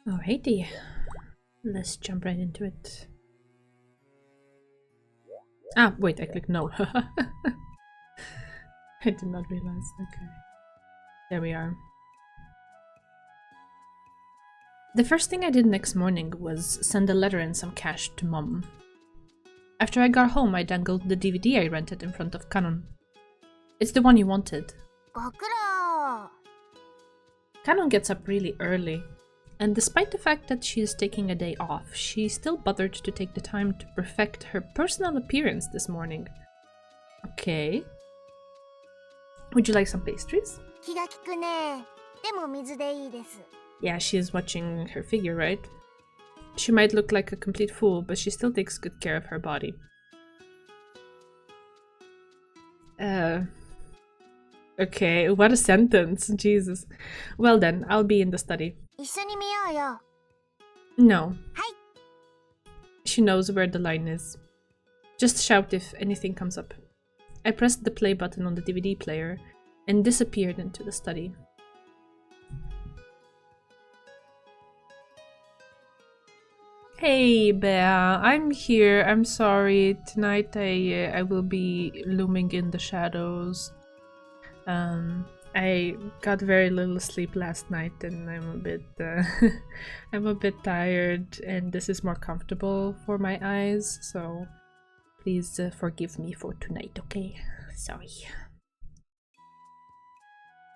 Alrighty, let's jump right into it. Ah, wait, I clicked no. I did not realize. Okay. There we are. The first thing I did next morning was send a letter and some cash to Mom. After I got home, I dangled the DVD I rented in front of Canon. It's the one you wanted. Canon gets up really early, and despite the fact that she is taking a day off, she still bothered to take the time to perfect her personal appearance this morning. Okay. Would you like some pastries? Yeah, she is watching her figure, right? She might look like a complete fool, but she still takes good care of her body. Okay, what a sentence, Jesus. Well then, I'll be in the study. No. She knows where the line is. Just shout if anything comes up. I pressed the play button on the DVD player and disappeared into the study. Hey, Bea, I'm here. I'm sorry. Tonight I will be looming in the shadows. I got very little sleep last night, and I'm a bit I'm a bit tired, and this is more comfortable for my eyes. So please forgive me for tonight, okay? Sorry.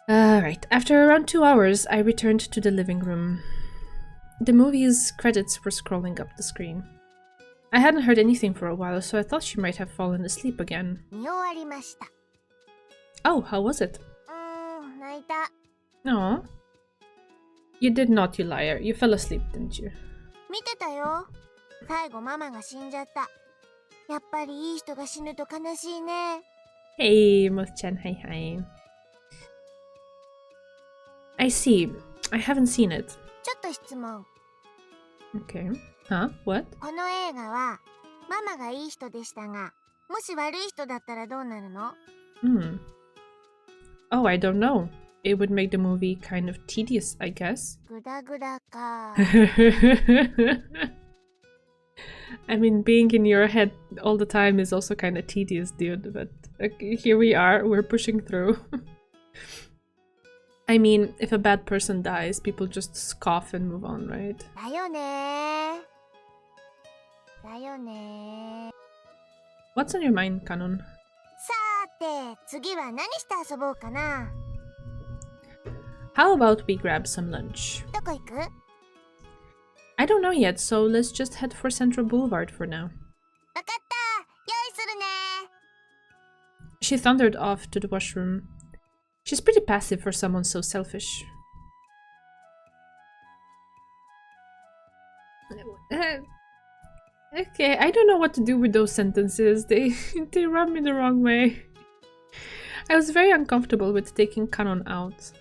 Alright, after around 2 hours, I returned to the living room. The movie's credits were scrolling up the screen. I hadn't heard anything for a while, so I thought she might have fallen asleep again. Oh, how was it? No. You did not, you liar. You fell asleep, didn't you? Hey, Moth-chan, hi. I see. I haven't seen it. Okay. Huh? What? Oh, I don't know. It would make the movie kind of tedious, I guess. I mean, being in your head all the time is also kind of tedious, dude, but okay, here we are, we're pushing through. I mean, if a bad person dies, people just scoff and move on, right? What's on your mind, Canon? How about we grab some lunch? I don't know yet, so let's just head for Central Boulevard for now. She thundered off to the washroom. She's pretty passive for someone so selfish. Okay, I don't know what to do with those sentences. They rub me the wrong way. I was very uncomfortable with taking Canon out.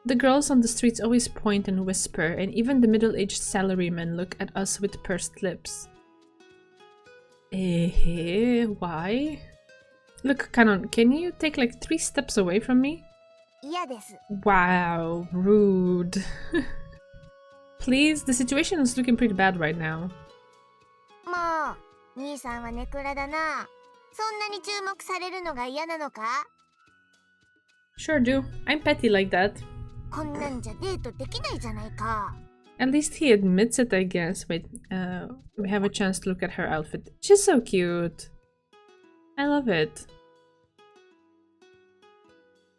The girls on the streets always point and whisper, and even the middle-aged salarymen look at us with pursed lips. Why? Look, Canon, can you take like 3 steps away from me? Wow, rude. Please, the situation is looking pretty bad right now. Sure do. I'm petty like that. At least he admits it, I guess. Wait, we have a chance to look at her outfit. She's so cute. I love it.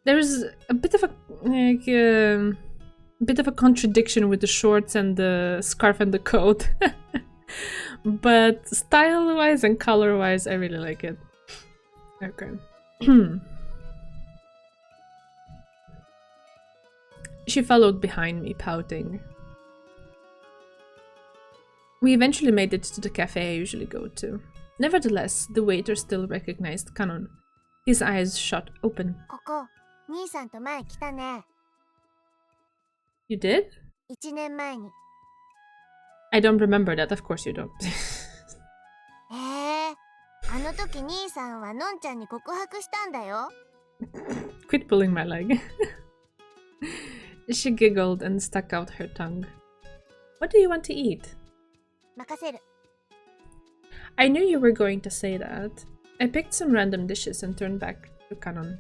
There's a bit of a contradiction with the shorts and the scarf and the coat. But style-wise and color-wise, I really like it. Okay. She followed behind me, pouting. We eventually made it to the cafe I usually go to. Nevertheless, the waiter still recognized Canon. His eyes shot open. You did? I don't remember that, of course you don't. Quit pulling my leg. She giggled and stuck out her tongue. What do you want to eat? 任せる。 I knew you were going to say that. I picked some random dishes and turned back to Kanon.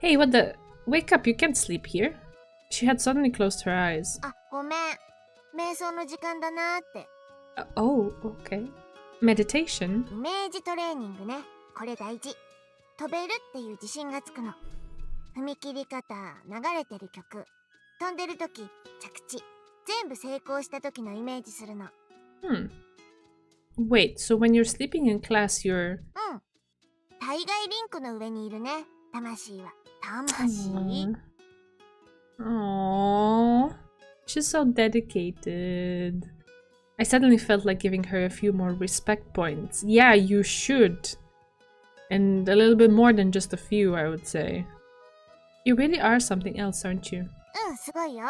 Hey, what the? Wake up, you can't sleep here. She had suddenly closed her eyes. あ、ごめん。瞑想の時間だなーって。Oh, okay. Meditation? イメージトレーニングね。これ大事。飛べるっていう自信がつくの。踏み切り方、流れてる曲、飛んでる時、着地、全部成功した時のイメージするの。Wait, so when you're sleeping in class, you're... うん。大概リンクの上にいるね。魂は。魂。Aww. She's so dedicated. I suddenly felt like giving her a few more respect points. Yeah, you should. And a little bit more than just a few, I would say. You really are something else, aren't you? うん、すごいよ。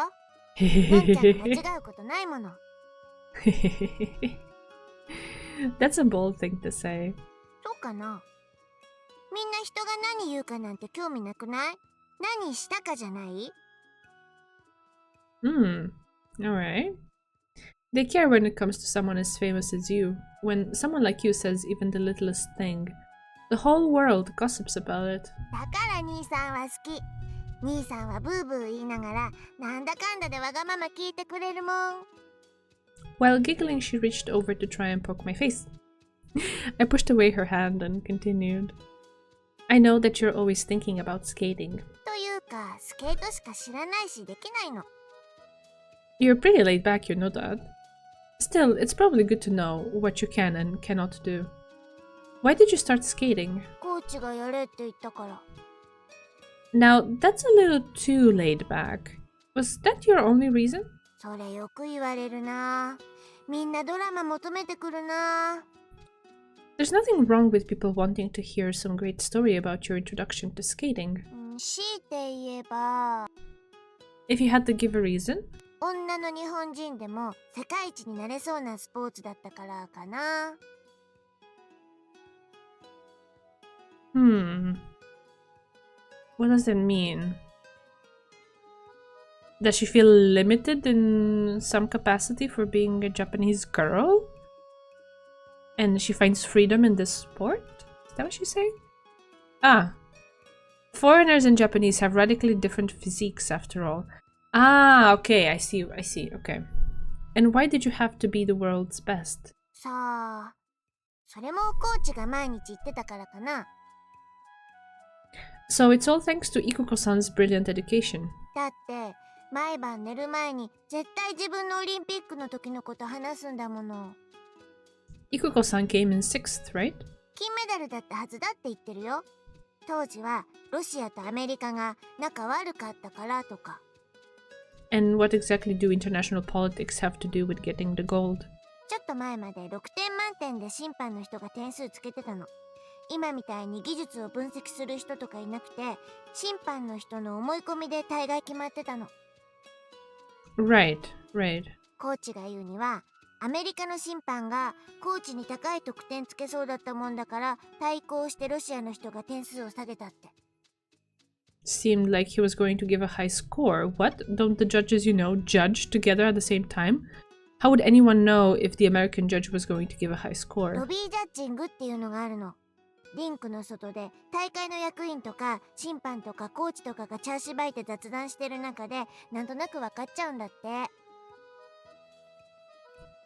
ねんちゃんが間違うことないもの。That's a bold thing to say. そうかな。みんな人が何言うかなんて興味なくない？何したかじゃない？ Alright. They care when it comes to someone as famous as you. When someone like you says even the littlest thing, the whole world gossips about it. だから兄さんは好き。兄さんはブーブー言いながら、なんだかんだでわがまま聞いてくれるもん。While giggling, she reached over to try and poke my face. I pushed away her hand and continued. I know that you're always thinking about skating. というか、スケートしか知らないしできないの。You're pretty laid back, you know that. Still, it's probably good to know what you can and cannot do. Why did you start skating? コーチがやれって言ったから。Now, that's a little too laid back. Was that your only reason? それよく言われるな。みんなドラマ求めてくるな。There's nothing wrong with people wanting to hear some great story about your introduction to skating. 強いて言えば、 If you had to give a reason? 女の日本人でも世界一になれそうなスポーツだったからかな。What does that mean? Does she feel limited in some capacity for being a Japanese girl? And she finds freedom in this sport? Is that what she's saying? Ah. Foreigners and Japanese have radically different physiques after all. Ah, okay, I see, okay. And why did you have to be the world's best? さあ、それもコーチが毎日言ってたからかな。So it's all thanks to Ikuko-san's brilliant education. だって、毎晩寝る前に絶対自分のオリンピックの時のこと話すんだもの。Ikuko-san came in 6th, right? 金メダルだったはずだって言ってるよ。当時はロシアとアメリカが仲悪かったからとか。And what exactly do international politics have to do with getting the gold? ちょっと前まで6点満点で審判の人が点数つけてたの。今みたいに技術を分析する人とかいなくて、審判の人の思い込みで大概決まってたの。Right. コーチが言うには、アメリカの審判がコーチに高い得点つけそうだったもんだから対抗してロシアの人が点数を下げたって。Seemed like he was going to give a high score. What? Don't the judges, judge together at the same time? How would anyone know if the American judge was going to give a high ロ score? ビージャッジングっていうのがあるの。リンクの外で大会の役員とか審判とかコーチとかがチャーシュバイて雑談してる中でなんとなく分かっちゃうんだって。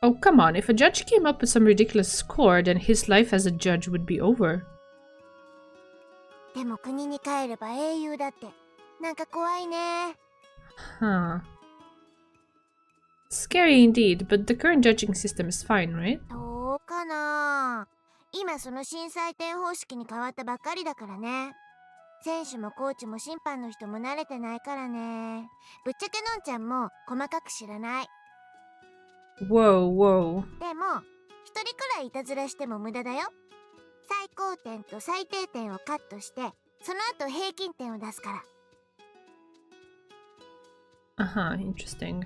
Oh, come on. If a judge came up with some ridiculous score, then his life as a judge would be over. でも国に帰れば英雄だって。なんか怖いね。Huh. Scary indeed, but the current judging system is fine, right? どうかな。今その審査点方式に変わったばっかりだからね。選手もコーチも審判の人も慣れてないからね。ぶっちゃけのんちゃんも細かく知らない。Whoa. でも一人くらいいたずらしても無駄だよ。最高点と最低点をカットしてその後平均点を出すから。Interesting.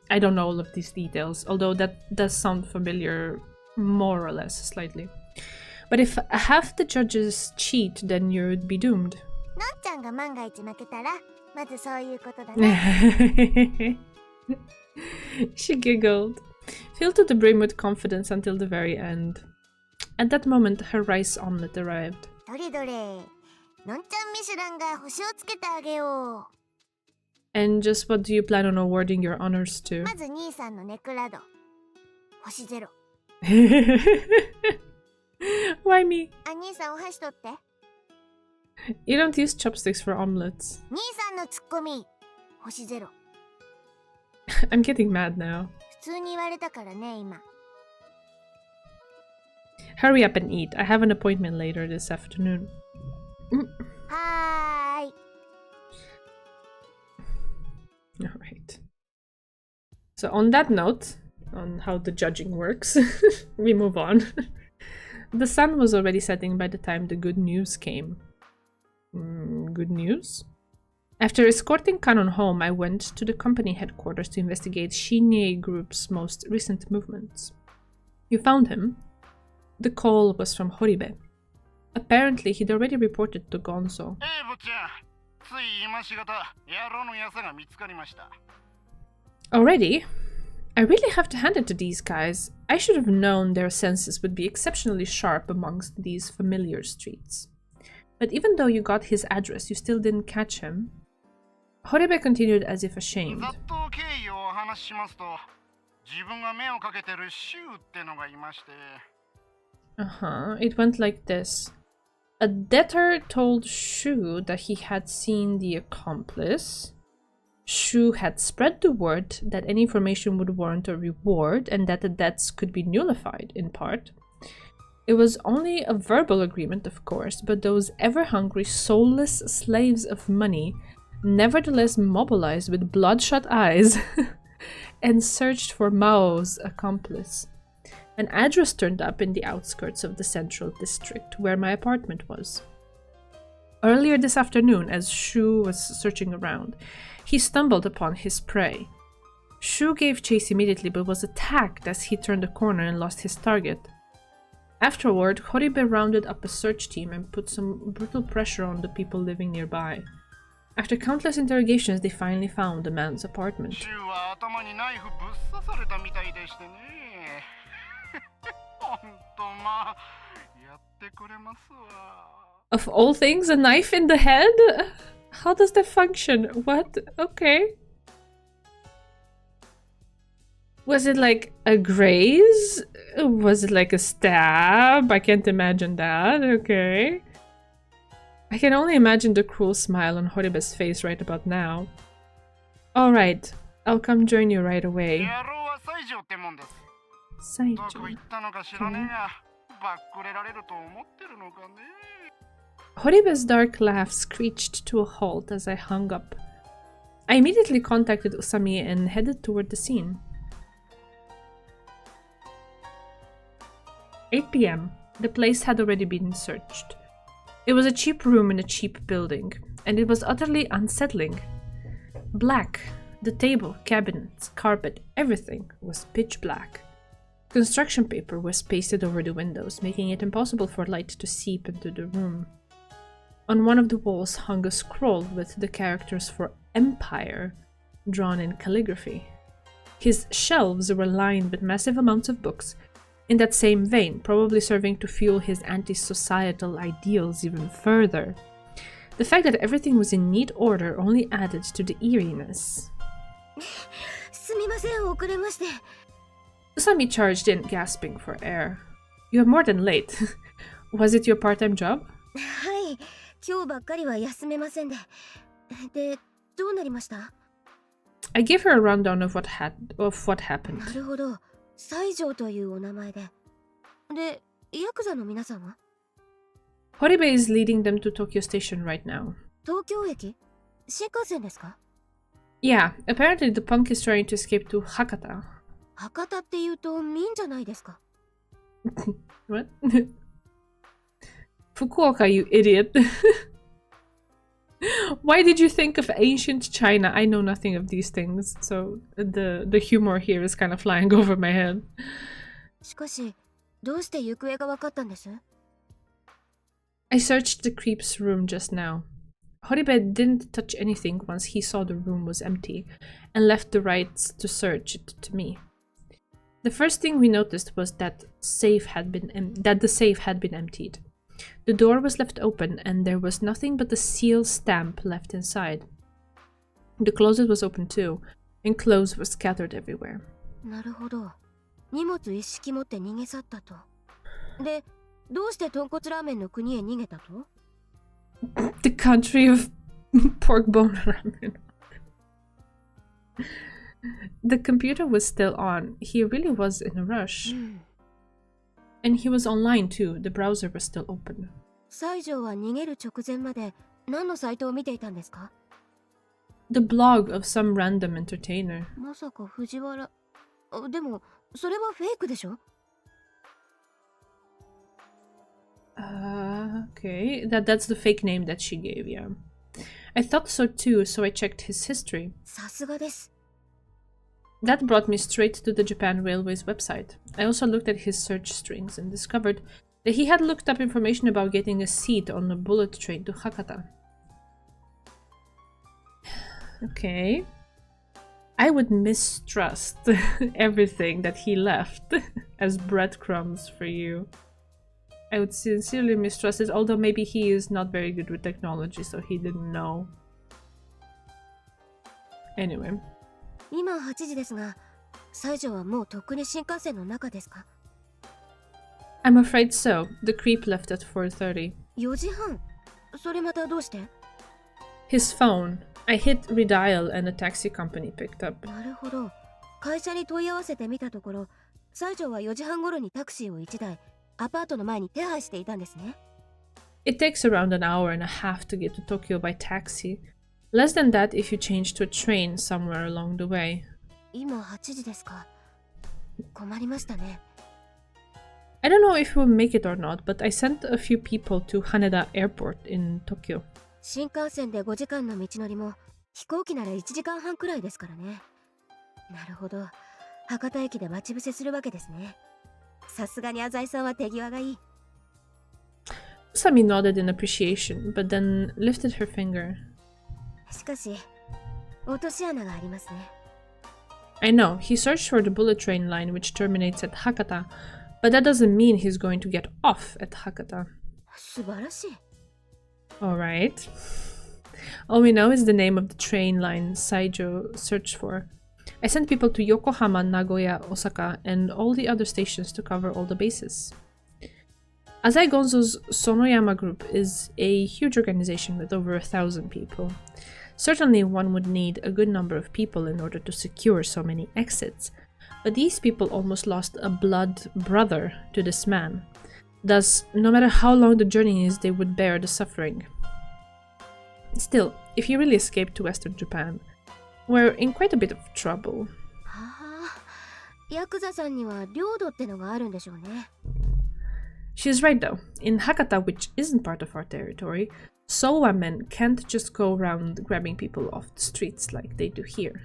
I don't know all of these details, although that does sound familiar more or less, slightly. But if half the judges cheat, then you'd be doomed. のんちゃんが万が一負けたらまずそういうことだね。She giggled, filled to the brim with confidence until the very end. At that moment, her rice omelette arrived. どれどれ、のんちゃんミシュランが星をつけてあげよ And just what do you plan on awarding your honors う。 to? まず兄さんのネクラド、星ゼロ。 Why me? あ、兄さんお箸取って。 You don't use chopsticks for omelets. 兄さんのツッコミ、星ゼロ。 I'm getting mad now. 普通に言われたからね、今。 Hurry up and eat. I have an appointment later this afternoon. はーい。 Alright. So on that note, on how the judging works, we move on. The sun was already setting by the time the good news came. Good news? After escorting Kanon home, I went to the company headquarters to investigate Shinie Group's most recent movements. You found him? The call was from Horibe. Apparently, he'd already reported to Gonzo. Already? I really have to hand it to these guys. I should have known their senses would be exceptionally sharp amongst these familiar streets. But even though you got his address, you still didn't catch him. Horibe continued as if ashamed. It went like this. A debtor told Shu that he had seen the accomplice. Shu had spread the word that any information would warrant a reward and that the debts could be nullified, in part. It was only a verbal agreement, of course, but those ever-hungry, soulless slaves of money nevertheless mobilized with bloodshot eyes and searched for Mao's accomplice. An address turned up in the outskirts of the central district, where my apartment was. Earlier this afternoon, as Shu was searching around, he stumbled upon his prey. Shu gave chase immediately, but was attacked as he turned a corner and lost his target. Afterward, Horibe rounded up a search team and put some brutal pressure on the people living nearby. After countless interrogations, they finally found the man's apartment. Of all things, a knife in the head? How does that function? What? Okay. Was it like a graze? Was it like a stab? I can't imagine that. Okay. I can only imagine the cruel smile on Horibe's face right about now. Alright, I'll come join you right away. Saijou. Horibe's dark laugh screeched to a halt as I hung up. I immediately contacted Usami and headed toward the scene. 8 p.m. The place had already been searched. It was a cheap room in a cheap building, and it was utterly unsettling. Black. The table, cabinets, carpet, everything was pitch black. Construction paper was pasted over the windows, making it impossible for light to seep into the room. On one of the walls hung a scroll with the characters for Empire drawn in calligraphy. His shelves were lined with massive amounts of books, in that same vein, probably serving to fuel his anti-societal ideals even further. The fact that everything was in neat order only added to the eeriness. Usami charged in, gasping for air. You are more than late. Was it your part-time job? I gave her a rundown of what happened. 西条というお名前で。で、ヤクザの皆さんは？ Horibe is leading them to Tokyo Station right now. 東京駅？新幹線ですか？ Yeah, apparently the punk is trying to escape to Hakata. 博多って言うと民じゃないですか？ What? Fukuoka, you idiot. Why did you think of ancient China? I know nothing of these things, so the humor here is kind of flying over my head. しかし、どうして行方が分かったんです？ I searched the creep's room just now. Horibe didn't touch anything once he saw the room was empty, and left the rights to search it to me. The first thing we noticed was that the safe had been emptied. The door was left open, and there was nothing but the seal stamp left inside. The closet was open too, and clothes were scattered everywhere. なるほど。荷物一式持って逃げ去ったと。で、どうして豚骨ラーメンの国へ逃げたと？ The country of pork bone ramen. The computer was still on. He really was in a rush. And he was online too. The browser was still open. 西条は逃げる直前まで何のサイトを見ていたんですか？ The blog of some random entertainer. まさか藤原。でも、それはフェイクでしょ？ Okay. That's the fake name that she gave, yeah. I thought so too, so I checked his history. さすがです。That brought me straight to the Japan Railways website. I also looked at his search strings and discovered that he had looked up information about getting a seat on a bullet train to Hakata. Okay. I would mistrust everything that he left as breadcrumbs for you. I would sincerely mistrust it, although maybe he is not very good with technology, so he didn't know. Anyway. 今8時ですが、西条はもうとっくに新幹線の中ですか？ I'm afraid so. The creep left at 4:30. 4時半？それまたどうして？ His phone. I hit redial and a taxi company picked up. なるほど。会社に問い合わせてみたところ、西条は4時半頃にタクシーを1台、アパートの前に手配していたんですね。It takes around an hour and a half to get to Tokyo by taxi. Less than that if you change to a train somewhere along the way. 今8時ですか。困りましたね。I don't know if we'll make it or not, but I sent a few people to Haneda Airport in Tokyo. 新幹線で5時間の道のりも飛行機なら1時間半くらいですからね。なるほど。博多駅で待ち伏せするわけですね。さすがに浅井さんは手際がいい。Sami nodded in appreciation, but then lifted her finger. しかし、落とし穴がありますね。I know, he searched for the bullet train line which terminates at Hakata, but that doesn't mean he's going to get off at Hakata. 素晴らしい。Alright. All we know is the name of the train line Saijo searched for. I sent people to Yokohama, Nagoya, Osaka, and all the other stations to cover all the bases. Azai Gonzo's Sonoyama group is a huge organization with over 1,000 people. Certainly one would need a good number of people in order to secure so many exits, but these people almost lost a blood brother to this man. Thus, no matter how long the journey is, they would bear the suffering. Still, if you really escape to Western Japan, we're in quite a bit of trouble. She's right though. In Hakata, which isn't part of our territory, Sowa men can't just go around grabbing people off the streets like they do here.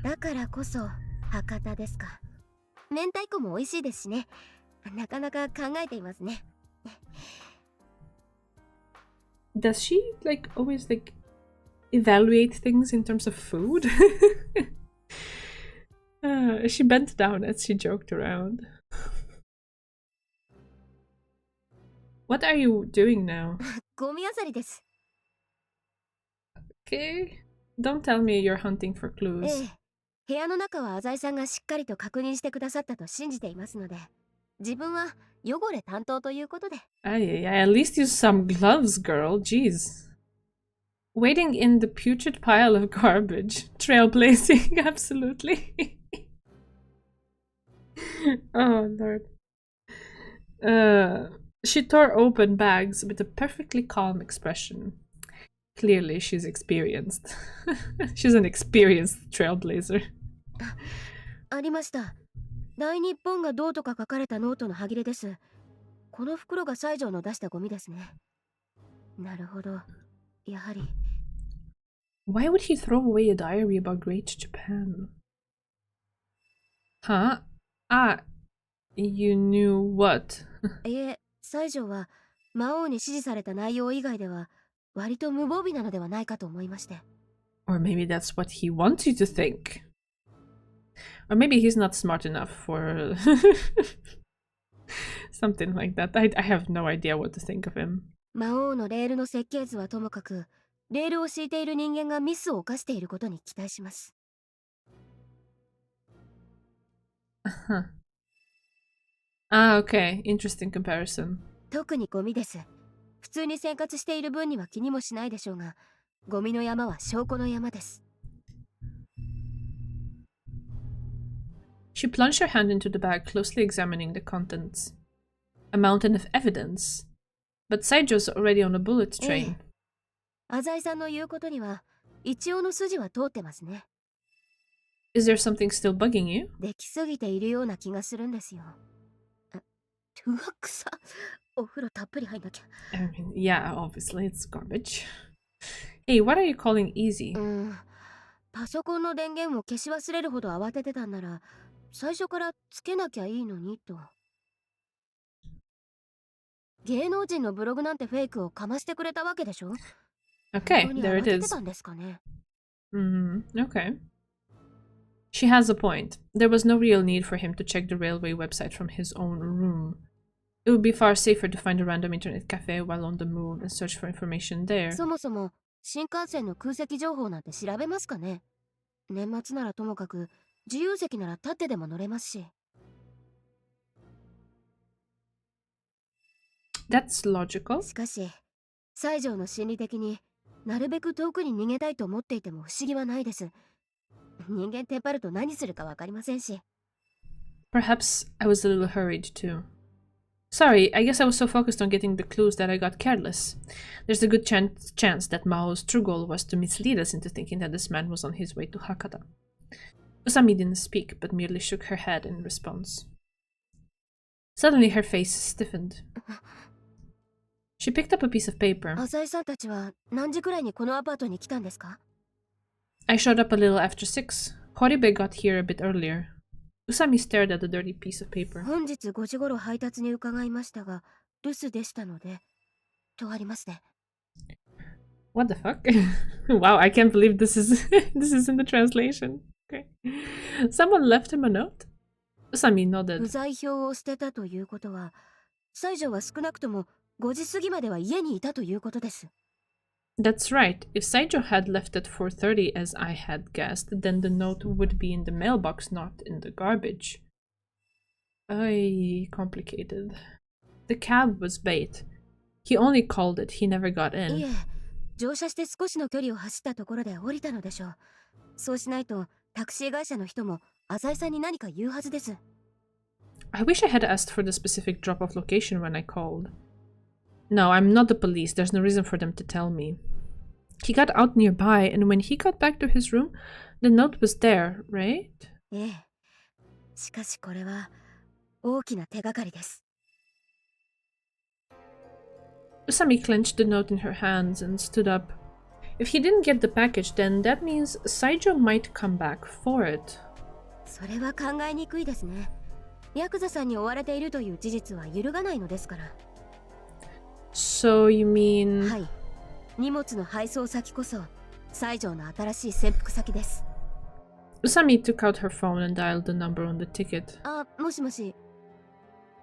Does she always evaluate things in terms of food? She bent down as she joked around. What are you doing now? Okay. Don't tell me you're hunting for clues. 部屋の中は浅井さんがしっかりと確認してくださったと信じていますので、自分は汚れ担当ということで。At least use some gloves, girl. Jeez. Waiting in the putrid pile of garbage. Trailblazing, absolutely. Oh, Lord. She tore open bags with a perfectly calm expression. Clearly, she's experienced. She's an experienced trailblazer. ありました。大日本がどうとか書かれたノートの端切れです。この袋が西条の出したゴミですね。なるほど。やはり。Why would he throw away a diary about Great Japan? Huh? You knew what? いえ、西条は魔王に指示された内容以外では割と無防備なのではないかと思いまして。Or maybe that's what he wants you to think. Or maybe he's not smart enough for something like that. I have no idea what to think of him. 魔王のレールの設計図はともかく、レールを敷いている人間がミスを犯していることに期待します。Uh-huh. Ah, okay. Interesting comparison. 特にゴミです。普通に生活している分には気にもしないでしょうが、ゴミの山は証拠の山です。She plunged her hand into the bag, closely examining the contents. A mountain of evidence. But Saijo's already on a bullet train. 浅井さんの言うことには一応の筋は通ってますね。Is there something still bugging you? できすぎているような気がするんですよ。うわ、くさ。お風呂たっぷり入んなきゃ。I mean, yeah, obviously it's garbage. Hey, what are you calling easy? パソコンの電源を消し忘れるほど慌ててたんなら、最初からつけなきゃいいのにと。芸能人のブログなんてフェイクをかましてくれたわけでしょ? Okay, there it is. Okay. She has a point. There was no real need for him to check the railway website from his own room. It would be far safer to find a random internet cafe while on the move and search for information there. そもそも新幹線の空席情報なんて調べますかね? 年末ならともかく自由席なら立ってでも乗れますし。That's logical. しかし、西条の心理的になるべく遠くに逃げたいと思っていても不思議はないです。人間テンパると何するかわかりませんし。Perhaps I was a little hurried too. Sorry, I guess I was so focused on getting the clues that I got careless. There's a good chance that Mao's true goal was to mislead us into thinking that this man was on his way to Hakata. Usami didn't speak, but merely shook her head in response. Suddenly her face stiffened. She picked up a piece of paper. 浅井さんたちは何時くらいにこのアパートに来たんですか? I showed up a little after 6. Horibe got here a bit earlier. Usami stared at the dirty piece of paper. 本日5時頃配達に伺いましたが、留守でしたので、とありますね。What the fuck? Wow, I can't believe this is this is in the translation. Okay. Someone left him a note? Usami nodded. 不在票を捨てたということは、西条は少なくとも5時過ぎまでは家にいたということです。That's right. If Saijo had left at 4:30 as I had guessed, then the note would be in the mailbox, not in the garbage. Ay, complicated. The cab was bait. He only called it, he never got in. いえ、乗車して少しの距離を走ったところで降りたのでしょう。そうしないとタクシー会社の人も浅井さんに何か言うはずです。I wish I had asked for the specific drop-off location when I called. No, I'm not the police. There's no reason for them to tell me. He got out nearby, and when he got back to his room, the note was there, right? ええ。しかしこれは大きな手がかりです。Usami clenched the note in her hands and stood up. If he didn't get the package, then that means Saijo might come back for it. それは考えにくいですね。ヤクザさんに追われているという事実は揺るがないのですから。So you mean... はい。荷物の配送先こそ西条の新しい潜伏先です。Usami took out her phone and dialed the number on the ticket. あ、もしもし。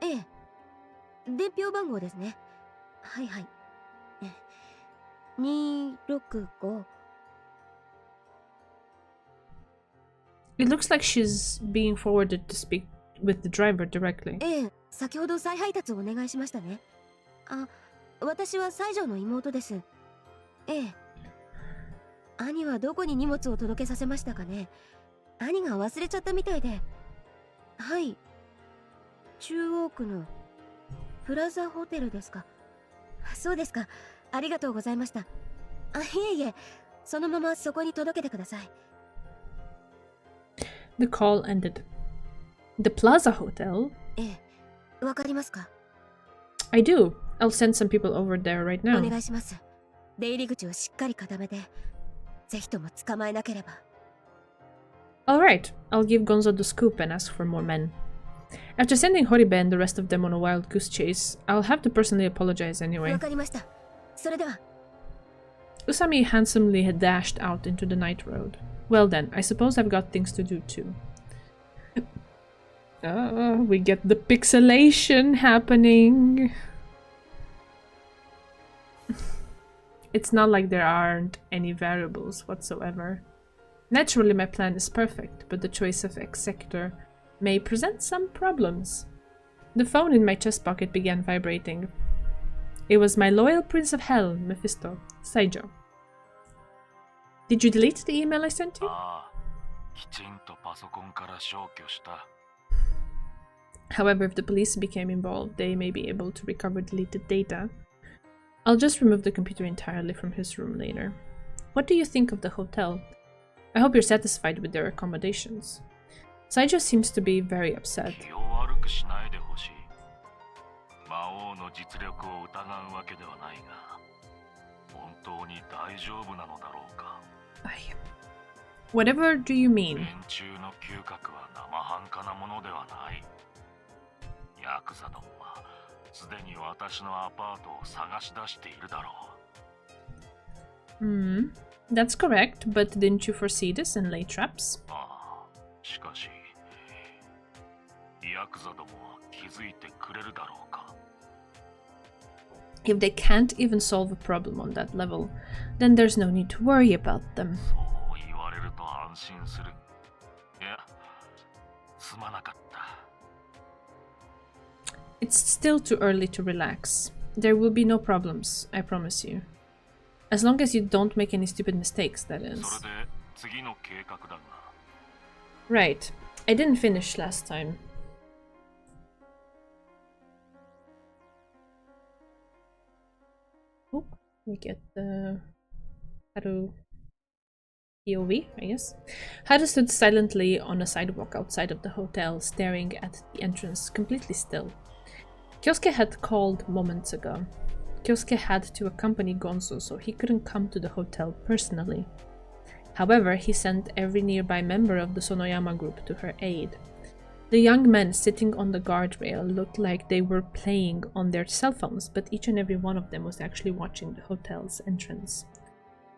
ええ。伝票番号ですね。はいはい。265。It looks like she's being forwarded to speak with the driver directly. ええ、先ほど再配達をお願いしましたね。あ、私は西条の妹です。ええ。兄はどこに荷物を届けさせましたかね。兄が忘れちゃったみたいで。はい。中央区のプラザホテルですか。そうですか。ありがとうございました。あ、いえいえ。そのままそこに届けてください。The call ended. The Plaza Hotel? ええ。わかりますか? I do. I'll send some people over there right now. お願いします。出入り口をしっかり固めて、ぜひとも捕まえなければ。Alright, I'll give Gonzo the scoop and ask for more men. After sending Horibe and the rest of them on a wild goose chase, I'll have to personally apologize anyway. わかりました。それでは。Usami handsomely had dashed out into the night road. Well then, I suppose I've got things to do too. We get the pixelation happening. It's not like there aren't any variables whatsoever. Naturally, my plan is perfect, but the choice of executor may present some problems. The phone in my chest pocket began vibrating. It was my loyal prince of hell, Mephisto, Saijo. Did you delete the email I sent you? However, if the police became involved, they may be able to recover deleted data. I'll just remove the computer entirely from his room later. What do you think of the hotel? I hope you're satisfied with their accommodations. Saijo seems to be very upset. Whatever do you mean? That's correct, but didn't you foresee this and lay traps? If they can't even solve a problem on that level, then there's no need to worry about them. It's still too early to relax. There will be no problems, I promise you. As long as you don't make any stupid mistakes, that is. Right. I didn't finish last time. Oop, we get the Haru POV, I guess. Haru stood silently on a sidewalk outside of the hotel, staring at the entrance, completely still. Kyosuke had called moments ago. Kyosuke had to accompany Gonzo, so he couldn't come to the hotel personally. However, he sent every nearby member of the Sonoyama group to her aid. The young men sitting on the guardrail looked like they were playing on their cell phones, but each and every one of them was actually watching the hotel's entrance.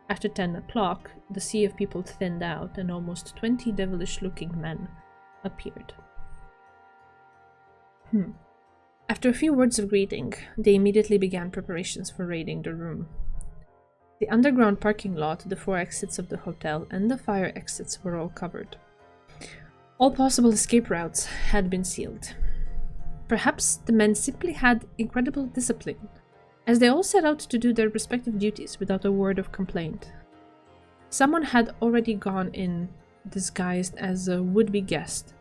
After 10 o'clock, the sea of people thinned out and almost 20 devilish-looking men appeared. After a few words of greeting, they immediately began preparations for raiding the room. The underground parking lot, the 4 exits of the hotel, and the fire exits were all covered. All possible escape routes had been sealed. Perhaps the men simply had incredible discipline, as they all set out to do their respective duties without a word of complaint. Someone had already gone in disguised as a would-be guest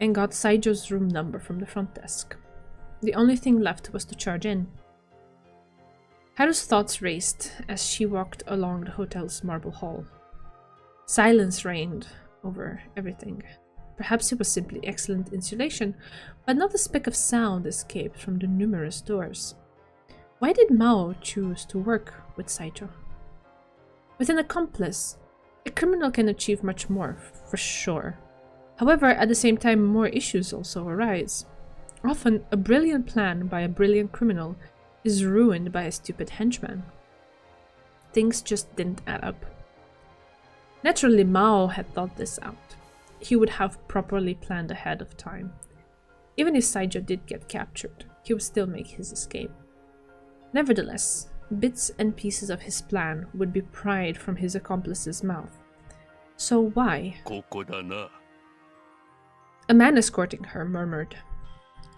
and got Saijo's room number from the front desk. The only thing left was to charge in. Haru's thoughts raced as she walked along the hotel's marble hall. Silence reigned over everything. Perhaps it was simply excellent insulation, but not a speck of sound escaped from the numerous doors. Why did Maou choose to work with Saijo? With an accomplice, a criminal can achieve much more, for sure. However, at the same time, more issues also arise. Often, a brilliant plan by a brilliant criminal is ruined by a stupid henchman. Things just didn't add up. Naturally, Maou had thought this out. He would have properly planned ahead of time. Even if Saijo did get captured, he would still make his escape. Nevertheless, bits and pieces of his plan would be pried from his accomplice's mouth. So why? A man escorting her murmured.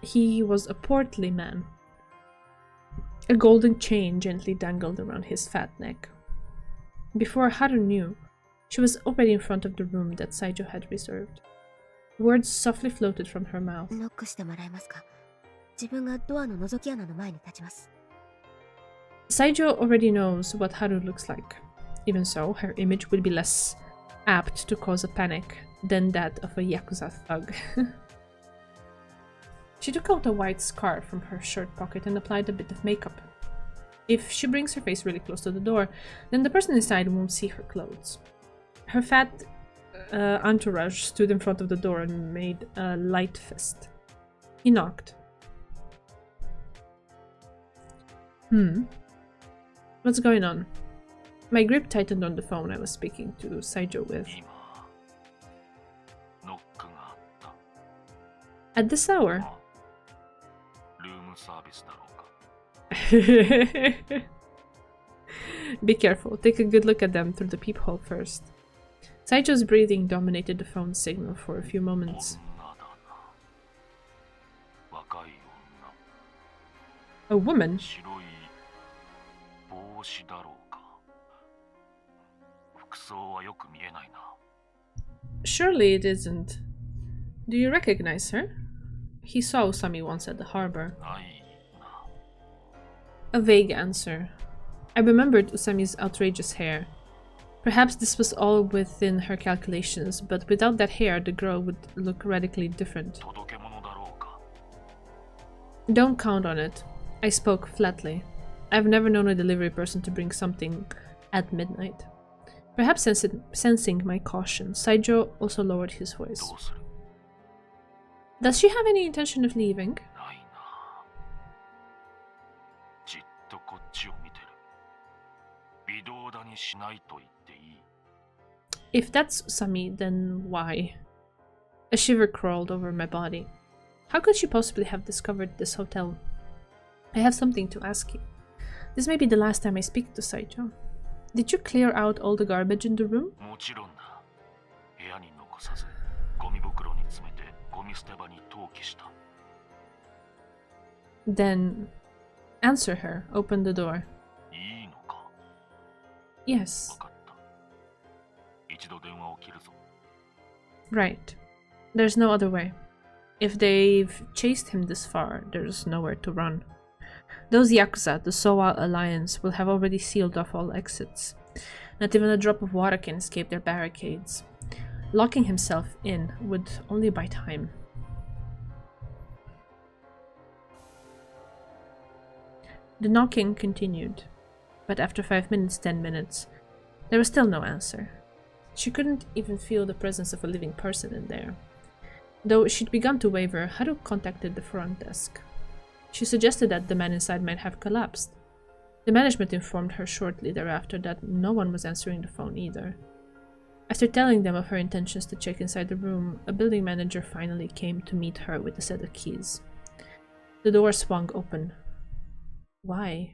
He was a portly man. A golden chain gently dangled around his fat neck. Before Haru knew, she was already in front of the room that Saijo had reserved. Words softly floated from her mouth. Saijo already knows what Haru looks like. Even so, her image would be less apt to cause a panic than that of a Yakuza thug. She took out a white scarf from her shirt pocket and applied a bit of makeup. If she brings her face really close to the door, then the person inside won't see her clothes. Her fat entourage stood in front of the door and made a light fist. He knocked. What's going on? My grip tightened on the phone I was speaking to Saijo with. 今ノックがあった At this hour? ルームサービスだろうか Be careful. Take a good look at them through the peephole first. Saijo's breathing dominated the phone's signal for a few moments. 女だな若い A woman? 女白い帽子だろうか服装はよく見えないな Surely it isn't. Do you recognize her? He saw Usami once at the harbor. ないな A vague answer. I remembered Usami's outrageous hair. Perhaps this was all within her calculations, but without that hair, the girl would look radically different. 届け物だろうか Don't count on it. I spoke flatly. I've never known a delivery person to bring something at midnight. Perhaps sensing my caution, Saijo also lowered his voice. どうする Does she have any intention of leaving? ないなじっとこっちを見てる微動だにしないと言っていい If that's Usami, then why? A shiver crawled over my body. How could she possibly have discovered this hotel? I have something to ask you. This may be the last time I speak to Saijo. Did you clear out all the garbage in the room? もちろんだ部屋に残さずゴミ袋に詰めてゴミ捨て場に投棄した Then answer her. Open the door. いいのか Yes. 分かった一度電話を切るぞ Right. There's no other way. If they've chased him this far, there's nowhere to run. Those Yakuza, the Sowa Alliance, will have already sealed off all exits. Not even a drop of water can escape their barricades. Locking himself in would only buy time. The knocking continued, but after 5 minutes, 10 minutes, there was still no answer. She couldn't even feel the presence of a living person in there. Though she'd begun to waver, Haru contacted the front desk. She suggested that the man inside might have collapsed. The management informed her shortly thereafter that no one was answering the phone either. After telling them of her intentions to check inside the room, a building manager finally came to meet her with a set of keys. The door swung open. Why?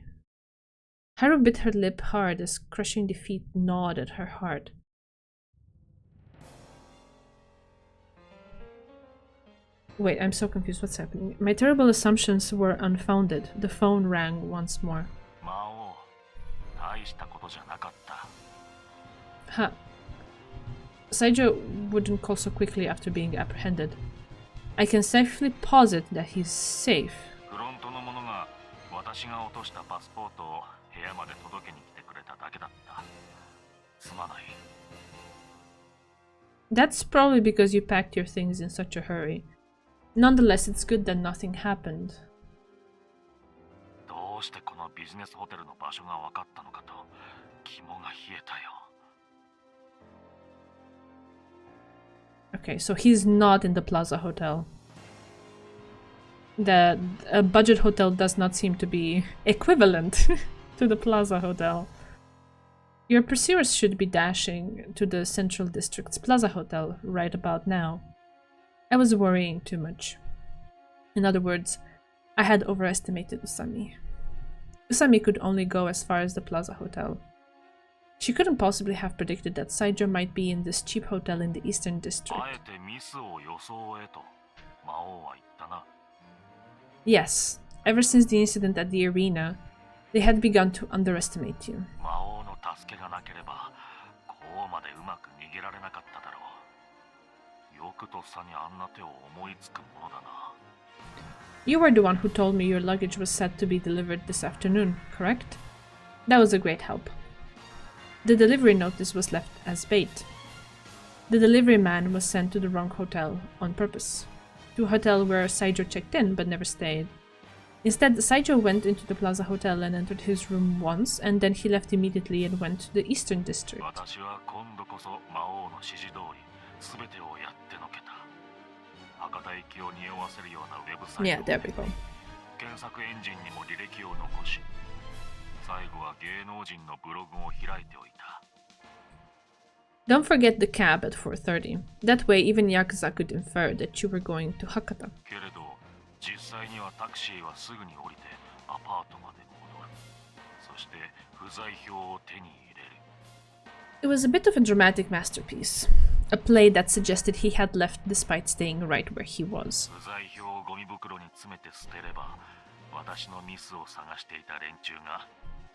Haru bit her lip hard as crushing defeat gnawed at her heart. Wait, I'm so confused. What's happening? My terrible assumptions were unfounded. The phone rang once more. 魔王大したことじゃなかった Ha. Saijo wouldn't call so quickly after being apprehended. I can safely posit that he's safe. フロントの者が私が落としたパスポートを部屋まで届けに来てくれただけだったすまない That's probably because you packed your things in such a hurry. Nonetheless, it's good that nothing happened. どうしてこのビジネスホテルの場所が分かったのかと肝が冷えたよ Okay, so he's not in the Plaza Hotel. A budget hotel does not seem to be equivalent to the Plaza Hotel. Your pursuers should be dashing to the Central District's Plaza Hotel right about now. I was worrying too much. In other words, I had overestimated Usami. Usami could only go as far as the Plaza Hotel. She couldn't possibly have predicted that Saijo might be in this cheap hotel in the Eastern District. あえてミスを装えと魔王は言ったな Yes, ever since the incident at the arena, they had begun to underestimate you. 魔王の助けがなければこうまでうまく逃げられなかっただろうよくとっさにあんな手を思いつくものだな You were the one who told me your luggage was set to be delivered this afternoon, correct? That was a great help. The delivery notice was left as bait. The delivery man was sent to the wrong hotel on purpose, to a hotel where Saijo checked in but never stayed. Instead, Saijo went into the Plaza Hotel and entered his room once, and then he left immediately and went to the Eastern District. 私は今度こそ魔王の指示通り全てをやってのけた博多駅を匂わせるようなウェブサイ Yeah, ト there we go. 検索エンジンにも履歴を残し最後は芸能人のブログを開いておいた。 Don't forget the cab at 4:30. That way, even Yakuza could infer that you were going to Hakata. けれど実際にはタクシーはすぐに降りてアパートまで戻る。そして不在票を手に入れる。 It was a bit of a dramatic masterpiece. A play that suggested he had left despite staying right where he was. 不在票をゴミ袋に詰めて捨てれば、私のミスを探していた連中が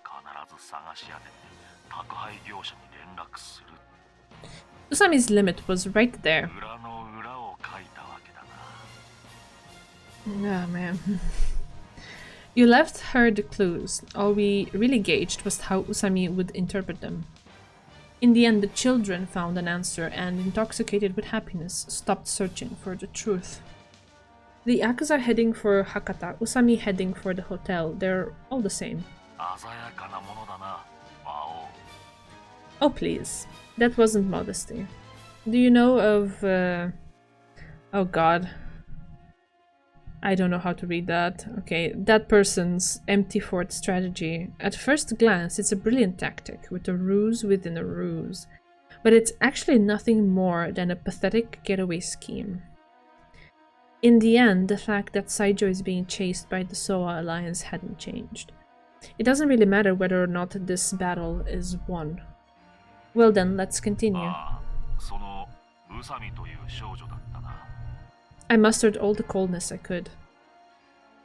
必ず探し当てて宅配業者に連絡する。 Usami's limit was right there. 裏の裏を書いたわけだな。 Oh man. You left her the clues. All we really gauged was how Usami would interpret them. In the end, the children found an answer and, intoxicated with happiness, stopped searching for the truth. The Yakuza heading for Hakata, Usami heading for the hotel, they're all the same. 鮮やかなものだな、魔王。 Oh please, that wasn't modesty. Do you know of, oh god. I don't know how to read that. Okay, that person's empty fort strategy. At first glance, it's a brilliant tactic, with a ruse within a ruse. But it's actually nothing more than a pathetic getaway scheme. In the end, the fact that Saijo is being chased by the Soa Alliance hadn't changed. It doesn't really matter whether or not this battle is won. Well then, let's continue. ああ、その宇佐美という少女だったな。 I mustered all the coldness I could.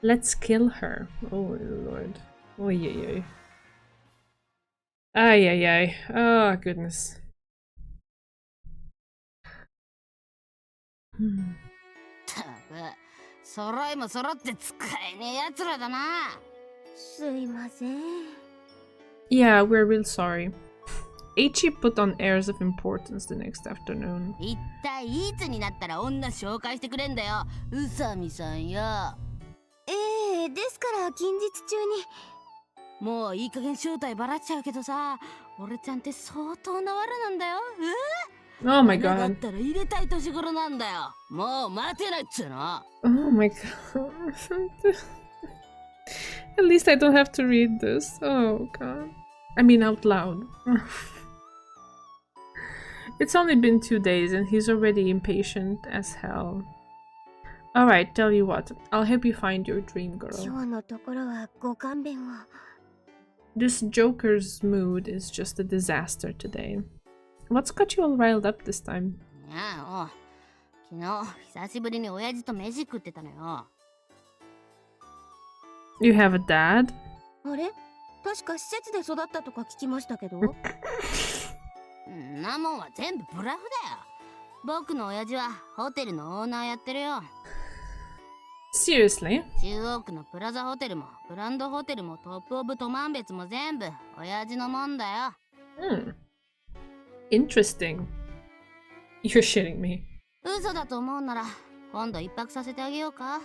Let's kill her. Oh lord. Oy oy oy. Ay ay ay. Oh goodness. Hmm. ったく、揃いも揃って使えねえやつらだな。すいません。 Yeah, we're real sorry. Eiichi put on airs of importance the next afternoon. 一体いつになったら女紹介してくれんだよ、宇佐美さんよ。ですから近日中に。もういい加減正体バラっちゃうけどさ、俺ちゃんって相当なワルなんだよ。Oh my だっ god. たら入れたい年頃なんだよ。もう待てないっつうの。 Oh my god. At least I don't have to read this. Oh god. I mean out loud. It's only been 2 days and he's already impatient as hell. Alright, tell you what. I'll help you find your dream girl. 今日のところはご勘弁を。 This Joker's mood is just a disaster today. What's got you all riled up this time? いやおう、昨日久しぶりに親父と飯食ってたのよ。You have a dad? あれ確か施設で育ったとか聞きましたけど。んなもんは全部ブラフだよ。僕の親父はホテルのオーナーやってるよ。 Seriously? 中央区のプラザホテルもグランドホテルもトップオブトマン別も全部親父のもんだよ。Interesting. You're shitting me. 嘘だと思うなら今度一泊させてあげようか。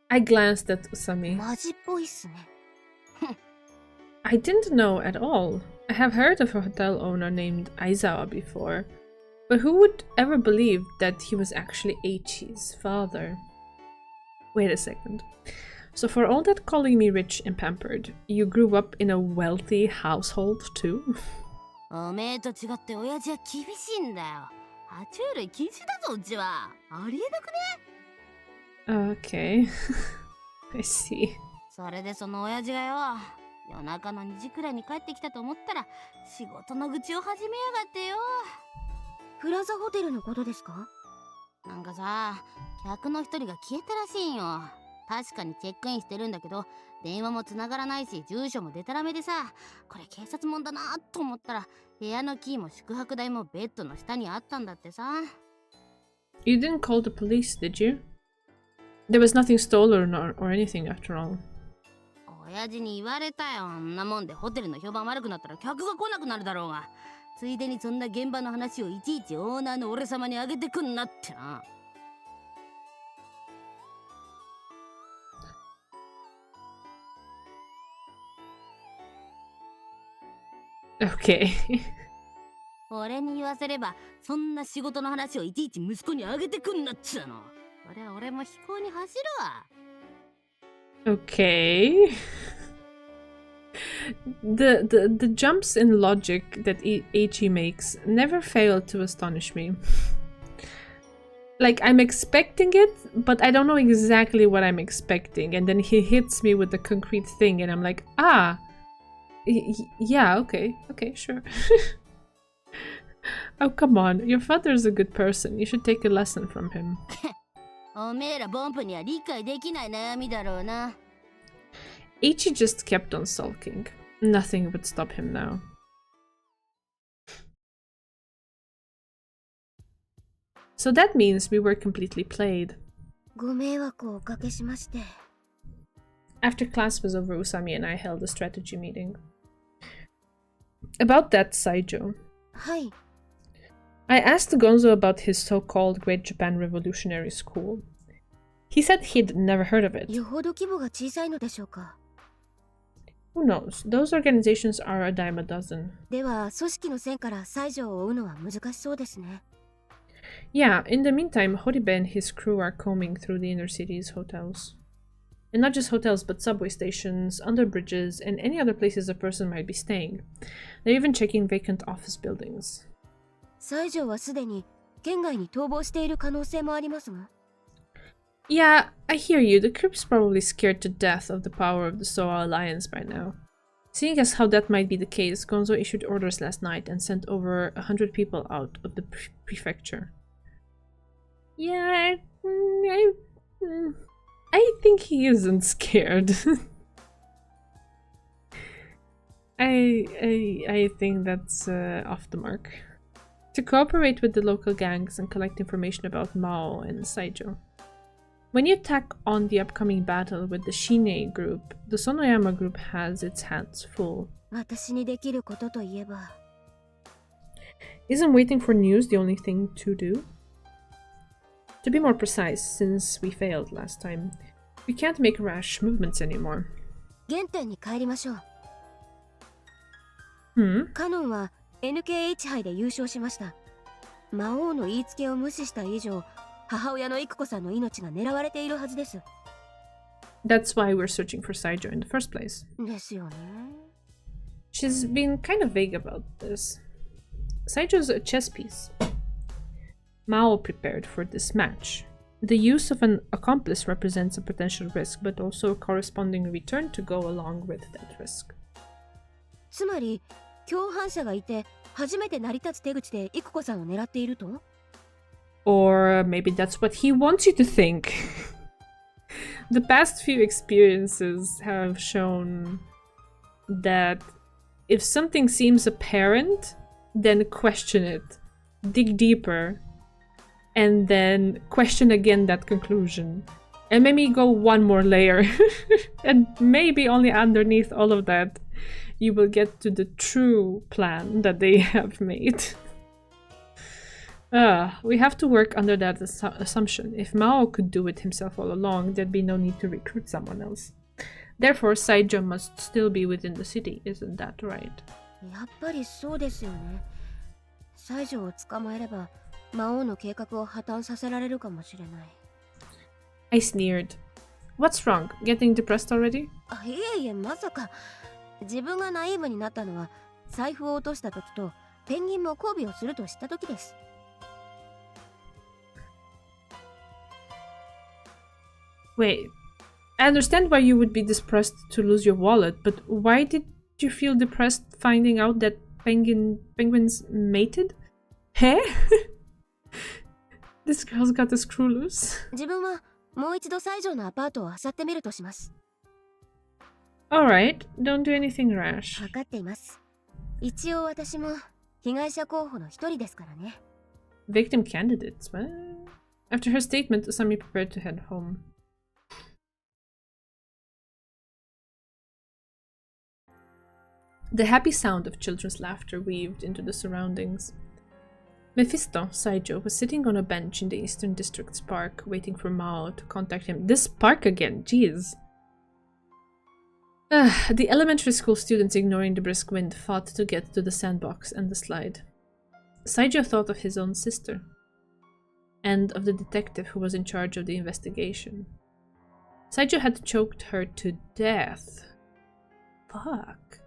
I glanced at Usami. マジっぽいっすね。I didn't know at all. I have heard of a hotel owner named Aizawa before, but who would ever believe that he was actually Eiichi's father? Wait a second. So for all that calling me rich and pampered, you grew up in a wealthy household too? おめえと違って親父は厳しいんだよ。爬虫類禁止だぞうちは。ありえなくね？ Okay. I see. それでその親父がよ、夜中の2時くらいに帰ってきたと思ったら仕事の愚痴を始めやがってよ。プラザホテルのことですか？なんかさ、客の一人が消えたらしいんよ。確かにチェックインしてるんだけど、電話も繋がらないし住所もデタラメでさ、これ警察もんだなと思ったら、部屋のキーも宿泊代もベッドの下にあったんだってさ。 You didn't call the police, did you? There was nothing stolen or anything after all. 親父に言われたよ。あんなもんでホテルの評判悪くなったら客が来なくなるだろうが。ついでにそんな現場の話をいちいちオーナーの俺様にあげてくんなってな。Okay. 俺に言わせれば、そんな仕事の話をいちいち息子にあげてくんなっつうの。これは俺も飛行に走るわ。Okay. The jumps in logic that Eiichi makes never fail to astonish me. Like, I'm expecting it, but I don't know exactly what I'm expecting, and then he hits me with the concrete thing, and I'm like, ah, yeah, okay, sure. Oh, come on, your father's a good person. You should take a lesson from him. おめえらボンプには理解できない悩みだろうな。Eiichi just kept on sulking. Nothing would stop him now. So that means we were completely played. ご迷惑をおかけしまして。 After class was over, Usami and I held a strategy meeting. About that Saijo. はい。 I asked Gonzo about his so-called Great Japan Revolutionary School. He said he'd never heard of it. よほど規模が小さいのでしょうか。 Who knows? Those organizations are a dime a dozen. では、組織の線から西条を追うのは難しそうですね。 Yeah, in the meantime, Horibe and his crew are combing through the inner city's hotels. And not just hotels, but subway stations, under bridges, and any other places a person might be staying. They're even checking vacant office buildings. 西条はすでに県外に逃亡している可能性もありますが。 Yeah, I hear you. The group's probably scared to death of the power of the Soa Alliance by now. Seeing as how that might be the case, Gonzo issued orders last night and sent over 100 people out of the prefecture. Yeah, I think he isn't scared. I think that's off the mark. To cooperate with the local gangs and collect information about Maou and Saijo. When you tack on the upcoming battle with the Shinei group, the Sonoyama group has its hands full. 私にできることといえば。 Isn't waiting for news the only thing to do? To be more precise, since we failed last time, we can't make rash movements anymore. 原点に帰りましょう。カノンは NKH 杯で優勝しました。魔王の言いつけを無視した以上、母親の育子さんの命が狙われているはずです。That's why we're searching for Saijo in the first place. ですよね。She's been kind of vague about this. Saijo's a chess piece. Maou prepared for this match. The use of an accomplice represents a potential risk, but also a corresponding return to go along with that risk. つまり、共犯者がいて、初めて成り立つ手口で育子さんを狙っていると？ Or maybe that's what he wants you to think. The past few experiences have shown that if something seems apparent, then question it, dig deeper, and then question again that conclusion. And maybe go one more layer. And maybe only underneath all of that, you will get to the true plan that they have made. We have to work under that assumption. If Maou could do it himself all along, there'd be no need to recruit someone else. Therefore, Saijo must still be within the city, isn't that right? やっぱりそうですよね。西条を捕まえれば、魔王の計画を破綻させられるかもしれない。I sneered. What's wrong? Getting depressed already? あ、いえいえ、まさか。自分がナイーブになったのは、財布を落とした時と、ペンギンも交尾をすると知った時です。Wait, I understand why you would be depressed to lose your wallet, but why did you feel depressed finding out that penguins mated? Hey? This girl's got a screw loose. 自分はもう一度西条のアパートを漁ってみるとします。Alright, don't do anything rash. 分かっています。一応私も被害者候補の一人ですからね。Victim candidates, what? After her statement, Usami prepared to head home. The happy sound of children's laughter weaved into the surroundings. Mephisto, Saijo, was sitting on a bench in the Eastern District's park, waiting for Maou to contact him. This park again, jeez. The elementary school students, ignoring the brisk wind, fought to get to the sandbox and the slide. Saijo thought of his own sister, and of the detective who was in charge of the investigation. Saijo had choked her to death. Fuck.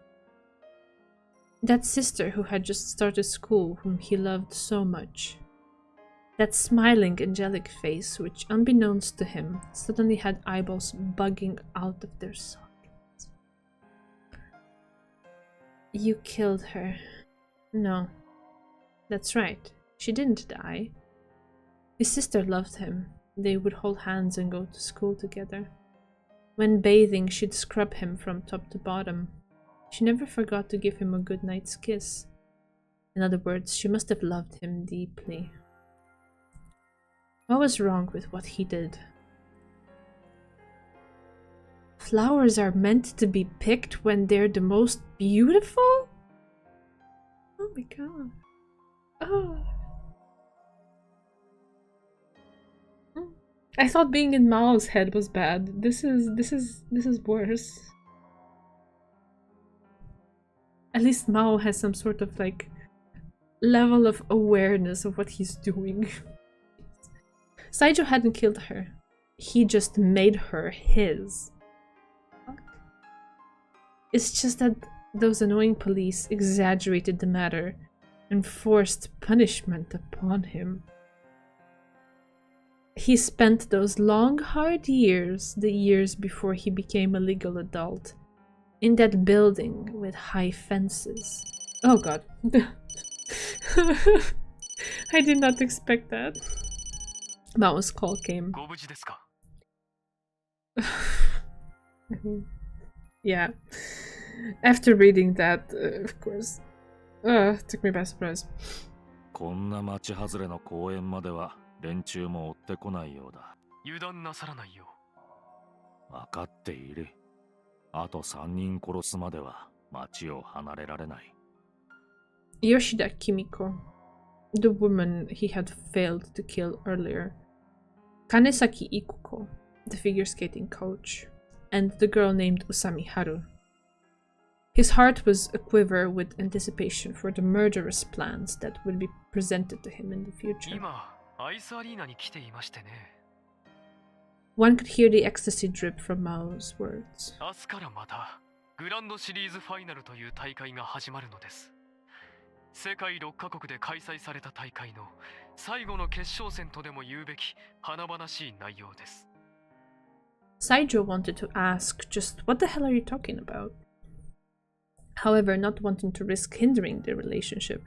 That sister who had just started school, whom he loved so much. That smiling, angelic face, which, unbeknownst to him, suddenly had eyeballs bugging out of their sockets. You killed her. No. That's right. She didn't die. His sister loved him. They would hold hands and go to school together. When bathing, she'd scrub him from top to bottom. She never forgot to give him a good night's kiss. In other words, she must have loved him deeply. What was wrong with what he did? Flowers are meant to be picked when they're the most beautiful? Oh my god. Oh. I thought being in Mao's head was bad. This is worse. At least Mao has some sort of like level of awareness of what he's doing. Saijou hadn't killed her. He just made her his. It's just that those annoying police exaggerated the matter and forced punishment upon him. He spent those long, hard years, the years before he became a legal adult, in that building with high fences. Oh god. I did not expect that. Mao's call came. Yeah. After reading that, of course. Took me by surprise. こんな町外れの公園までは連中も追ってこないようだ。油断なさらないよ。分かっている。あと3人殺すまでは町を離れられない。Yoshida Kimiko, the woman he had failed to kill earlier. Kanesaki Ikuko, the figure skating coach, and the girl named Usami Haru. His heart was aquiver with anticipation for the murderous plans that would be presented to him in the future. One could hear the ecstasy drip from Mao's words. 明日からまたグランドシリーズファイナルという大会が始まるのです。世界6カ国で開催された大会の最後の決勝戦とでも言うべき華々しい内容です。Saijou wanted to ask just what the hell are you talking about? However, not wanting to risk hindering their relationship,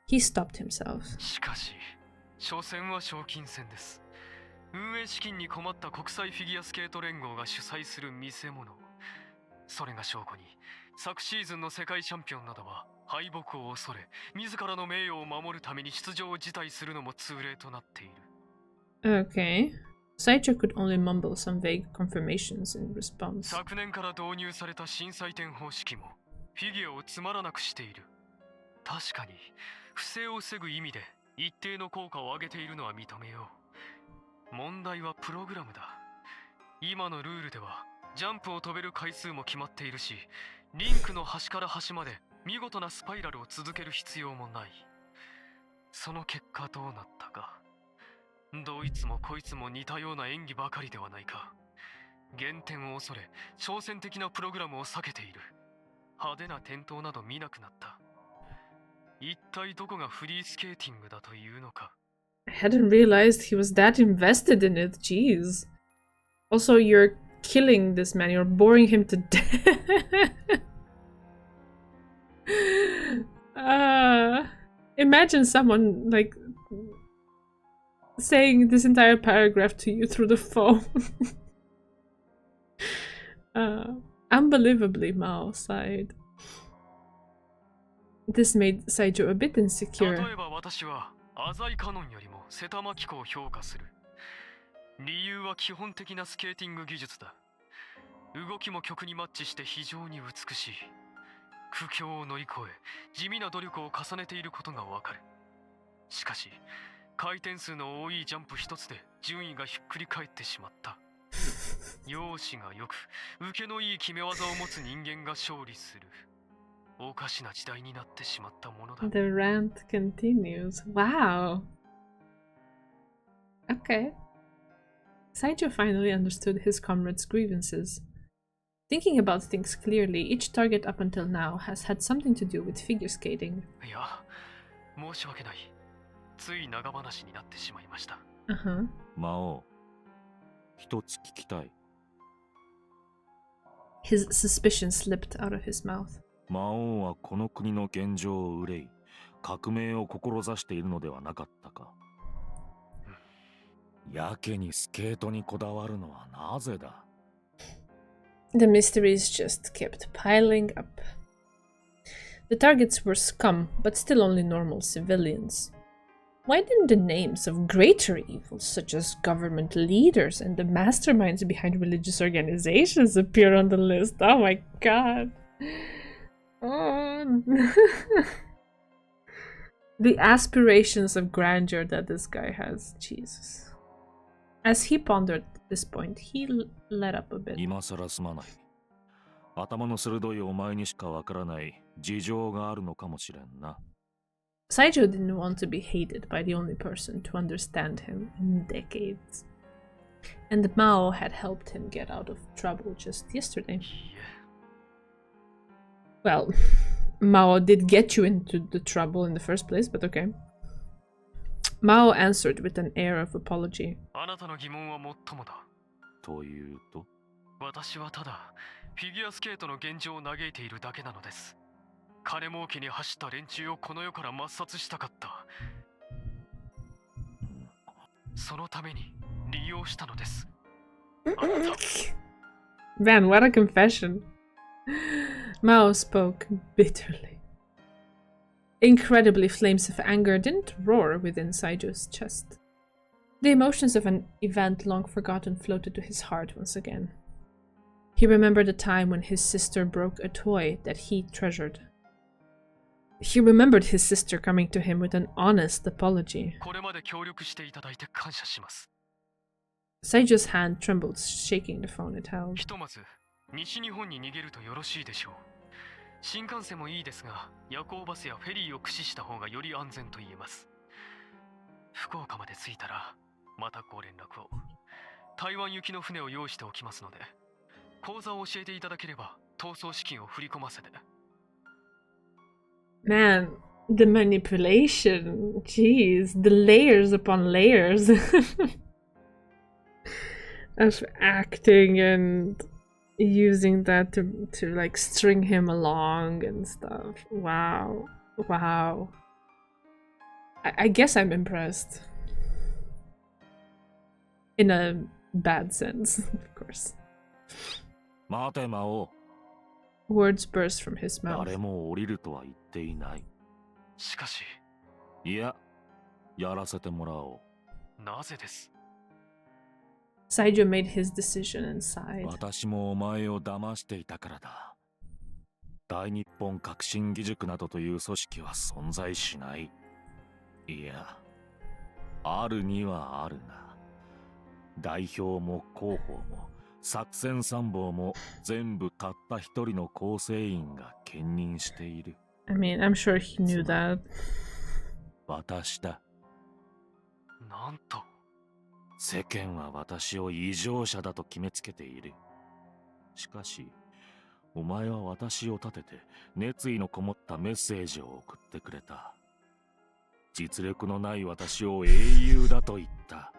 he stopped himself. しかし、初戦は賞金戦です。運営資金に困った国際フィギュアスケート連合が主催する見せ物。それが証拠に、昨シーズンの世界チャンピオンなどは敗北を恐れ、自らの名誉を守るために出場を辞退するのも通例となっている。Okay. Saijou could only mumble some vague confirmations in response. 昨年から導入された新採点方式もフィギュアをつまらなくしている。確かに不正を防ぐ意味で一定の効果を上げているのは認めよう。問題はプログラムだ。今のルールではジャンプを飛べる回数も決まっているし、リンクの端から端まで見事なスパイラルを続ける必要もない。その結果どうなったか。どいつもこいつも似たような演技ばかりではないか。減点を恐れ挑戦的なプログラムを避けている。派手な転倒など見なくなった。一体どこがフリースケーティングだというのか。I hadn't realized he was that invested in it. Jeez. Also, you're killing this man. You're boring him to death. Imagine someone like saying this entire paragraph to you through the phone. Unbelievably, Mao sighed. This made Saijou a bit insecure. 例えば私は浅井カノンよりも瀬田真紀子を評価する。理由は基本的なスケーティング技術だ。動きも曲にマッチして非常に美しい。苦境を乗り越え地味な努力を重ねていることがわかる。しかし回転数の多いジャンプ一つで順位がひっくり返ってしまった。容姿が良く受けのいい決め技を持つ人間が勝利する。おかしな時代になってしまったものだ。The rant continues. Wow. Okay. Saijou finally understood his comrade's grievances. Thinking about things clearly, each target up until now has had something to do with figure skating. いや、申し訳ない。つい長話になってしまいました。Uh-huh. 魔王、一つ聞きたい。His suspicion slipped out of his mouth. 魔王はこの国の現状を憂い、革命を志しているのではなかったか。やけにスケートにこだわるのはなぜだ。The mysteries just kept piling up. The targets were scum, but still only normal civilians. Why didn't the names of greater evils, such as government leaders and the masterminds behind religious organizations, appear on the list? Oh my god. Oh. The aspirations of grandeur that this guy has. Jesus. As he pondered this point, he let up a bit. 今さらすまない。頭の鋭いお前にしかわからない事情があるのかもしれんな。Seijou didn't want to be hated by the only person to understand him in decades. And Mao had helped him get out of trouble just yesterday. Well, Mao did get you into the trouble in the first place, but okay. Mao answered with an air of apology. あなたの疑問はもっともだ。というと、私はただフィギュアスケートの現状を嘆いているだけなのです。金儲けに走った連中をこの世から抹殺したかった。そのために利用したのです。あなた。Man, what a confession. Mao spoke bitterly. Incredibly, flames of anger didn't roar within Saijou's chest. The emotions of an event long forgotten floated to his heart once again. He remembered a time when his sister broke a toy that he treasured. He remembered his sister coming to him with an honest apology. これまで協力していただいて感謝します。 Saijou's hand trembled, shaking the phone it held. ひとまず西日本に逃げるとよろしいでしょう。新幹線もいいですが、夜行バスやフェリーを駆使した方がより安全と言えます。福岡まで着いたらまたご連絡を。台湾行きの船を用意しておきますので、口座を教えていただければ逃走資金を振り込ませて。Man, the manipulation. Jeez, the layers upon layers of acting and using that to like string him along and stuff. Wow. Wow. I guess I'm impressed. In a bad sense, of course. 待て魔王。 Words burst from his mouth. 誰も降りるとは言っていない。しかし、いや、やらせてもらおう。なぜです。 Saijou made his decision and sighed. 私もお前を騙していたからだ。大日本革新義塾などという組織は存在しない。いや、あるにはあるな。代表も広報も作戦参謀も全部たった一人の構成員が兼任している。I mean, I'm sure he knew that. 私だ。なんと。世間は私を異常者だと決めつけている。しかし、お前は私を立てて熱意のこもったメッセージを送ってくれた。実力のない私を英雄だと言った。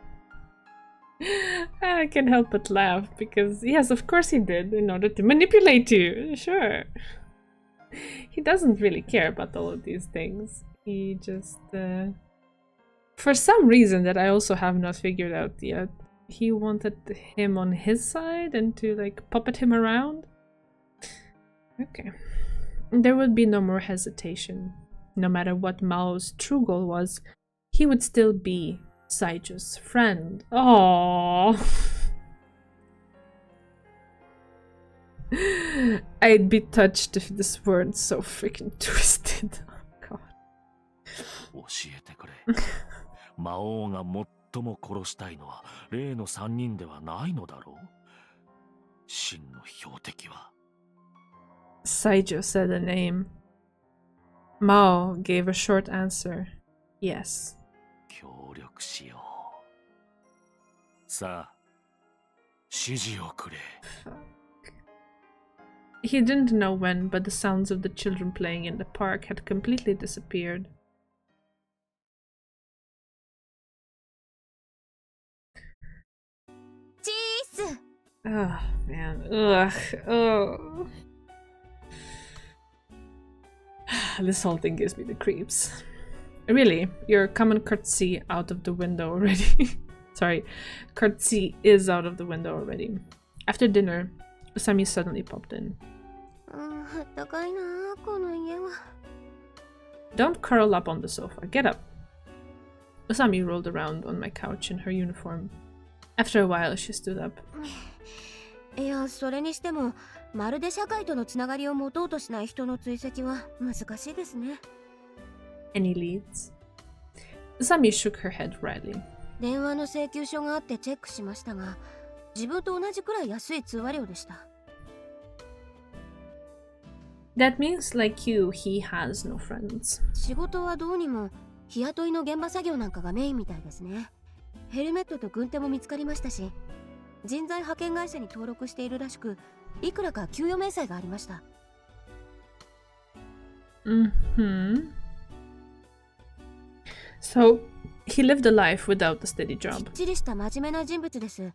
I can't help but laugh because, yes, of course he did, in order to manipulate you. Sure. He doesn't really care about all of these things. He just, for some reason that I also have not figured out yet, he wanted him on his side and to, like, puppet him around. Okay. There would be no more hesitation. No matter what Mao's true goal was, he would still be Saijou's friend. Aww. I'd be touched if this weren't so freaking twisted. Oh god. 教えてくれ。魔王が最も殺したいのは例の3人ではないのだろう。真の標的は。Saijou said a name. Mao gave a short answer. Yes. 協力しよう。さあ、指示をくれ。He didn't know when, but the sounds of the children playing in the park had completely disappeared. Jeez! Oh, man. Ugh. Oh. This whole thing gives me the creeps. Really, your common courtesy out of the window already. Sorry, courtesy is out of the window already. After dinner, Usami suddenly popped in. Don't curl up on the sofa, get up. Usami rolled around on my couch in her uniform. After a while, she stood up. いや、それにしても、まるで社会とのつながりを持とうとしない人の追跡は難しいですね。Any leads? Usami shook her head wryly. 電話の請求書があってチェックしましたが、自分と同じくらい安い通話料でした。That means, like you, he has no friends. 仕事はどうにも日雇いの現場作業なんかがメインみたいですね。ヘルメットと軍手も見つかりましたし、人材派遣会社に登録しているらしく、いくらか給与明細がありました。So, he lived a life without a steady きっ job. ちりした真面目な人物です。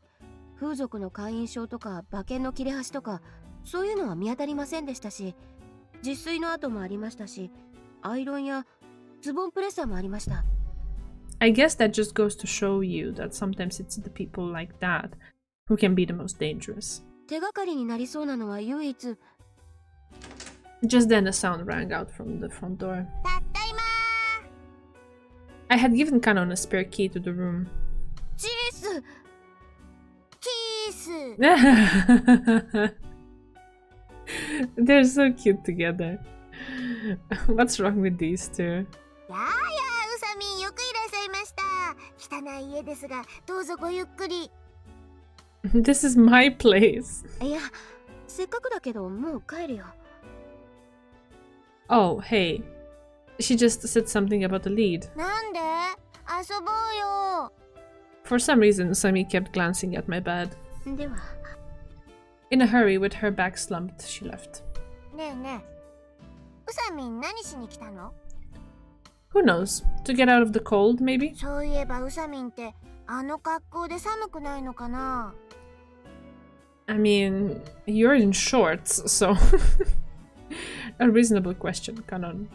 風俗の会員証とか馬券の切れ端とか、そういうのは見当たりませんでしたし、自炊の跡もありましたし、アイロンやズボンプレッサーもありました。I guess that just goes to show you that sometimes it's the people like that who can be the most dangerous. 手がかりになりそうなのは唯一。Just then a sound rang out from the front door. たったいま I had given Kanon a spare key to the room. ジース！キース They're so cute together. What's wrong with these two? やーやー、ウサミンよくいらっしゃいました。汚い家ですが、どうぞごゆっくり。This is my place. いや、せっかくだけどもう帰るよ。Oh, hey. She just said something about the lead. なんで？遊ぼうよ。 For some reason, Usami kept glancing at my bed. では。In a hurry, with her back slumped, she left. ねえねえ。ウサミン何しに来たの？ Who knows? To get out of the cold, maybe? そういえばウサミンってあの格好で寒くないのかな？ I mean, you're in shorts, so... A reasonable question, Kanon.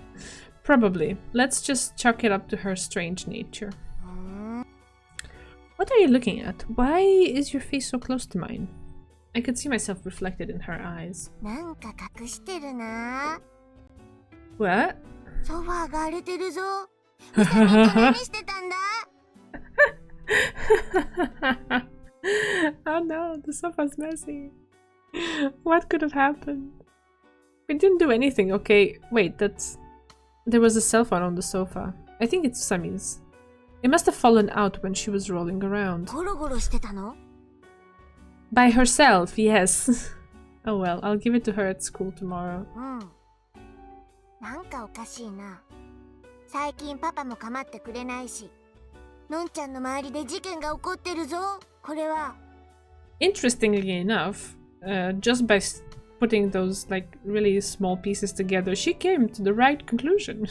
Probably. Let's just chalk it up to her strange nature. What are you looking at? Why is your face so close to mine? I could see myself reflected in her eyes. なんか隠してるな。 What? ソファーが荒れてるぞ。ウサミンと何してたんだ？ Oh no, the sofa's messy. What could have happened? We didn't do anything, okay? Wait, that's... There was a cell phone on the sofa. I think it's Sami's. It must have fallen out when she was rolling around. ゴロゴロしてたの？ By herself, yes. Oh well, I'll give it to her at school tomorrow. うん。なんかおかしいな。最近パパも構ってくれないし、のんちゃんの周りで事件が起こってるぞ。これは。Interestingly enough, just by putting those like really small pieces together, she came to the right conclusion.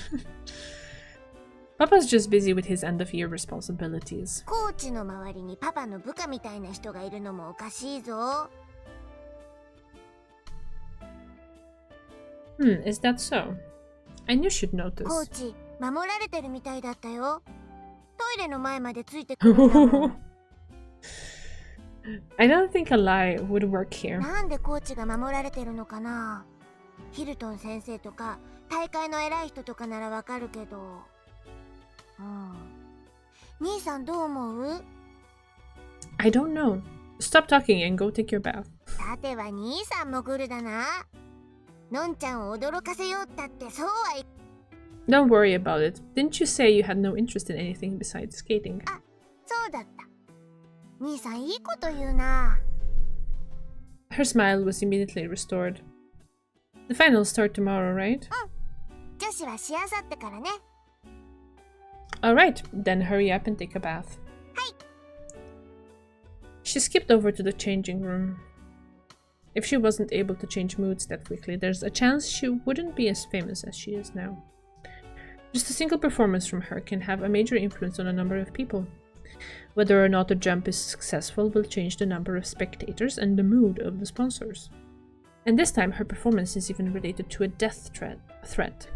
Papa's just busy with his end-of-year responsibilities. コーチの周りにパパの部下みたいな人がいるのもおかしいぞ。Is that so? I knew she'd コ notice. ーチ、守られてるみたいだったよ。トイレの前までついてくるんだもん。I don't think a lie would work here. なんでコーチが守られてるのかな？ヒルトン先生とか大会の偉い人とかならわかるけど。兄さんどう思う？ I don't know. Stop talking and go take your bath. さては兄さんもグルだな。のんちゃんを驚かせようったってそうはい。 Don't worry about it. Didn't you say you had no interest in anything besides skating? あ、そうだった。兄さんいいこと言うな。 Her smile was immediately restored. The finals start tomorrow, right? 女子はしあさってからね。Alright, then hurry up and take a bath. She skipped over to the changing room. If she wasn't able to change moods that quickly, there's a chance she wouldn't be as famous as she is now. Just a single performance from her can have a major influence on a number of people. Whether or not the jump is successful will change the number of spectators and the mood of the sponsors. And this time her performance is even related to a death threat.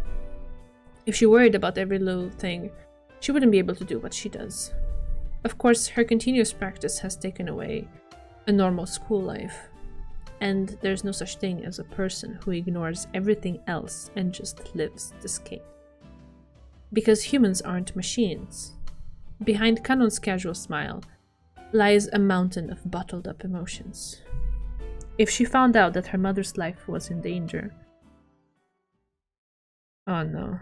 If she worried about every little thing, she wouldn't be able to do what she does. Of course, her continuous practice has taken away a normal school life, and there's no such thing as a person who ignores everything else and just lives the skate. Because humans aren't machines. Behind Kanon's casual smile lies a mountain of bottled up emotions. If she found out that her mother's life was in danger... Oh no.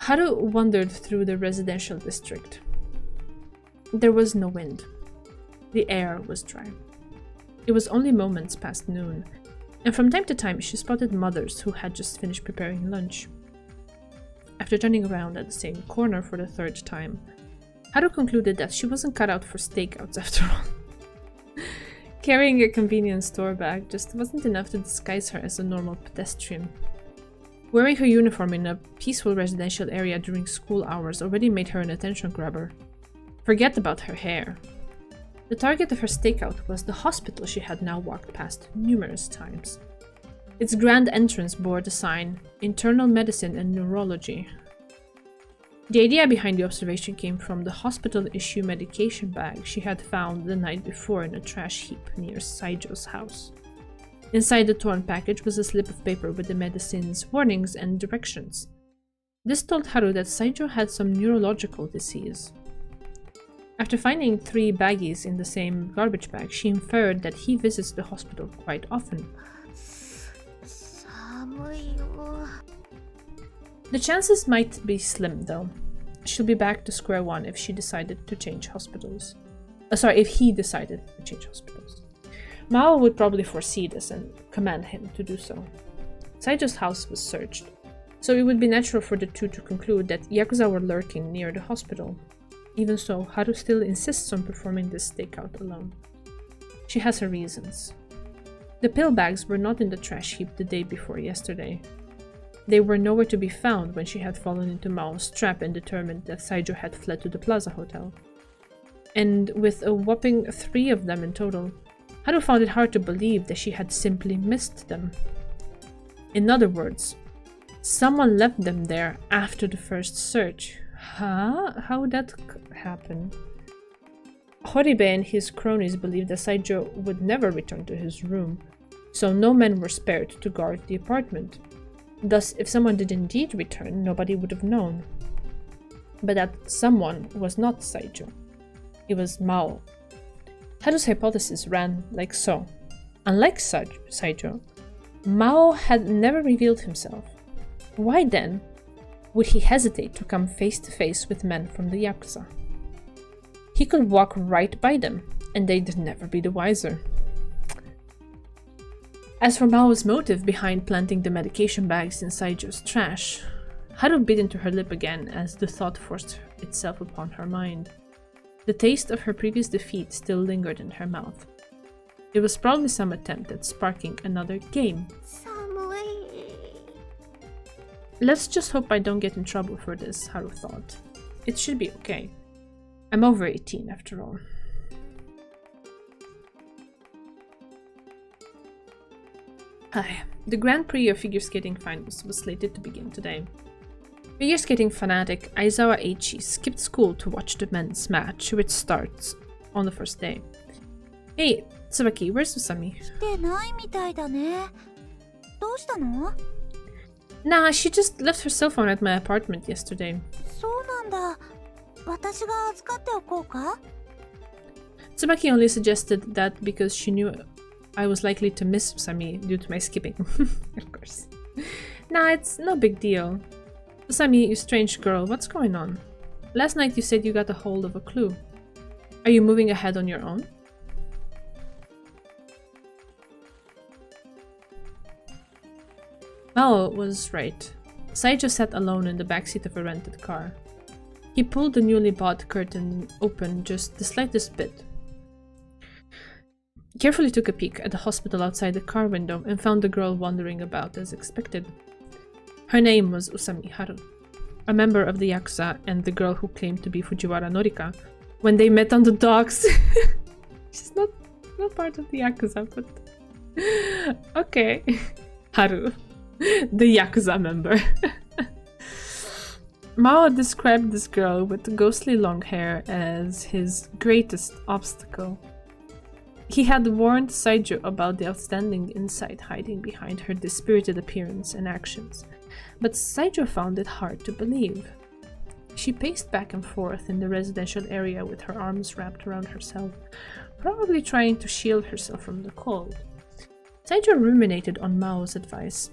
Haru wandered through the residential district. There was no wind. The air was dry. It was only moments past noon, and from time to time she spotted mothers who had just finished preparing lunch. After turning around at the same corner for the third time, Haru concluded that she wasn't cut out for stakeouts after all. Carrying a convenience store bag just wasn't enough to disguise her as a normal pedestrian. Wearing her uniform in a peaceful residential area during school hours already made her an attention grabber. Forget about her hair. The target of her stakeout was the hospital she had now walked past numerous times. Its grand entrance bore the sign, Internal Medicine and Neurology. The idea behind the observation came from the hospital-issue medication bag she had found the night before in a trash heap near Saijou's house. Inside the torn package was a slip of paper with the medicine's warnings and directions. This told Haru that Saijou had some neurological disease. After finding 3 baggies in the same garbage bag, she inferred that he visits the hospital quite often. The chances might be slim, though. She'll be back to square one if she decided to change hospitals. If he decided to change hospitals. Maou would probably foresee this and command him to do so. Saijou's house was searched, so it would be natural for the two to conclude that Yakuza were lurking near the hospital. Even so, Haru still insists on performing this stakeout alone. She has her reasons. The pill bags were not in the trash heap the day before yesterday. They were nowhere to be found when she had fallen into Mao's trap and determined that Saijou had fled to the Plaza Hotel. And with a whopping 3 of them in total, Haru found it hard to believe that she had simply missed them. In other words, someone left them there after the first search. Huh? How would that happen? Horibe and his cronies believed that Saijou would never return to his room, so no men were spared to guard the apartment. Thus, if someone did indeed return, nobody would have known. But that someone was not Saijou. It was Maou. Haru's hypothesis ran like so. Unlike Saijou, Maou had never revealed himself. Why then would he hesitate to come face to face with men from the Yakuza? He could walk right by them, and they'd never be the wiser. As for Mao's motive behind planting the medication bags in Saijou's trash, Haru bit into her lip again as the thought forced itself upon her mind. The taste of her previous defeat still lingered in her mouth. It was probably some attempt at sparking another game. Let's just hope I don't get in trouble for this, Haru thought. It should be okay. I'm over 18 after all. The Grand Prix of figure skating finals was slated to begin today. Figure skating fanatic Aizawa Eiichi skipped school to watch the men's match, which starts on the first day. Hey, Tsubaki, where's Usami? Nah, she just left her cell phone at my apartment yesterday. Tsubaki only suggested that because she knew I was likely to miss Usami due to my skipping. Of course. Nah, it's no big deal. Usami, you strange girl, what's going on? Last night you said you got a hold of a clue. Are you moving ahead on your own? Maou was right. Saijo sat alone in the backseat of a rented car. He pulled the newly bought curtain open just the slightest bit. Carefully took a peek at the hospital outside the car window and found the girl wandering about as expected. Her name was Usami Haru, a member of the Yakuza and the girl who claimed to be Fujiwara Norika when they met on the docks. She's not part of the Yakuza, but... okay. Haru, the Yakuza member. Maou described this girl with ghostly long hair as his greatest obstacle. He had warned Saijo about the outstanding insight hiding behind her dispirited appearance and actions, but Saijo found it hard to believe. She paced back and forth in the residential area with her arms wrapped around herself, probably trying to shield herself from the cold. Saijo ruminated on Mao's advice.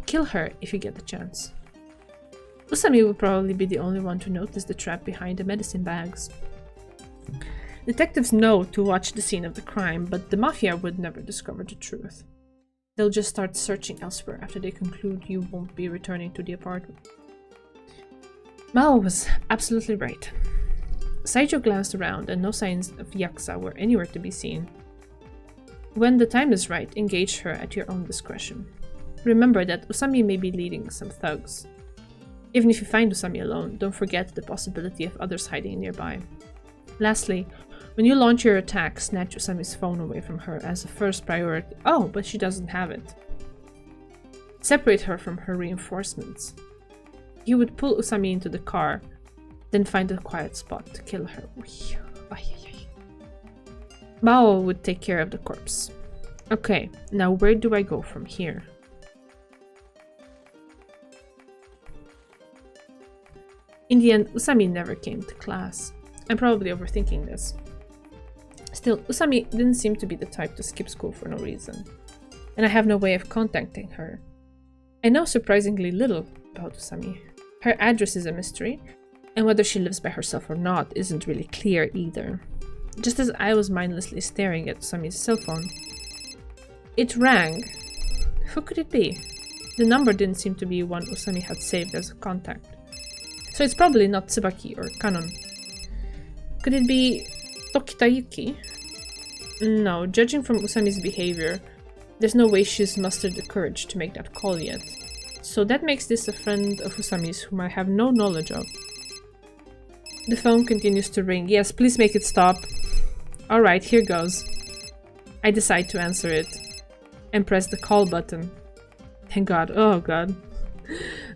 Kill her if you get the chance. Usami would probably be the only one to notice the trap behind the medicine bags. Detectives know to watch the scene of the crime, but the mafia would never discover the truth. They'll just start searching elsewhere after they conclude you won't be returning to the apartment. Maou was absolutely right. Saijo glanced around and no signs of Yakuza were anywhere to be seen. When the time is right, engage her at your own discretion. Remember that Usami may be leading some thugs. Even if you find Usami alone, don't forget the possibility of others hiding nearby. Lastly, when you launch your attack, snatch Usami's phone away from her as a first priority. Oh, but she doesn't have it. Separate her from her reinforcements. You would pull Usami into the car, then find a quiet spot to kill her. Maou would take care of the corpse. Okay, now where do I go from here? In the end, Usami never came to class. I'm probably overthinking this. Still, Usami didn't seem to be the type to skip school for no reason. And I have no way of contacting her. I know surprisingly little about Usami. Her address is a mystery, and whether she lives by herself or not isn't really clear either. Just as I was mindlessly staring at Usami's cell phone, it rang. Who could it be? The number didn't seem to be one Usami had saved as a contact. So it's probably not Tsubaki or Kanon. Could it be Tokita Yuki? No, judging from Usami's behavior, there's no way she's mustered the courage to make that call yet. So that makes this a friend of Usami's whom I have no knowledge of. The phone continues to ring. Yes, please make it stop. Alright, here goes. I decide to answer it and press the call button. Thank God. Oh God.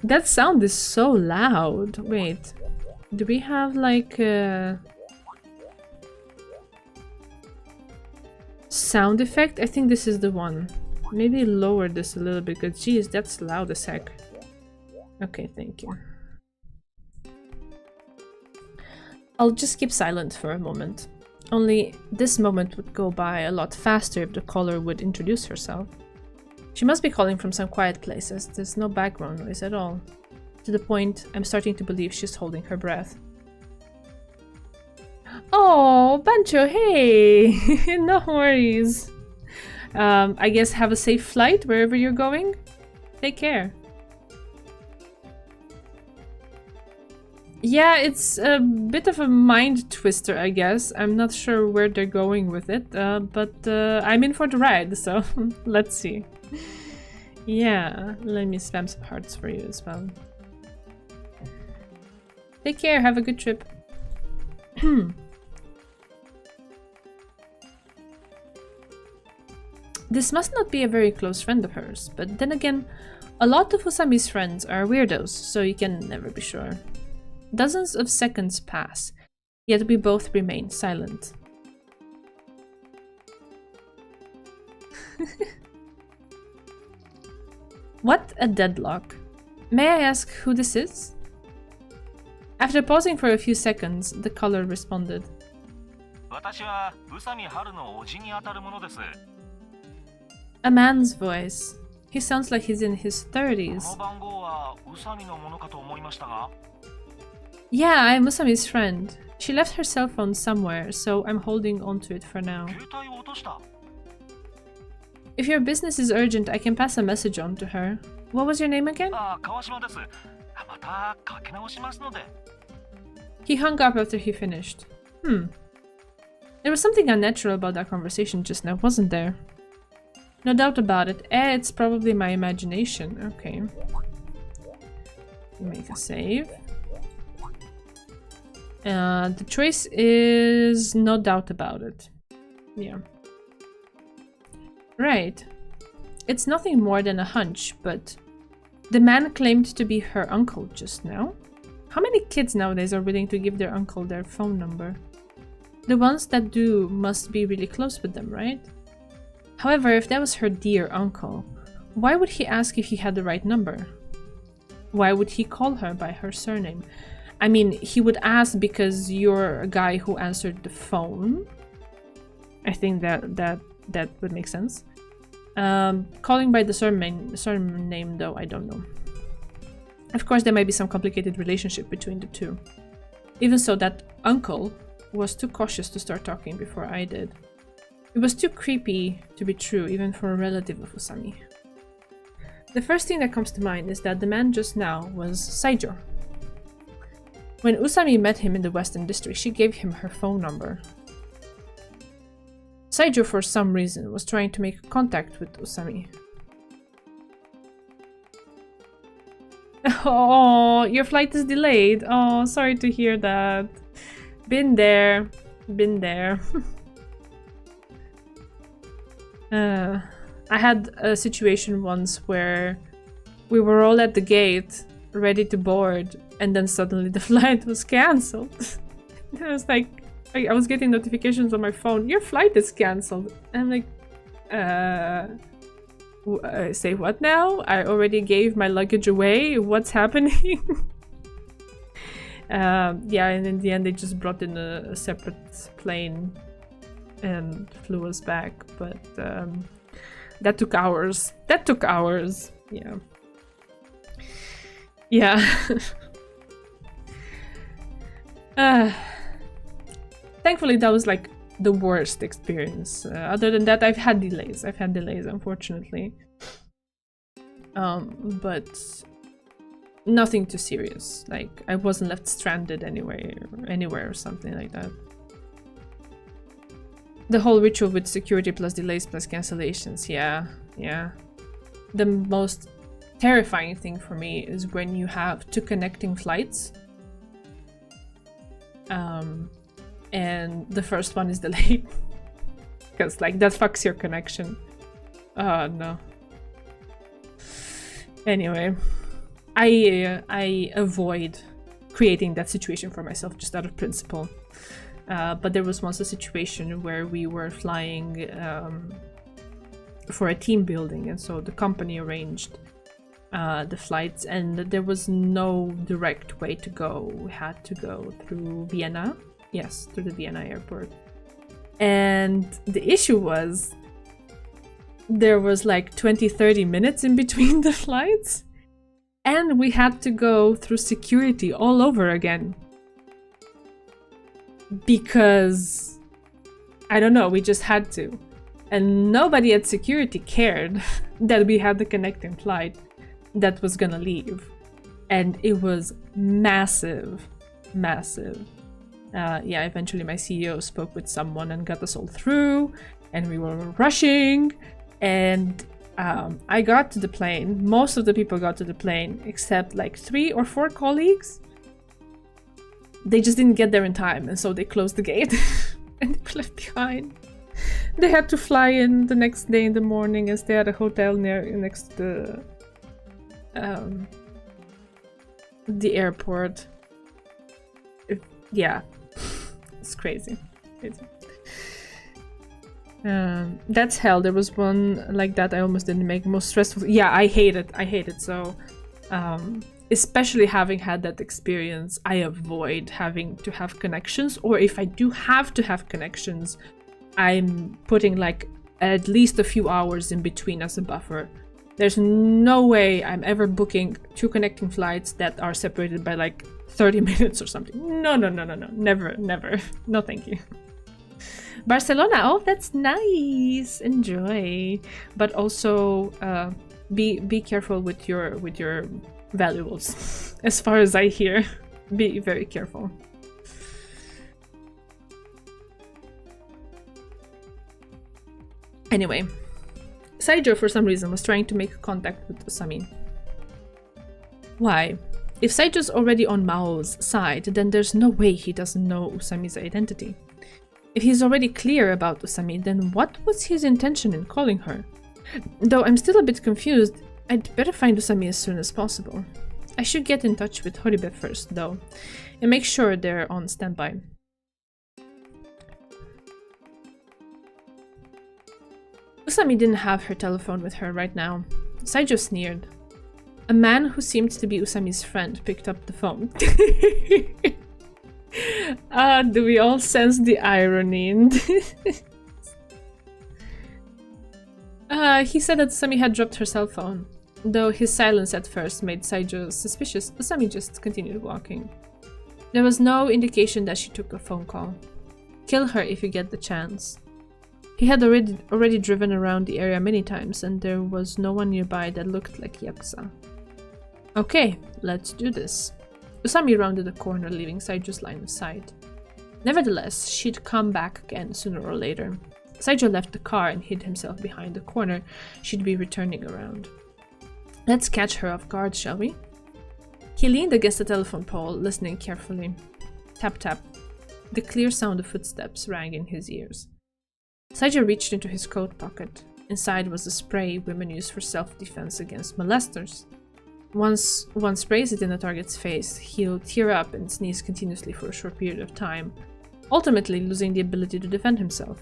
That sound is so loud. Wait. Do we have like a sound effect? I think this is the one. Maybe lower this a little bit because geez, that's loud as heck. Okay, thank you. I'll just keep silent for a moment. Only this moment would go by a lot faster if the caller would introduce herself. She must be calling from some quiet places. There's no background noise at all. To the point, I'm starting to believe she's holding her breath. Oh, Bancho, hey! No worries. I guess have a safe flight wherever you're going. Take care. Yeah, it's a bit of a mind twister, I guess. I'm not sure where they're going with it, but I'm in for the ride, so let's see. Yeah, let me spam some hearts for you as well. Take care, have a good trip. This must not be a very close friend of hers, but then again, a lot of Usami's friends are weirdos, so you can never be sure. Dozens of seconds pass, yet we both remain silent. What a deadlock. May I ask who this is? After pausing for a few seconds, the caller responded. A man's voice. He sounds like he's in his 30s. Yeah, I'm Usami's friend. She left her cell phone somewhere, so I'm holding onto it for now. If your business is urgent, I can pass a message on to her. What was your name again? He hung up after he finished. There was something unnatural about that conversation just now, wasn't there? No doubt about it. It's probably my imagination. Okay. Make a save. The choice is no doubt about it. Yeah. Right. It's nothing more than a hunch, but the man claimed to be her uncle just now. How many kids nowadays are willing to give their uncle their phone number? The ones that do must be really close with them, right? However, if that was her dear uncle, why would he ask if he had the right number? Why would he call her by her surname? I mean, he would ask because you're a guy who answered the phone. I think that would make sense. Calling by the surname though, I don't know. Of course, there might be some complicated relationship between the two. Even so, that uncle was too cautious to start talking before I did. It was too creepy to be true, even for a relative of Usami. The first thing that comes to mind is that the man just now was Saijo. When Usami met him in the Western District, she gave him her phone number. Saijo, for some reason, was trying to make contact with Usami. Oh, your flight is delayed. Oh, sorry to hear that. Been there. Been there. I had a situation once where we were all at the gate, ready to board, and then suddenly the flight was cancelled. I was like, I was getting notifications on my phone, your flight is cancelled. And I'm like, say what now? I already gave my luggage away, what's happening? Yeah, and in the end they just brought in a separate plane and flew us back, but that took hours. That took hours. Yeah. Yeah. Thankfully, that was like the worst experience. Other than that, I've had delays. Unfortunately. But nothing too serious. Like, I wasn't left stranded anywhere or something like that. The whole ritual with security plus delays plus cancellations, yeah. The most terrifying thing for me is when you have two connecting flights. And the first one is delayed. Because, like, that fucks your connection. Oh, no. Anyway. I avoid creating that situation for myself just out of principle. But there was once a situation where we were flying for a team building, and so the company arranged the flights, and there was no direct way to go. We had to go through Vienna. Yes, through the Vienna airport. And the issue was there was like 20-30 minutes in between the flights, and we had to go through security all over again. Because, I don't know, we just had to. And nobody at security cared that we had the connecting flight that was gonna leave. And it was massive. Yeah, eventually my CEO spoke with someone and got us all through, and we were rushing, and I got to the plane. Most of the people got to the plane, except like 3 or 4 colleagues. They just didn't get there in time, and so they closed the gate and they were left behind. They had to fly in the next day in the morning and stay at a hotel next to the airport. Yeah, it's crazy. That's hell. There was one like that I almost didn't make. Most stressful. Yeah, I hate it. So especially having had that experience, I avoid having to have connections, or if I do have to have connections, I'm putting like at least a few hours in between as a buffer. There's no way I'm ever booking 2 connecting flights that are separated by like 30 minutes or something. No. Never. No, thank you. Barcelona, oh, that's nice. Enjoy. But also, Be careful with your valuables. As far as I hear, be very careful. Anyway, Saijo for some reason was trying to make contact with Usami. Why? If Saijo's already on Mao's side, then there's no way he doesn't know Usami's identity. If he's already clear about Usami, then what was his intention in calling her? Though I'm still a bit confused, I'd better find Usami as soon as possible. I should get in touch with Horibe first, though, and make sure they're on standby. Usami didn't have her telephone with her right now. Saijo sneered. A man who seemed to be Usami's friend picked up the phone. Do we all sense the irony in this? He said that Usami had dropped her cell phone. Though his silence at first made Saijo suspicious, Usami just continued walking. There was no indication that she took a phone call. Kill her if you get the chance. He had already driven around the area many times, and there was no one nearby that looked like Yakuza. Okay, let's do this. Usami rounded the corner, leaving Saijo's line of sight. Nevertheless, she'd come back again sooner or later. Saijo left the car and hid himself behind the corner she'd be returning around. Let's catch her off guard, shall we? He leaned against the telephone pole, listening carefully. Tap tap. The clear sound of footsteps rang in his ears. Saijo reached into his coat pocket. Inside was a spray women use for self-defense against molesters. Once one sprays it in a target's face, he'll tear up and sneeze continuously for a short period of time, ultimately losing the ability to defend himself.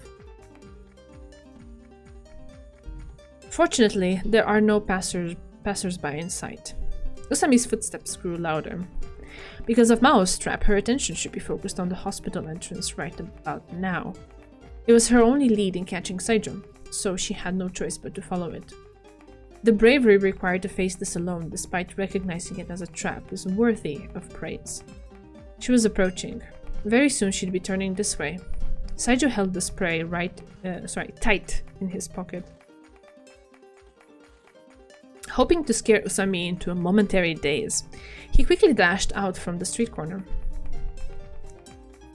Fortunately, there are no passers-by in sight. Usami's footsteps grew louder. Because of Mao's trap, her attention should be focused on the hospital entrance right about now. It was her only lead in catching Saijo, so she had no choice but to follow it. The bravery required to face this alone, despite recognizing it as a trap, is worthy of praise. She was approaching. Very soon she'd be turning this way. Saijo held the spray tight in his pocket. Hoping to scare Usami into a momentary daze, he quickly dashed out from the street corner.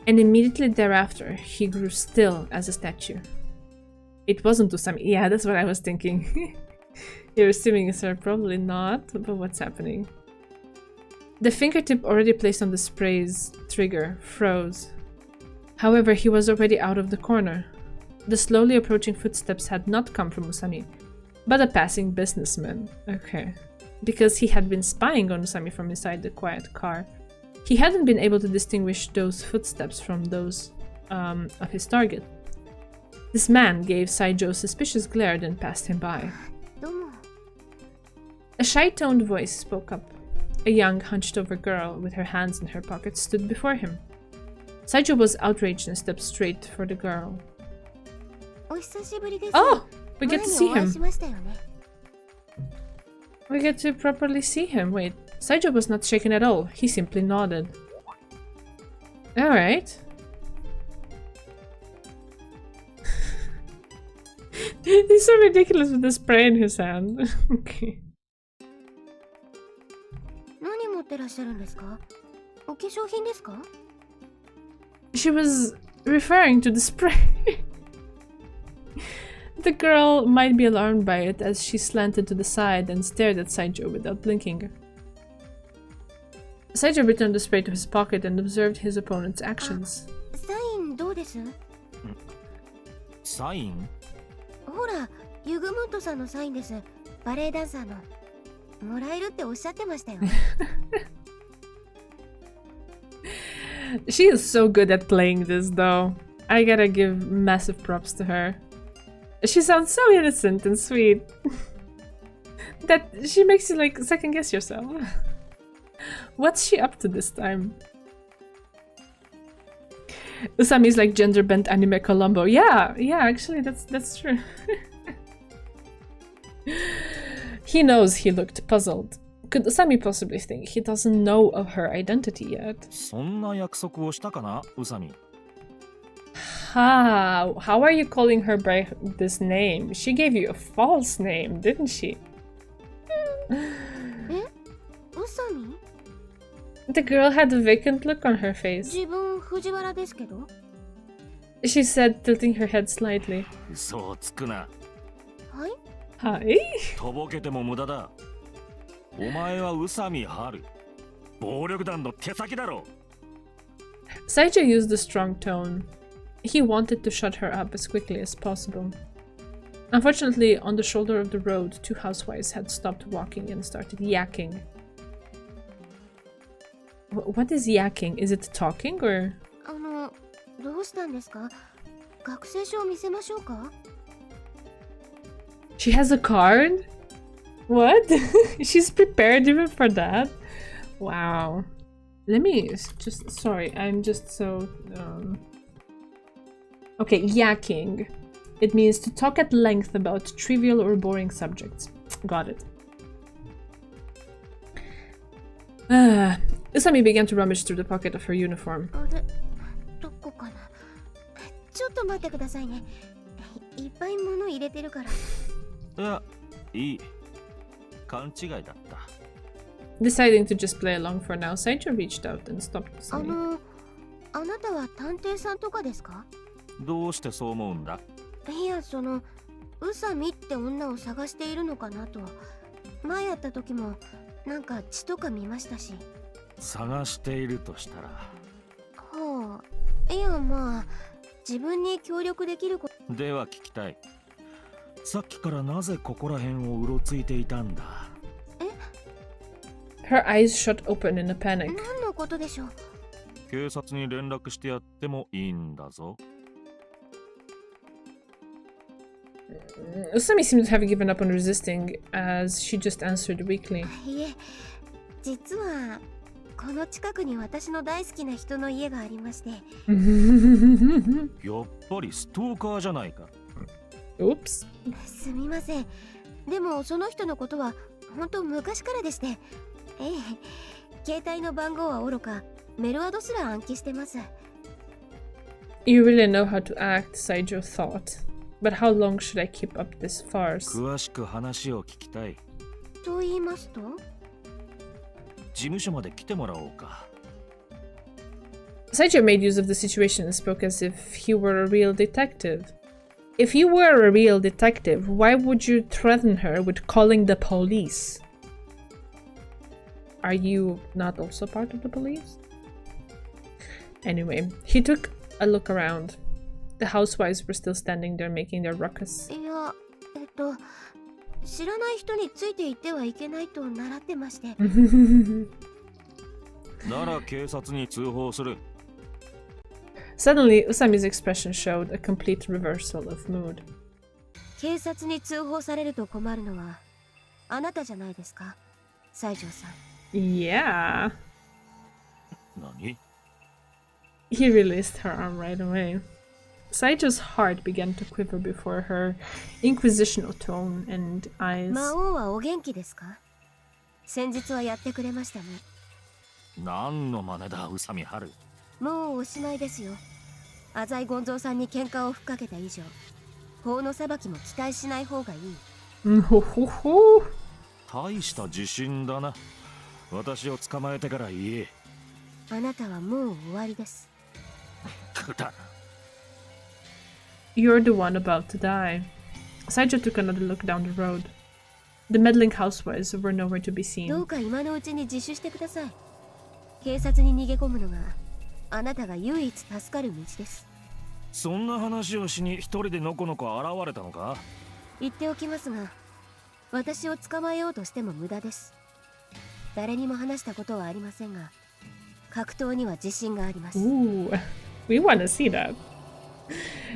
And immediately thereafter, he grew still as a statue. It wasn't Usami. Yeah, that's what I was thinking. You're assuming it's her, probably not, but what's happening? The fingertip already placed on the spray's trigger froze. However, he was already out of the corner. The slowly approaching footsteps had not come from Usami, but a passing businessman. Okay. Because he had been spying on Usami from inside the quiet car. He hadn't been able to distinguish those footsteps from those of his target. This man gave Saijo a suspicious glare, then passed him by. A shy-toned voice spoke up. A young, hunched-over girl with her hands in her pockets stood before him. Saijo was outraged and stepped straight for the girl. Oh! We get to see him. We get to properly see him. Wait, Saijo was not shaken at all. He simply nodded. Alright. He's so ridiculous with the spray in his hand. Okay. She was referring to the spray. The girl might be alarmed by it as she slanted to the side and stared at Saijo without blinking. Saijo returned the spray to his pocket and observed his opponent's actions. Sign? She is so good at playing this, though. I gotta give massive props to her. She sounds so innocent and sweet that she makes you like second guess yourself. What's she up to this time? Usami's like gender bent anime Columbo. Yeah, actually that's true. He knows he looked puzzled. Could Usami possibly think he doesn't know of her identity yet? How are you calling her by this name? She gave you a false name, didn't she? 宇佐美？ The girl had a vacant look on her face. 自分藤原ですけど。 She said, tilting her head slightly. 嘘をつくな。はい？ Hi? とぼけても無駄だ。お前は宇佐美春。暴力団の手先だろ。Saija used a strong tone. He wanted to shut her up as quickly as possible. Unfortunately, on the shoulder of the road, two housewives had stopped walking and started yakking. What is yakking? Is it talking or...どうしたんですか？学生証見せましょうか？ She has a card? What? She's prepared even for that? Wow. Let me just... Sorry, I'm just so... Okay, yakking. It means to talk at length about trivial or boring subjects. Got it. Usami began to rummage through the pocket of her uniform. あれ、どこかな。ちょっと待ってくださいね。いっぱい物入れてるから。いや、いい。勘違いだった。Deciding to just play along for now, Saito reached out and stopped Usami. あなたは探偵さんとかですか？どうしてそう思うんだ？いや、宇佐美って女を探しているのかなと。前やった時もなんか血とか見ましたし。探しているとしたら。はあ、いやまあ自分に協力できること。では聞きたい。さっきからなぜここら辺をうろついていたんだ？ Her eyes shot open in a panic. 何のことでしょう？警察に連絡してやってもいいんだぞ。Usami seemed to have given up on resisting as she just answered weakly. いえ、実はこの近くに私の大好きな人の家がありまして。やっぱりストーカーじゃないか。Oops. すみません。でもその人のことは本当昔からでして。携帯の番号はおろか、メールアドすら暗記してます。You really know how to act, Saijo thought. But how long should I keep up this farce? 詳しく話を聞きたい。と言いますと？事務所まで来てもらおうか。Saijo made use of the situation and spoke as if he were a real detective. If you were a real detective, why would you threaten her with calling the police? Are you not also part of the police? Anyway, he took a look around. The housewives were still standing there making their ruckus. いや、知らない人についていってはいけないと習ってまして。なら警察に通報する。Suddenly, Usami's expression showed a complete reversal of mood. 警察に通報されると困るのはあなたじゃないですか、西条さん。Yeah. 何？ He released her arm right away. Saijo's heart began to quiver before her inquisitional tone and eyes. 魔王はお元気ですか？先日はやってくれましたね。何の真似だ、宇佐美春。もうおしまいですよ。浅井権蔵さんに喧嘩をふっかけた以上、法の裁きも期待しない方がいい。大した自信だな。私を捕まえてから言え。あなたはもう終わりです。くだら。You're the one about to die. Saijo took another look down the road. The meddling housewives were nowhere to be ど seen. うか今のうちに自首してください。警察に逃げ込むのがあなたが唯一助かる道です。そんな話をしに一人でのこのこ現れたのか？言っておきますが、私を捕まえようとしても無駄です。誰にも話したことはありませんが、格闘には自信があります。 Ooh, we want to see that.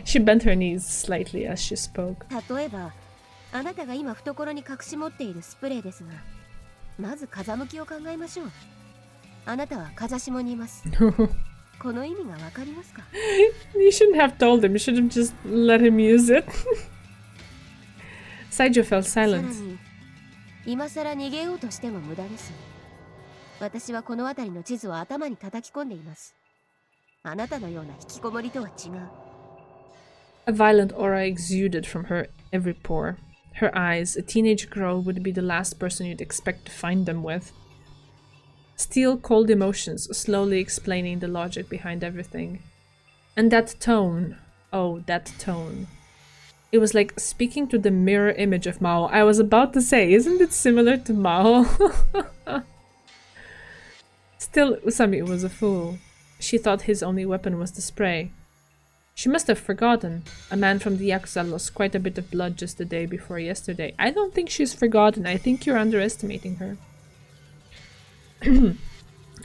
She bent her knees slightly as she spoke. 例えば、あなたが今懐に隠し持っているスプレーですが、まず風向きを考えましょう。あなたは風下にいます。この意味がわかりますか？ You shouldn't have told him. You should have just let him use it. Saijo fell さら silent. に、今さら逃げようとしても無駄です。私はこの辺りの地図を頭に叩き込んでいます。あなたのような引きこもりとは違う。A violent aura exuded from her every pore. Her eyes, a teenage girl would be the last person you'd expect to find them with. Steel cold emotions, slowly explaining the logic behind everything. And that tone. Oh, that tone. It was like speaking to the mirror image of Maou. I was about to say, isn't it similar to Maou? Still, Usami was a fool. She thought his only weapon was the spray. She must have forgotten. A man from the Yakuza lost quite a bit of blood just the day before yesterday. I don't think she's forgotten. I think you're underestimating her.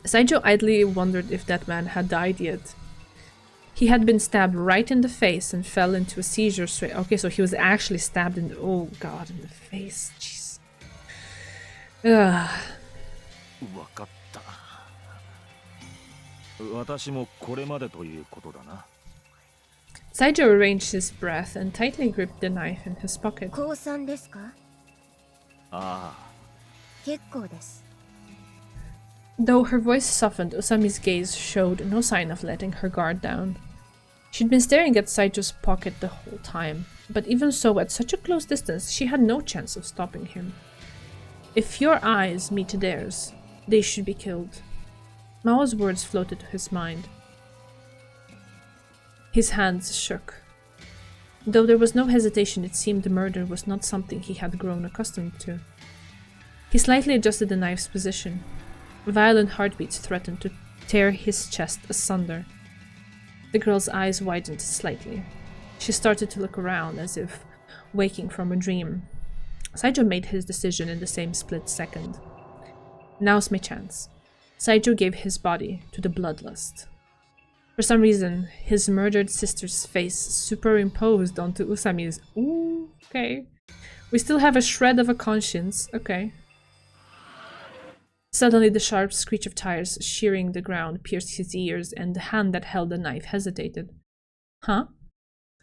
Saijo idly wondered if that man had died yet. He had been stabbed right in the face and fell into a seizure straight. Okay, so he was actually stabbed in the— oh god, in the face. Jeez. Ugh. わかった。私もこれまでということだな。Saijo arranged his breath and tightly gripped the knife in his pocket. 降参ですか？ああ。結構です。 Though her voice softened, Usami's gaze showed no sign of letting her guard down. She'd been staring at Saijo's pocket the whole time, but even so, at such a close distance, she had no chance of stopping him. If your eyes meet theirs, they should be killed. Mao's words floated to his mind. His hands shook. Though there was no hesitation, it seemed the murder was not something he had grown accustomed to. He slightly adjusted the knife's position. Violent heartbeats threatened to tear his chest asunder. The girl's eyes widened slightly. She started to look around as if waking from a dream. Saijo made his decision in the same split second. Now's my chance. Saijo gave his body to the bloodlust. For some reason, his murdered sister's face superimposed onto Usami's. Ooh, okay. We still have a shred of a conscience. Okay. Suddenly, the sharp screech of tires shearing the ground pierced his ears, and the hand that held the knife hesitated. Huh?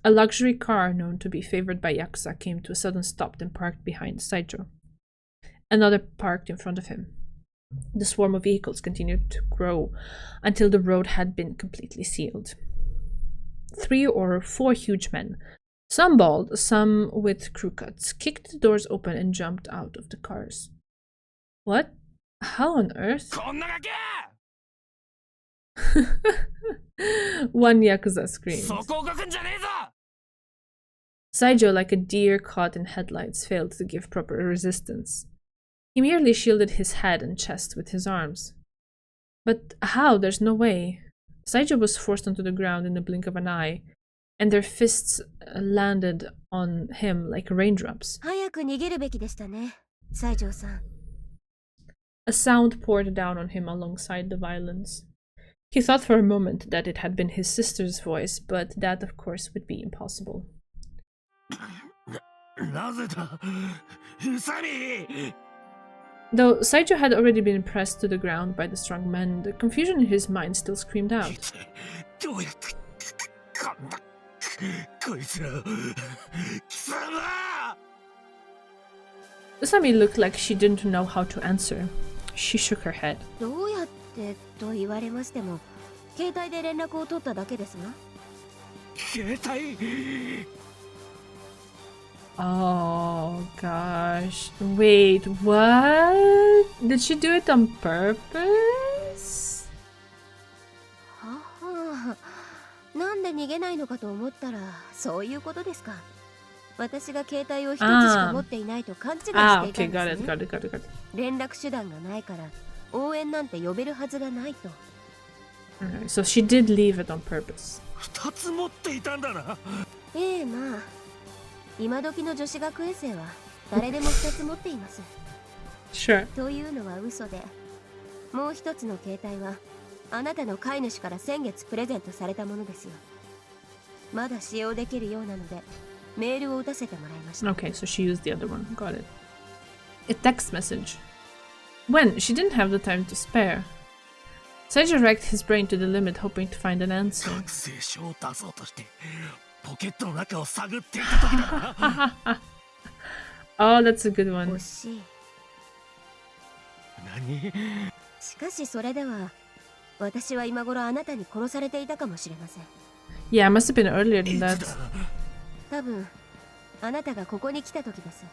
A luxury car known to be favored by Yakuza came to a sudden stop and parked behind Saijo. Another parked in front of him. The swarm of vehicles continued to grow until the road had been completely sealed. 3 or 4 huge men, some bald, some with crew cuts, kicked the doors open and jumped out of the cars. What? How on earth? One Yakuza screamed. Saijo, like a deer caught in headlights, failed to give proper resistance. He merely shielded his head and chest with his arms. But how? There's no way. Saijo was forced onto the ground in the blink of an eye, and their fists landed on him like raindrops. 早く逃げるべきでしたね、西条さん。 A sound poured down on him alongside the violence. He thought for a moment that it had been his sister's voice, but that, of course, would be impossible. Though Saijo had already been pressed to the ground by the strong men, the confusion in his mind still screamed out. Usami looked like she didn't know how to answer. She shook her head. どうやってと言われましても、携帯で連絡を取っただけですが。携帯 Oh gosh. Wait, what? Did she do it on purpose? はは、なんで逃げないのかと思ったら、そういうことですか。私が携帯を一つしか持っていないと勘違いしていたんですね。got it. 連絡手段がないから、応援なんて呼べるはずがないと。Okay, so she did leave it on purpose. 2つ持っていたんだな。ええ、まあ。今時の女子学園生は誰でも2つ持っています。Sure. というのは嘘で、もう一つの携帯はあなたの飼い主から先月プレゼントされたものですよ。まだ使用できるようなので、メールを打たせてもらいました。Okay, so she used the other one. Got it. A text message. When? She didn't have the time to spare. Saijo racked his brain to the limit, hoping to find an answer. 学生証を出そうとしてポケットの中を探っていた時だな。Oh, that's a good one. 惜しい。何？しかしそれでは、私は今頃あなたに殺されていたかもしれません。Yeah, it must have been earlier than that. 多分あなたがここに来た時です。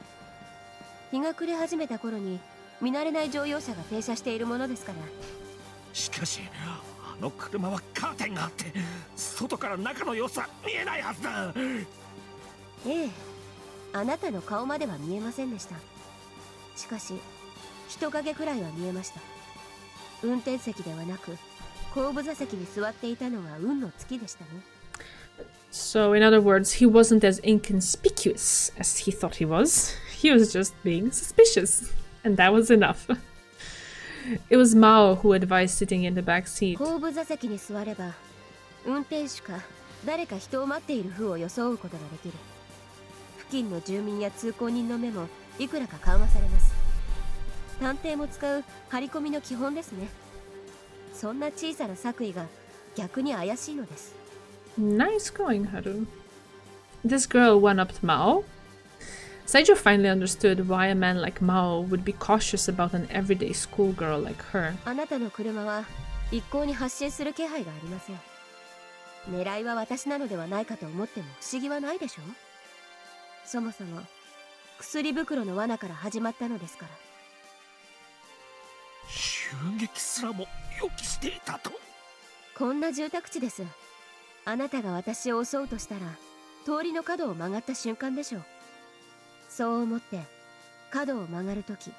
日が暮れ始めた頃に見慣れない乗用車が停車しているものですから。しかしあの車はカーテンがあって外から中の様子は見えないはずだ。ええ、あなたの顔までは見えませんでした。しかし人影くらいは見えました。運転席ではなく後部座席に座っていたのが運の月でしたね。So, in other words, he wasn't as inconspicuous as he thought he was. He was just being suspicious. And that was enough. It was Mao who advised sitting in the back seat. 後部座席に座れば運転手か誰か人を待っている風を装うことができる。付近の住民や通行人の目もいくらか緩和されます。探偵も使う張り込みの基本ですね。そんな小さな作為が逆に怪しいのです。Nice going, Haru. This girl one-upped Mao. Saijo finally understood why a man like Mao would be cautious about an everyday schoolgirl like her. あなたの車は一向に発進する気配がありません。狙いは私なのではないかと思っても不思議はないでしょ。そもそも薬袋の罠から始まったのですから。襲撃すらも予期していたと。こんな住宅地です。あなたが私を襲うとしたら通りの角を曲がった瞬間でしょう。そう思って角を曲がるとき、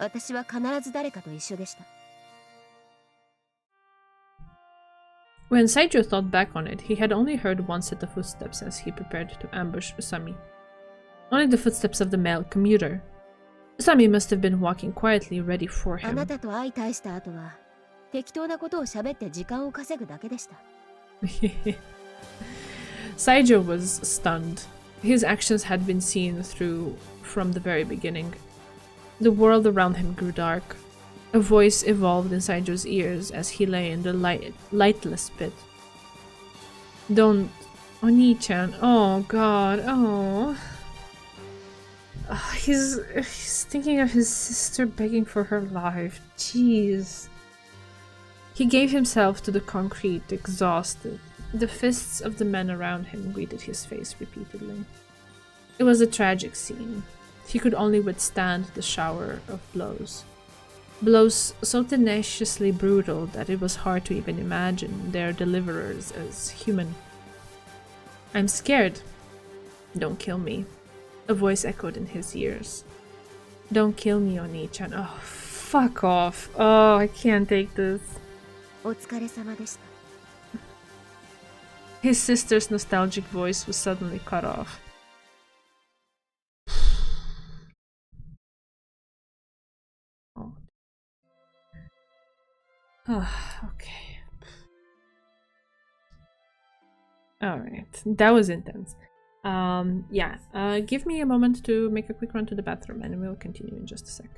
私は必ず誰かと一緒でした。When Saijo thought back on it, he had only heard one set of footsteps as he prepared to ambush Usami. Only the footsteps of the male commuter. Usami must have been walking quietly, ready for あな him. たと相対した後は適当なことを喋って時間を稼ぐだけでした。Saijo was stunned. His actions had been seen through from the very beginning. The world around him grew dark. A voice evolved in Saijo's ears as he lay in the lightless pit. Don't... Oni-chan. Oh god. Oh. He's thinking of his sister begging for her life. Jeez. He gave himself to the concrete, exhausted. The fists of the men around him greeted his face repeatedly. It was a tragic scene. He could only withstand the shower of blows. Blows so tenaciously brutal that it was hard to even imagine their deliverers as human. I'm scared. Don't kill me. A voice echoed in his ears. Don't kill me, Oni-chan. Oh, fuck off. Oh, I can't take this. お疲れ様でした。His sister's nostalgic voice was suddenly cut off. Oh. Okay. Alright, that was intense. Yeah, give me a moment to make a quick run to the bathroom and we'll continue in just a sec.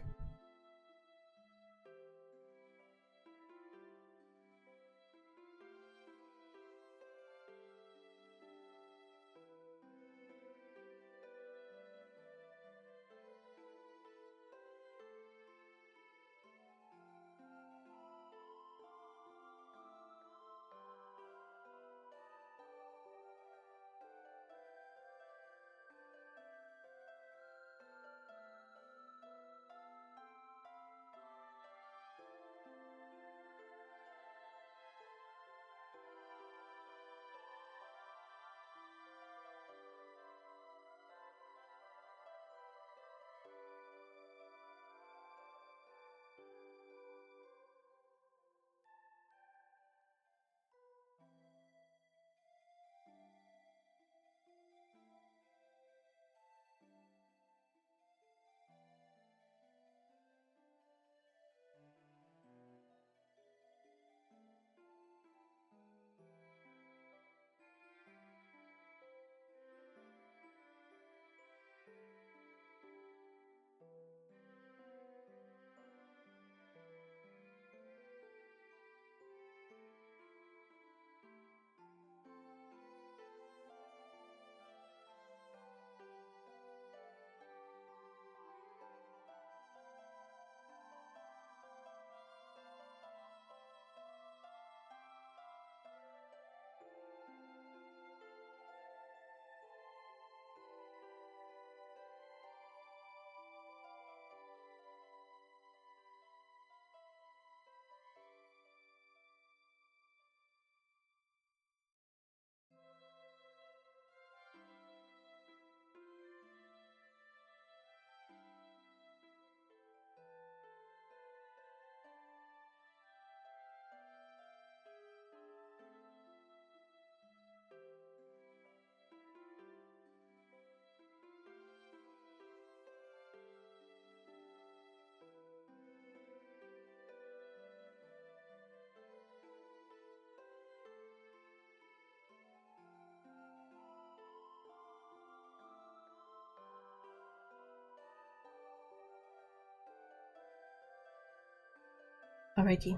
Alrighty.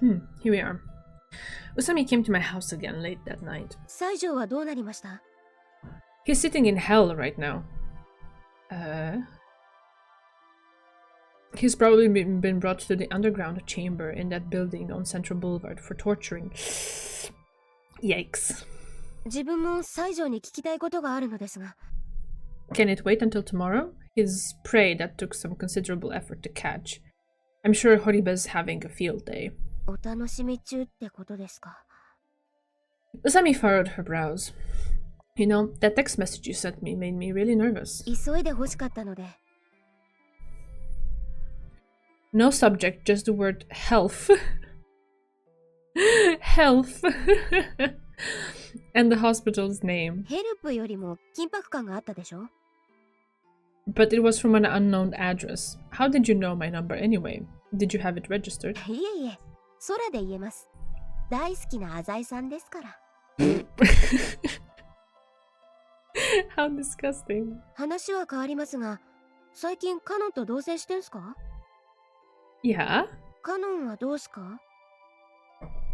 Here we are. Usami came to my house again late that night. 西条はどうなりました？ He's sitting in hell right now. He's probably been brought to the underground chamber in that building on Central Boulevard for torturing. Yikes. 自分も西条に聞きたいことがあるのですが。 Can it wait until tomorrow? His prey that took some considerable effort to catch. I'm sure Horibe's having a field day. お楽しみ中ってことですか。 Usami furrowed her brows. You know, that text message you sent me made me really nervous. 急いで欲しかったので。 No subject, just the word health. Health. And the hospital's name. ヘルプよりも緊迫感があったでしょ？ But it was from an unknown address. How did you know my number anyway? Did you have it registered? いえいえ、空で言えます。大好きな浅井さんですから。How disgusting. 話は変わりますが、最近カノンと同棲してんすか？ Yeah? カノンはどうすか？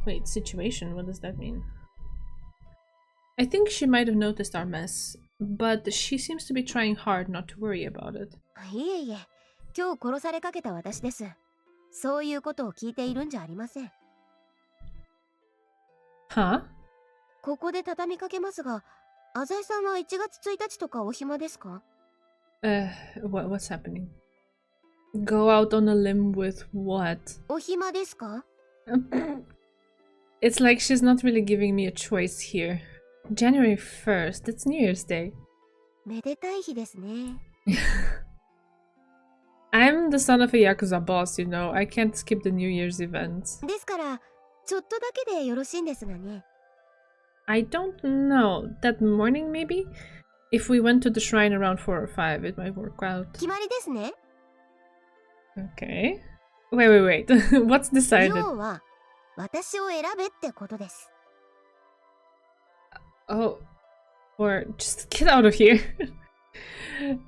Wait, situation, what does that mean? I think she might have noticed our mess, but she seems to be trying hard not to worry about it. いえいえ、今日殺されかけた私です。そういうことを聞いているんじゃありません。 Huh? ここで畳みかけますが、浅井さんは1月1日とかお暇ですか？ What's happening? Go out on a limb with what? お暇ですか？ It's like she's not really giving me a choice here. January 1st, it's New Year's Day. めでたい日ですね。I'm the son of a Yakuza boss, you know. I can't skip the New Year's events. ですから、ちょっとだけでよろしいんですがね。I don't know. That morning, maybe? If we went to the shrine around 4 or 5, it might work out. 決まりですね。 Okay. Wait. What's decided? 要は、私を選べってことです。 Oh. Or just get out of here.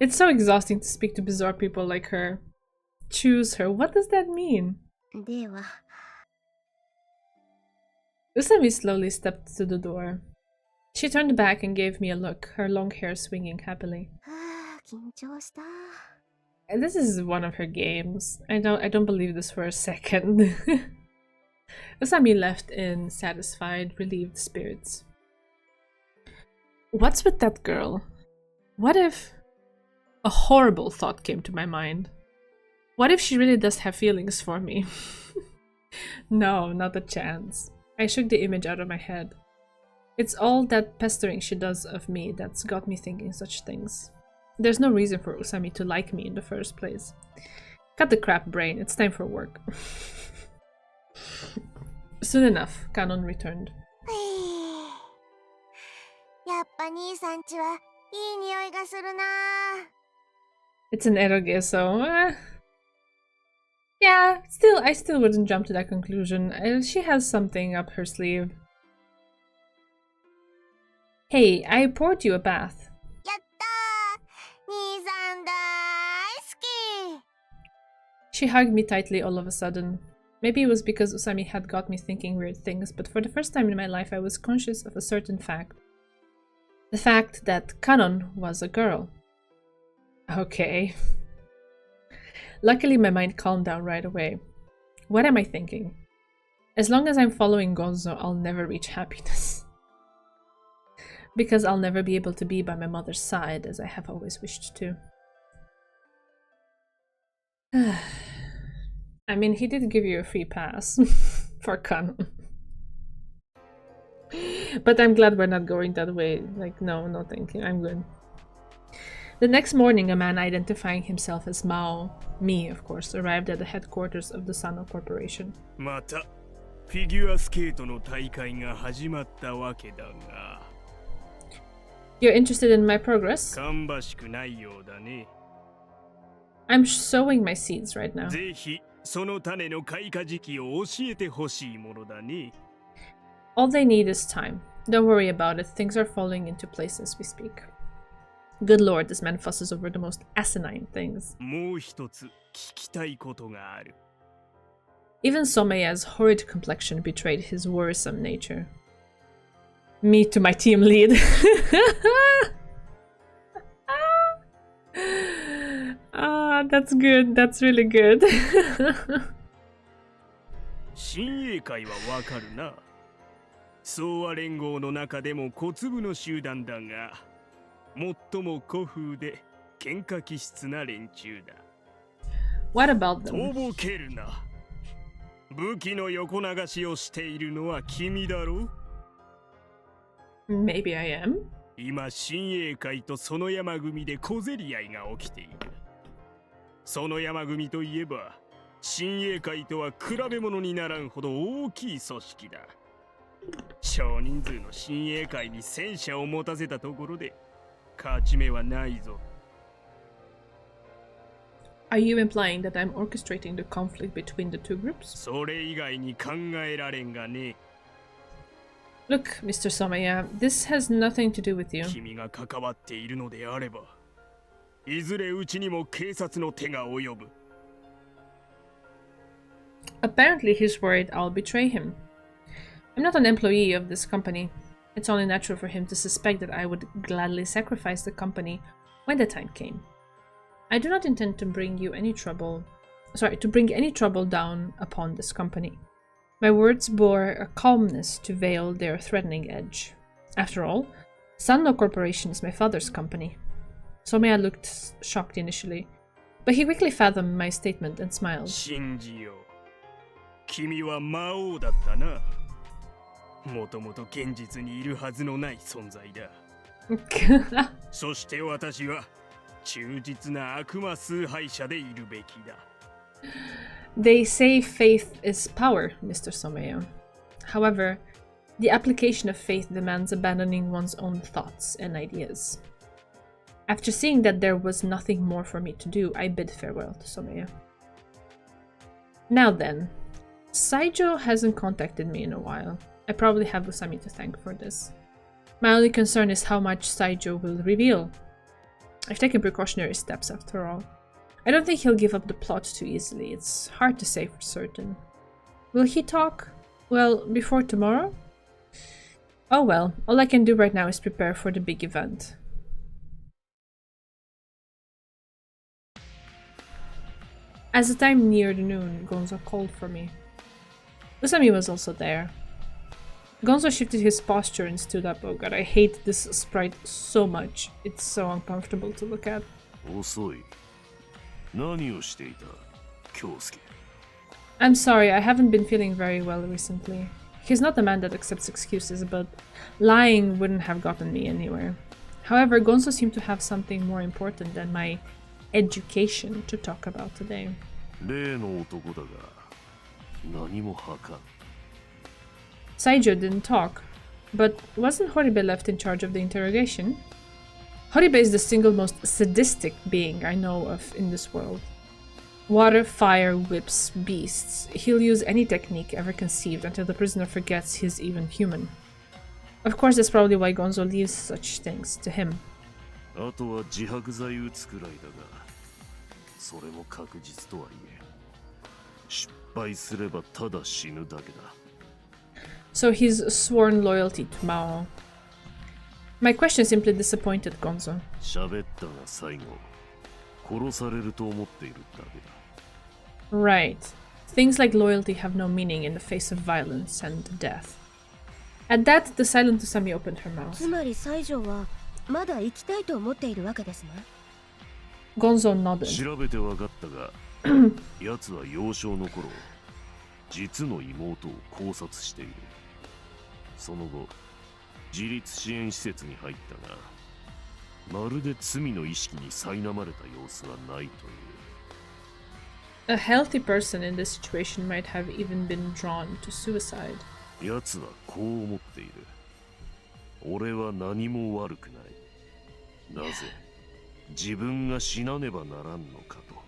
It's so exhausting to speak to bizarre people like her. Choose her. What does that mean? では。 Usami slowly stepped to the door. She turned back and gave me a look, her long hair swinging happily. はあ、緊張した。 This is one of her games. I don't believe this for a second. Usami left in satisfied, relieved spirits. What's with that girl? What if... A horrible thought came to my mind. What if she really does have feelings for me? No, not a chance. I shook the image out of my head. It's all that pestering she does of me that's got me thinking such things. There's no reason for Usami to like me in the first place. Cut the crap, brain. It's time for work. Soon enough, Kanon returned. やっぱ兄さんちはいい匂いがするな。 It's an eroge, so... yeah, I still wouldn't jump to that conclusion. She has something up her sleeve. Hey, I poured you a bath. やったー、兄さん大好き。 She hugged me tightly all of a sudden. Maybe it was because Usami had got me thinking weird things, but for the first time in my life I was conscious of a certain fact. The fact that Kanon was a girl. Okay. Luckily my mind calmed down right away. What am I thinking? As long as I'm following Gonzo, I'll never reach happiness. Because I'll never be able to be by my mother's side, as I have always wished to. I mean, he did give you a free pass for Kanon. But I'm glad we're not going that way. Like, no thank you, I'm good. The next morning, a man identifying himself as Maou, me of course, arrived at the headquarters of the Sano Corporation. またフィギュアスケートの大会が始まったわけだが You're interested in my progress? 芳しくないようだね I'm sowing my seeds right now. ぜひその種の開花時期を教えてほしいものだね All they need is time. Don't worry about it, things are falling into place as we speak. Good lord, this man fusses over the most asinine things. もう一つ聞きたいことがある Even Someya's horrid complexion betrayed his worrisome nature. Me to my team lead. Ah, that's good. That's really good. 親衛会はわかるな。総和連合の中でも小粒の集団だが、最も古風で喧嘩気質な連中だ。What about と them? ぼけるな。武器の横流しをしているのは君だろ。 Maybe I am. 今親衛会とその山組で小競り合いが起きている。その山組といえば親衛会とは比べ物にならんほど大きい組織だ。少人数の親衛会に戦車を持たせたところで勝ち目はないぞ。 Are you implying that I'm orchestrating the conflict between the two groups? それ以外に考えられんがね。 Look, Mr. Somaya, this has nothing to do with you. 君が関わっているのであれば、いずれうちにも警察の手が及ぶ。 Apparently he's worried I'll betray him. I'm not an employee of this company. It's only natural for him to suspect that I would gladly sacrifice the company when the time came. I do not intend to bring you any trouble. To bring any trouble down upon this company. My words bore a calmness to veil their threatening edge. After all, Sanno Corporation is my father's company. Somaya looked shocked initially, but he quickly fathomed my statement and smiled. 信じよう。君は魔王だったな。もともと現実にいるはずのない存在だ。そして私は忠実な悪魔崇拝者でいるべきだ。 They say faith is power, Mr. Somaya. However, the application of faith demands abandoning one's own thoughts and ideas. After seeing that there was nothing more for me to do, I bid farewell to Somaya. Now then, Saijo hasn't contacted me in a while. I probably have Usami to thank for this. My only concern is how much Saijo will reveal. I've taken precautionary steps after all. I don't think he'll give up the plot too easily. It's hard to say for certain. Will he talk? Well, before tomorrow? Oh well, all I can do right now is prepare for the big event. As the time neared noon, Gonzo called for me. Usami was also there. Gonzo shifted his posture and stood up. Oh god, I hate this sprite so much. It's so uncomfortable to look at. 遅い。何をしていた、京介。I'm sorry, I haven't been feeling very well recently. He's not a man that accepts excuses, but lying wouldn't have gotten me anywhere. However, Gonzo seemed to have something more important than my education to talk about today. 例の男だが、何も吐かん。Saijo didn't talk, but wasn't Horibe left in charge of the interrogation? Horibe is the single most sadistic being I know of in this world. Water, fire, whips, beasts. He'll use any technique ever conceived until the prisoner forgets he's even human. Of course, that's probably why Gonzo leaves such things to him. あとは自白剤打つくらいだが、それも確実とはいえ、失敗すればただ死ぬだけだ。So he's sworn loyalty to Maou. My question simply disappointed Gonzo. 喋ったが最後、殺されると思っているだけだ。Right. Things like loyalty have no meaning in the face of violence and death. At that, the silent Usami opened her mouth. つまり西条はまだ生きたいと思っているわけですね。Gonzo nodded. 調べて分かったが、奴は幼少の頃、実の妹を考察している。その後、自立支援施設に入ったが、まるで罪の意識に苛まれた様子はないという。A healthy person in this situation might have even been drawn to suicide. 奴はこう思っている。俺は何も悪くない。なぜ自分が死なねばならんのかと。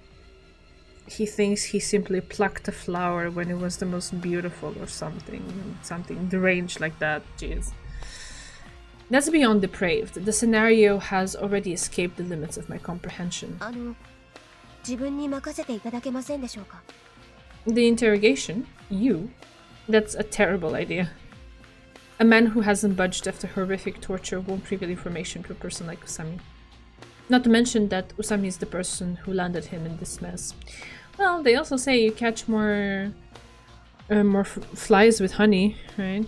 He thinks he simply plucked a flower when it was the most beautiful or something deranged like that. Jeez. That's beyond depraved. The scenario has already escaped the limits of my comprehension. 自分に任せていただけませんでしょうか。The interrogation? You? That's a terrible idea. A man who hasn't budged after horrific torture won't reveal information to a person like Usami. Not to mention that Usami is the person who landed him in this mess. Well, they also say you catch more flies with honey, right?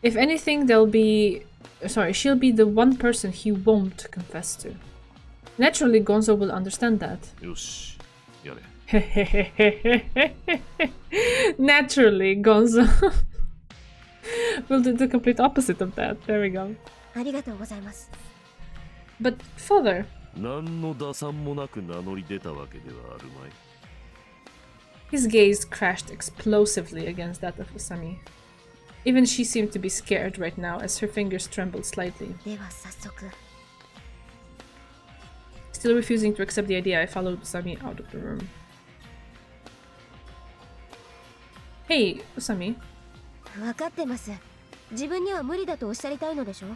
If anything, she'll be the one person he won't confess to. Naturally, Gonzo will understand that. よし、やれ。 Naturally, Gonzo will do the complete opposite of that. There we go. ありがとうございます。 But father, 何の打算もなく名乗り出たわけではあるまい。 his gaze crashed explosively against that of Usami. Even she seemed to be scared right now as her fingers trembled slightly. では早速。 Still refusing to accept the idea, I followed Usami out of the room. Hey, Usami. 分かってます。自分には無理だとおっしゃりたいのでしょ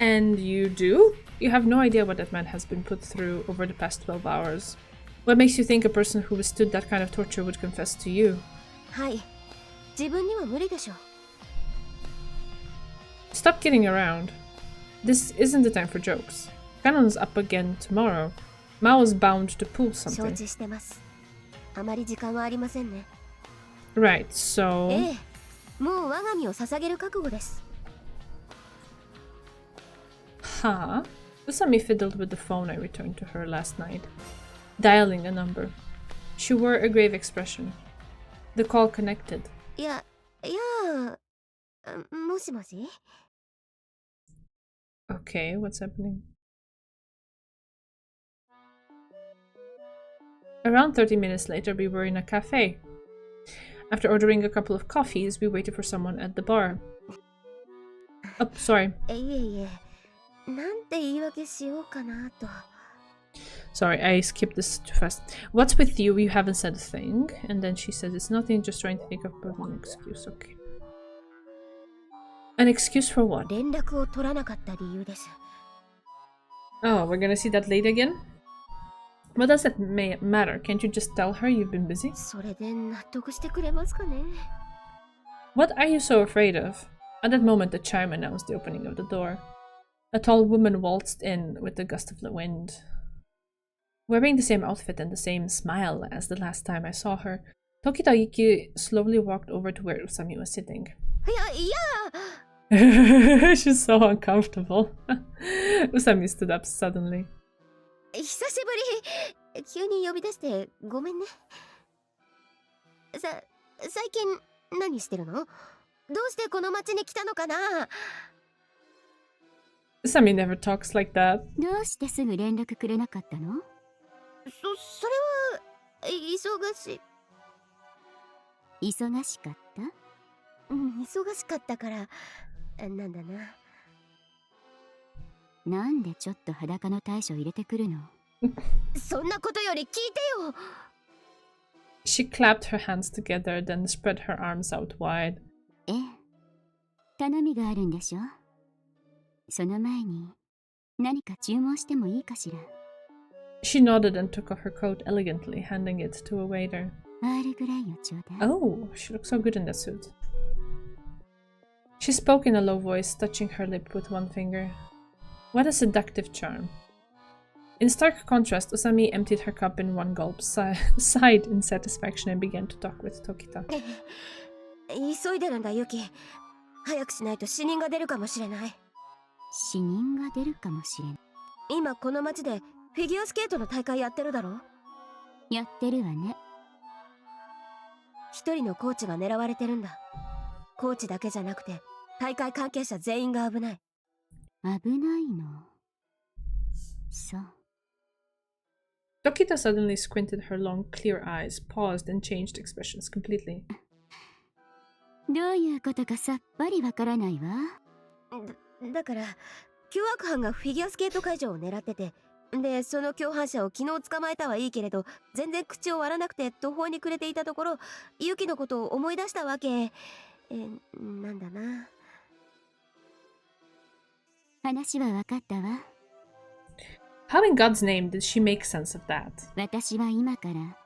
And you do? You have no idea what that man has been put through over the past 12 hours. What makes you think a person who withstood that kind of torture would confess to you? はい。自分には無理でしょ Stop kidding around. This isn't the time for jokes. Cannon's up again tomorrow. Maou is bound to pull 承 something. 知してます。あまり時間はありませんね。 Right, so... ええ。もう我が身を捧げる覚悟です。 Huh? Usami fiddled with the phone I returned to her last night, dialing a number. She wore a grave expression. The call connected. いや、もしもし Okay, what's happening? Around 30 minutes later, we were in a cafe. After ordering a couple of coffees, we waited for someone at the bar. Oh, sorry. いえいえ。なんて言い訳しようかなと。 Sorry, I skipped this too fast. What's with you? You haven't said a thing. And then she says, it's nothing, just trying to think of an excuse. Okay. An excuse for what? 連絡を取らなかった理由です。 Oh, we're gonna see that later again? What does that matter? Can't you just tell her you've been busy? それで納得してくれますかね What are you so afraid of? At that moment, the chime announced the opening of the door. A tall woman waltzed in with a gust of the wind. Wearing the same outfit and the same smile as the last time I saw her, Tokita Yuki slowly walked over to where Usami was sitting. いや She's so uncomfortable. Usami stood up suddenly. 久しぶり急に呼び出してごめんね最近何してるのどうしてこの町に来たのかな Usami never talks like that. どうしてすぐ連絡くれなかったの？それは忙しかった忙しかったからなんだななんでちょっと裸の大将入れてくるの？そんなことより聞いてよ She clapped her hands together, then spread her arms out wide. ええ、頼みがあるんでしょ？その前に何か注文してもいいかしら？ She nodded and took off her coat elegantly, handing it to a waiter. アールグレイをちょうだい。 Oh, she looks so good in that suit. She spoke in a low voice, touching her lip with one finger. What a seductive charm. In stark contrast, Usami emptied her cup in one gulp, sighed in satisfaction, and began to talk with Tokita. 急いでるんだユキ早くしないと死人が出るかもしれない死人が出るかもしれない。今この町でフィギュアスケートの大会やってるだろやってるわね。一人のコーチが狙われてるんだコーチだけじゃなくて大会関係者全員が危ない危ないの。そう。Tokita suddenly squinted her long, clear eyes, paused, and changed expressions completely. どういうことかさっぱりわからないわ。だから凶悪犯がフィギュアスケート会場を狙っててでその共犯者を昨日捕まえたはいいけれど全然口を割らなくて途方に暮れていたところユキのことを思い出したわけなんだな話はわかったわ。How in God's name did she make sense of that? 私は今から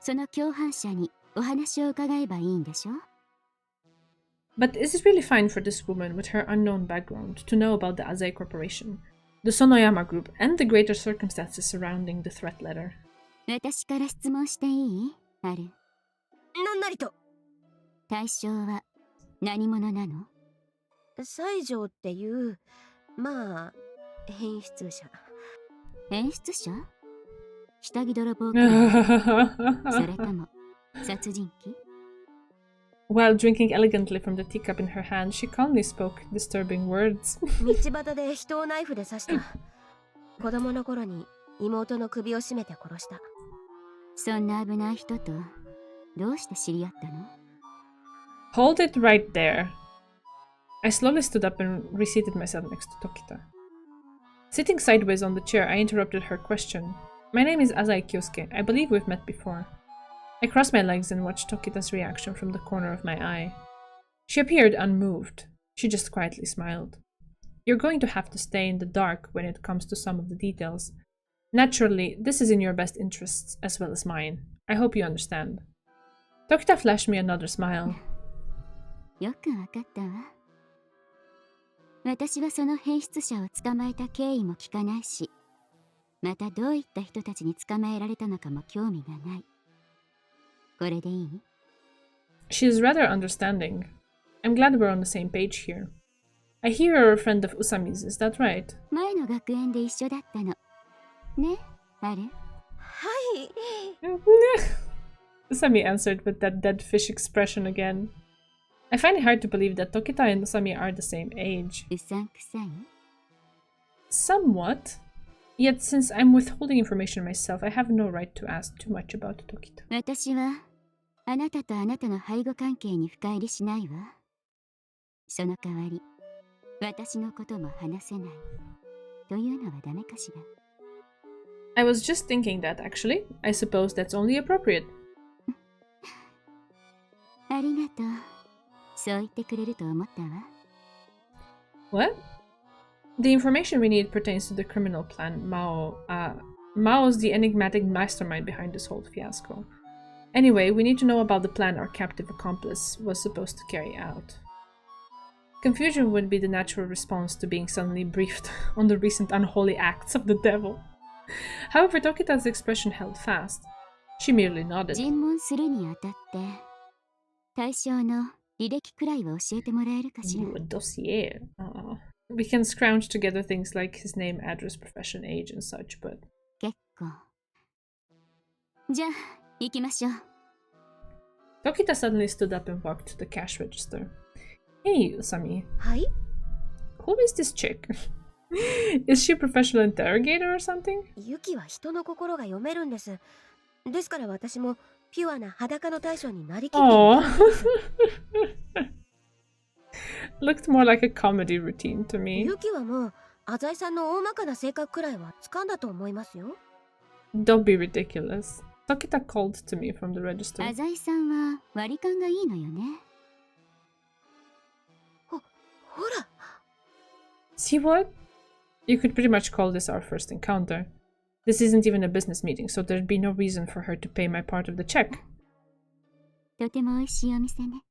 その共犯者にお話を伺えばいいんでしょ？ But is it really fine for this woman with her unknown background to know about the Azai Corporation, the Sonoyama Group, and the greater circumstances surrounding the threat letter? 私から質問していい？ある。なんなりと。対象は何者なの？西条っていう、まあ、変質者。演出者？下着泥棒か？それとも殺人鬼？ While drinking elegantly from the teacup in her hand, she calmly spoke disturbing words. 道端で人をナイフで刺した。子供の頃に妹の首を絞めて殺した。そんな危ない人とどうして知り合ったの？ Hold it right there. I slowly stood up and reseated myself next to Tokita. Sitting sideways on the chair, I interrupted her question. My name is Azai Kyosuke. I believe we've met before. I crossed my legs and watched Tokita's reaction from the corner of my eye. She appeared unmoved. She just quietly smiled. You're going to have to stay in the dark when it comes to some of the details. Naturally, this is in your best interests as well as mine. I hope you understand. Tokita flashed me another smile. よくわかったわ。私はその変質者を捕まえた経緯も聞かないし、またどういった人たちに捕まえられたのかも興味がない。これでいい？ She is rather understanding. I'm glad we're on the same page here. I hear you're a friend of Usami's, is that right? 前の学園で一緒だったの。ね、ある？はい。Usami answered with that dead fish expression again. I find it hard to believe that Tokita and Usami are the same age. うさんくさい？ Somewhat. Yet since I'm withholding information myself, I have no right to ask too much about Tokita. 私はあなたとあなたの背後関係に深入りしないわ。その代わり、私のことも話せない。というのはダメかしら。I was just thinking that, actually. I suppose that's only appropriate. ありがとう。そう言ってくれると思ったわ。What? The information we need pertains to the criminal plan Mao. Mao's the enigmatic mastermind behind this whole fiasco. Anyway, we need to know about the plan our captive accomplice was supposed to carry out. Confusion would be the natural response to being suddenly briefed on the recent unholy acts of the devil. However, Tokita's expression held fast. She merely nodded. 尋問するにあたって、対象の履歴くらいは教えてもらえるかしら。Ooh, a dossier. We can scrounge together things like his name, address, profession, age, and such, but... 結構。じゃあ、行きましょう。Tokita suddenly stood up and walked to the cash register. Hey, Usami. はい。 Who is this chick? Is she a professional interrogator or something? ユキは人の心が読めるんです。ですから私もピュアな裸の大将になりきっていた Aww. んです。Looked more like a comedy routine to me. ユキはもう浅井さんの大まかな性格くらいは掴んだと思いますよ。Don't be ridiculous. Tokita called to me from the register. 浅井さんは割り勘がいいのよね。ほら。 See what? You could pretty much call this our first encounter. This isn't even a business meeting, so there'd be no reason for her to pay my part of the check. とても美味しいお店ね。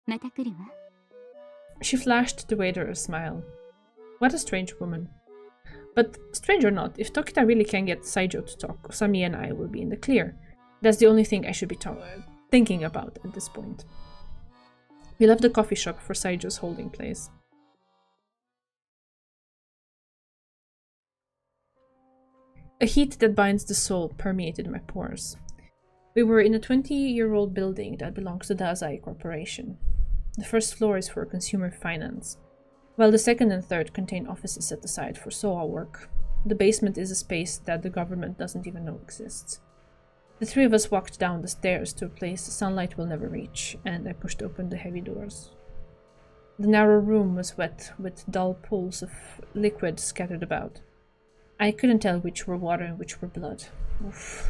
また来るわ。She flashed the waiter a smile. What a strange woman. But strange or not, if Tokita really can get Saijo to talk, Osami and I will be in the clear. That's the only thing I should be thinking about at this point. We left the coffee shop for Saijo's holding place. A heat that binds the soul permeated my pores. We were in a 20-year-old building that belongs to the Azai Corporation. The first floor is for consumer finance, while the second and third contain offices set aside for SOA work. The basement is a space that the government doesn't even know exists. The three of us walked down the stairs to a place sunlight will never reach, and I pushed open the heavy doors. The narrow room was wet, with dull pools of liquid scattered about. I couldn't tell which were water and which were blood. Oof.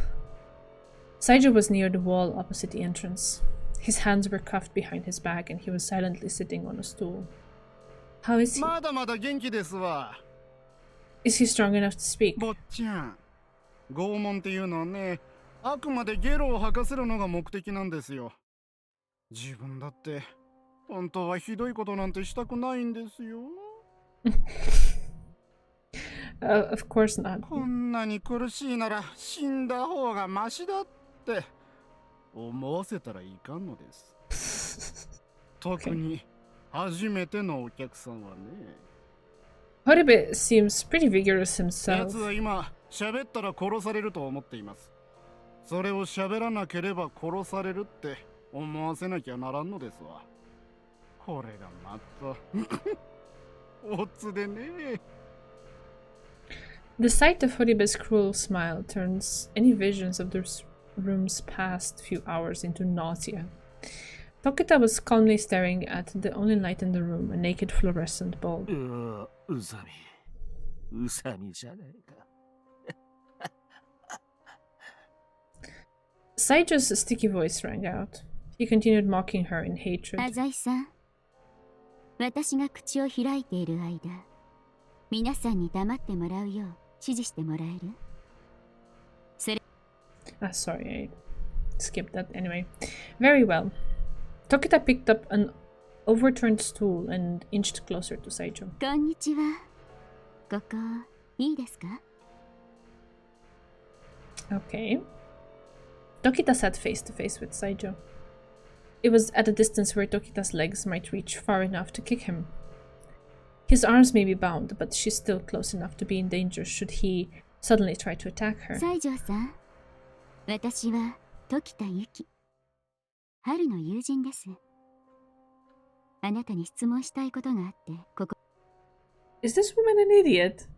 Saijo was near the wall opposite the entrance. His hands were cuffed behind his back, and he was silently sitting on a stool. How is he? まだまだ元気ですわ。 Is he strong enough to speak? 坊ちゃん、拷問っていうのはね、あくまでゲロを吐かせるのが目的なんですよ。自分だって本当はひどいことなんてしたくないんですよ。Of course not. こんなに苦しいなら死んだ方がマシだって思わせたらいかんのです。特に初めてのお客さんはね。Horibe seems pretty vigorous や himself. つは今喋ったら殺されると思っています。それを喋らなければ殺されるって思わせなきゃならんのですわ。これがまたオツでね。The sight of Horibe's cruel smile turns any visions of the room's past few hours into nausea. Tokita was calmly staring at the only light in the room, a naked fluorescent bulb. うさみじゃねえか。Saijo's sticky voice rang out. He continued mocking her in hatred. アザイさん、私が口を開いている間、皆さんに黙ってもらうよう指示してもらえる？ Sorry, I skipped that anyway. Very well. Tokita picked up an overturned stool and inched closer to Saijo. こんにちは。ここ、いいですか？ Okay. Tokita sat face to face with Saijo. It was at a distance where Tokita's legs might reach far enough to kick him. His arms may be bound, but she's still close enough to be in danger should he suddenly try to attack her. 西条さん、私は時田由紀。春の友人です。あなたに質問したいことがあって、ここ。Is this woman an idiot?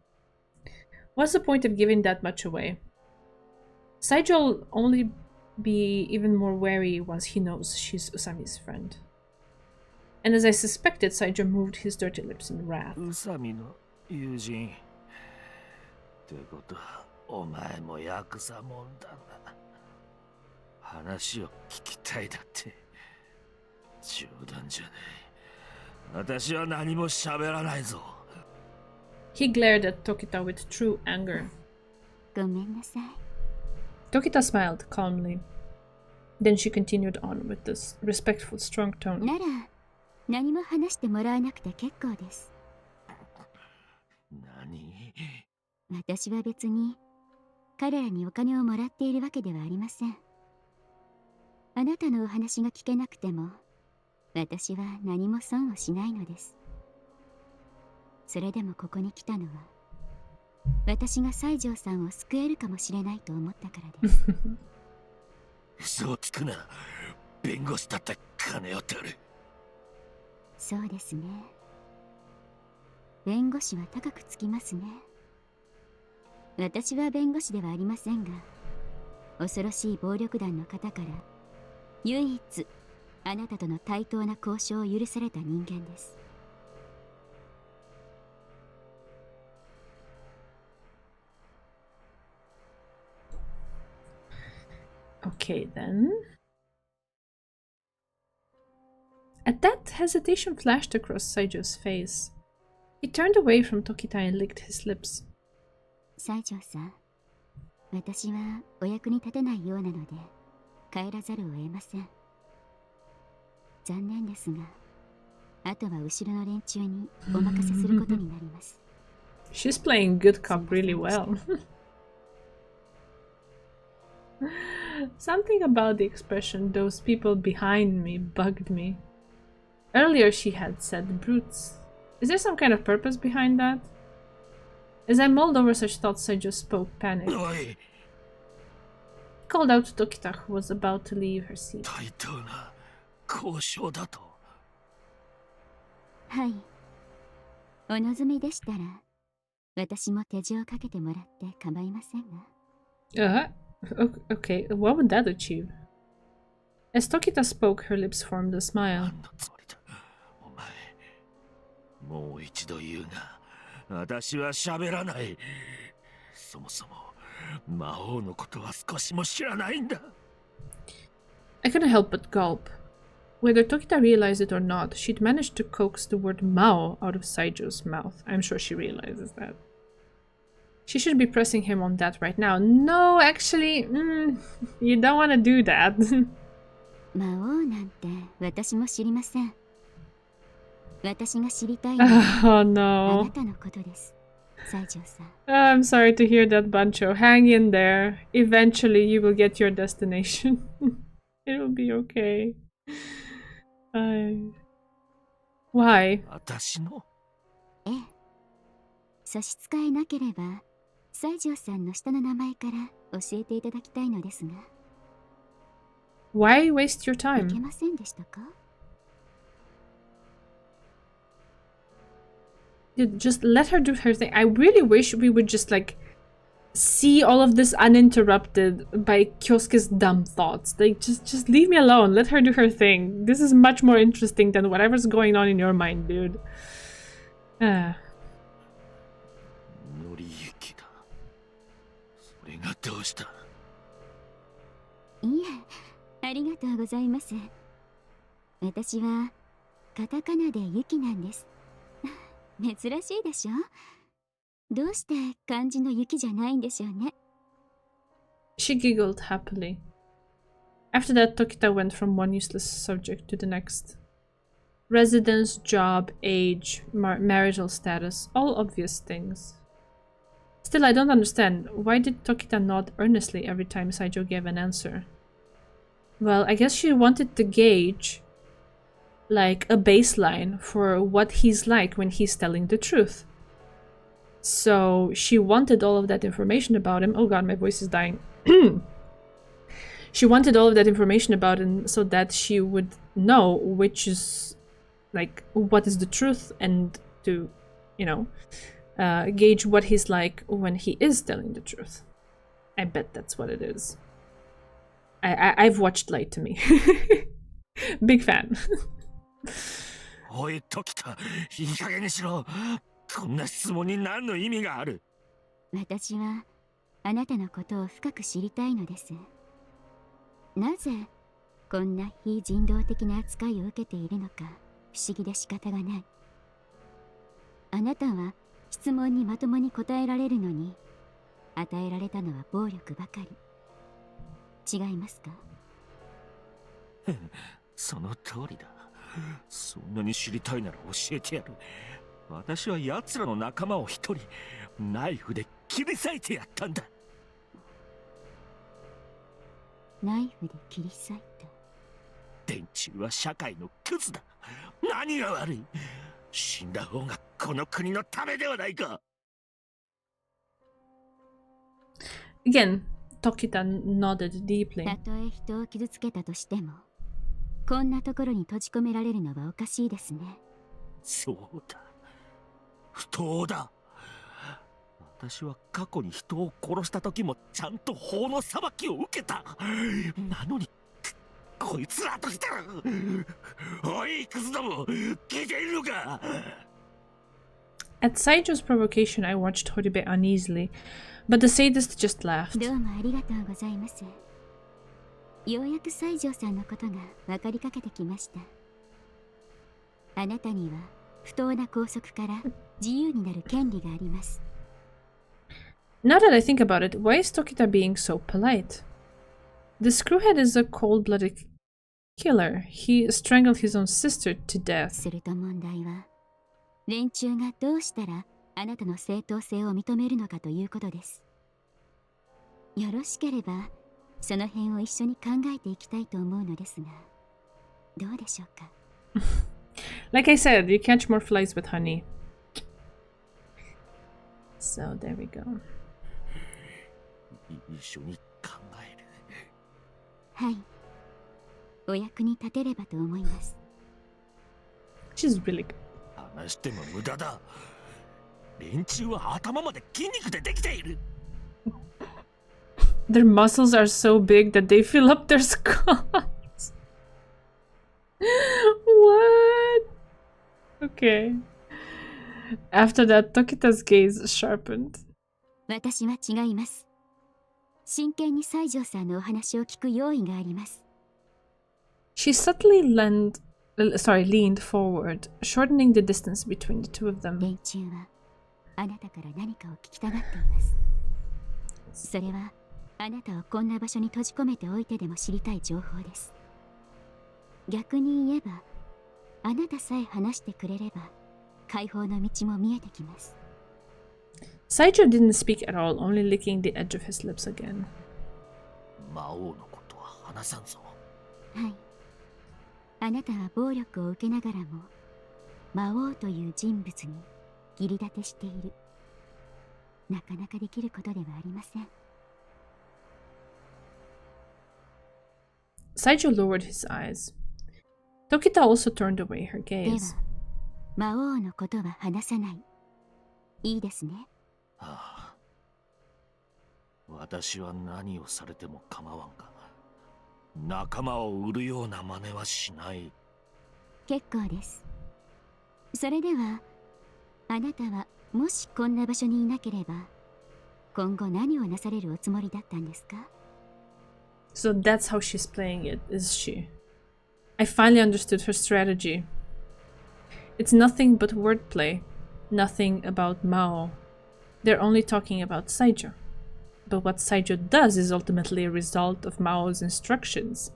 What's the point of giving that much away? Saijo'll only be even more wary once he knows she's Usami's friend. And as I suspected, Saijo moved his dirty lips in wrath. 宇佐美の友人ってことはお前もヤクザもんだな。話を聞きたいだって冗談じゃねえ。私は何も喋らないぞ。He glared at Tokita with true anger. ごめんなさい。 Tokita smiled calmly. Then she continued on with this respectful, strong tone. なら、何も話してもらわなくて結構です。何？私は別に彼らにお金をもらっているわけではありません。あなたのお話が聞けなくても、私は何も損をしないのです。それでもここに来たのは、私が西条さんを救えるかもしれないと思ったからです。嘘をつくな。弁護士だって金を取る。そうですね。弁護士は高くつきますね。私は弁護士ではありませんが、恐ろしい暴力団の方から唯一あなたとの対等な交渉を許された人間です。Okay, then. At that, hesitation flashed across Saijo's face. He turned away from Tokita and licked his lips. 西条さん、私はお役に立てないようなので帰らざるを得ません。残念ですが、あとは後ろの連中にお任せすることになります。She's playing good cop really well. Something about the expression, those people behind me, bugged me. Earlier she had said brutes. Is there some kind of purpose behind that? As I mulled over such thoughts, I just spoke, panicked. Oi. Called out to Tokita, who was about to leave her seat. 対等な交渉だと。はい。お望みでしたら、私も手錠をかけてもらって構いませんが。Okay, what would that achieve? As Tokita spoke, her lips formed a smile. 何のつもりだ。お前、もう一度言うが、私は喋らない。そもそも魔王のことは少しも知らないんだ。I couldn't help but gulp. Whether Tokita realized it or not, she'd managed to coax the word Maou out of Saijo's mouth. I'm sure she realizes that. She should be pressing him on that right now. No, actually, you don't want to do that. 魔王なんて私も知りません。私が知りたいのは Oh あ no. なたのことです、西条さん。I'm sorry to hear that, Bancho. Hang in there. Eventually, you will get your destination. It will be okay. Why? 私のええ。差し支えなければ、西条さんの下の名前から教えていただきたいのですが。 Why waste your いけ time? ませんでしたか？ Dude, just let her do her thing. I really wish we would just like see all of this uninterrupted by Kyosuke's dumb thoughts. Like just leave me alone. Let her do her thing. This is much more interesting than whatever's going on in your mind, dude. 乗り行きだ。それがどうした？いえ、ありがとうございます。私はカタカナでユキなんです。珍しいでしょ？どうして漢字の雪じゃないんでしょうね。 She giggled happily. After that, Tokita went from one useless subject to the next. Residence, job, age, marital status, all obvious things. Still, I don't understand. Why did Tokita nod earnestly every time Saijo gave an answer? Well, I guess she wanted to gauge, like, a baseline for what he's like when he's telling the truth. So she wanted all of that information about him. Oh god, my voice is dying. She wanted all of that information about him so that she would know which is, like, what is the truth, and to, you know, gauge what he's like when he is telling the truth. I bet that's what it is. I've watched Light to Me. Big fan. おい、時田、いい加減にしろ。こんな質問に何の意味がある？私はあなたのことを深く知りたいのです。なぜこんな非人道的な扱いを受けているのか不思議で仕方がない。あなたは質問にまともに答えられるのに、与えられたのは暴力ばかり。違いますか？その通りだ。そんなに知りたいなら教えてやる。私は奴らの仲間を一人ナイフで切り裂いてやったんだ。ナイフで切り裂いた。連中は社会のクズだ。何が悪い？死んだ方がこの国のためではないか。Again, Tokita nodded deeply. たとえ人を傷つけたとしても、こんなところに閉じ込められるのはおかしいですね。そうだ。不当だ。私は過去に人を殺した時もちゃんと法の裁きを受けた。なのにこいつらとしたら、おいクズども、聞いているのか？ At Saijo's provocation, I watched Horibe uneasily, but the sadist just laughed. どうもありがとうございます。ようやく西条さんのことが分かりかけてきました。あなたには不当な拘束から自由になる権利があります。Now that I think about it, why is Tokita being so polite? The screwhead is a cold-blooded killer. He strangled his own sister to death. すると問題は、連中がどうしたらあなたの正当性を認めるのかということです。よろしければ、その辺を一緒に考えていきたいと思うのですが、どうでしょうか？ Like I said, you catch more flies with honey. So there we go. 一緒に考える。はい。お役に立てればと思います。She's really good. 話しても無駄だ。連中は頭まで筋肉でできている。Their muscles are so big that they fill up their skulls. What? Okay. After that, Tokita's gaze sharpened. 私は違います。真剣に西条さんのお話を聞く用意があります。She subtly leaned forward, shortening the distance between the two of them. 連中はあなたから何かを聞きたがっています。それはあなたをこんな場所に閉じ込めておいてでも知りたい情報です。逆に言えばあなたさえ話してくれれば解放の道も見えてきます。Saiju didn't speak at all, only licking the edge of his lips again. 魔王のことは話さんぞ。はい。あなたは暴力を受けながらも魔王という人物に義理立てしている。なかなかできることではありません。Saiju lowered his eyes. Tokita also turned away her では gaze. 魔王のことは話さない。いいですね。ああ、私は何をされても構わんが、仲間を売るような真似はしない。結構です。それではあなたはもしこんな場所にいなければ今後何をなされるおつもりだったんですか？ So that's how she's playing it, is she? I finally understood her strategy. It's nothing but wordplay, nothing about Maou. They're only talking about Saiju. But what Saiju does is ultimately a result of Mao's instructions.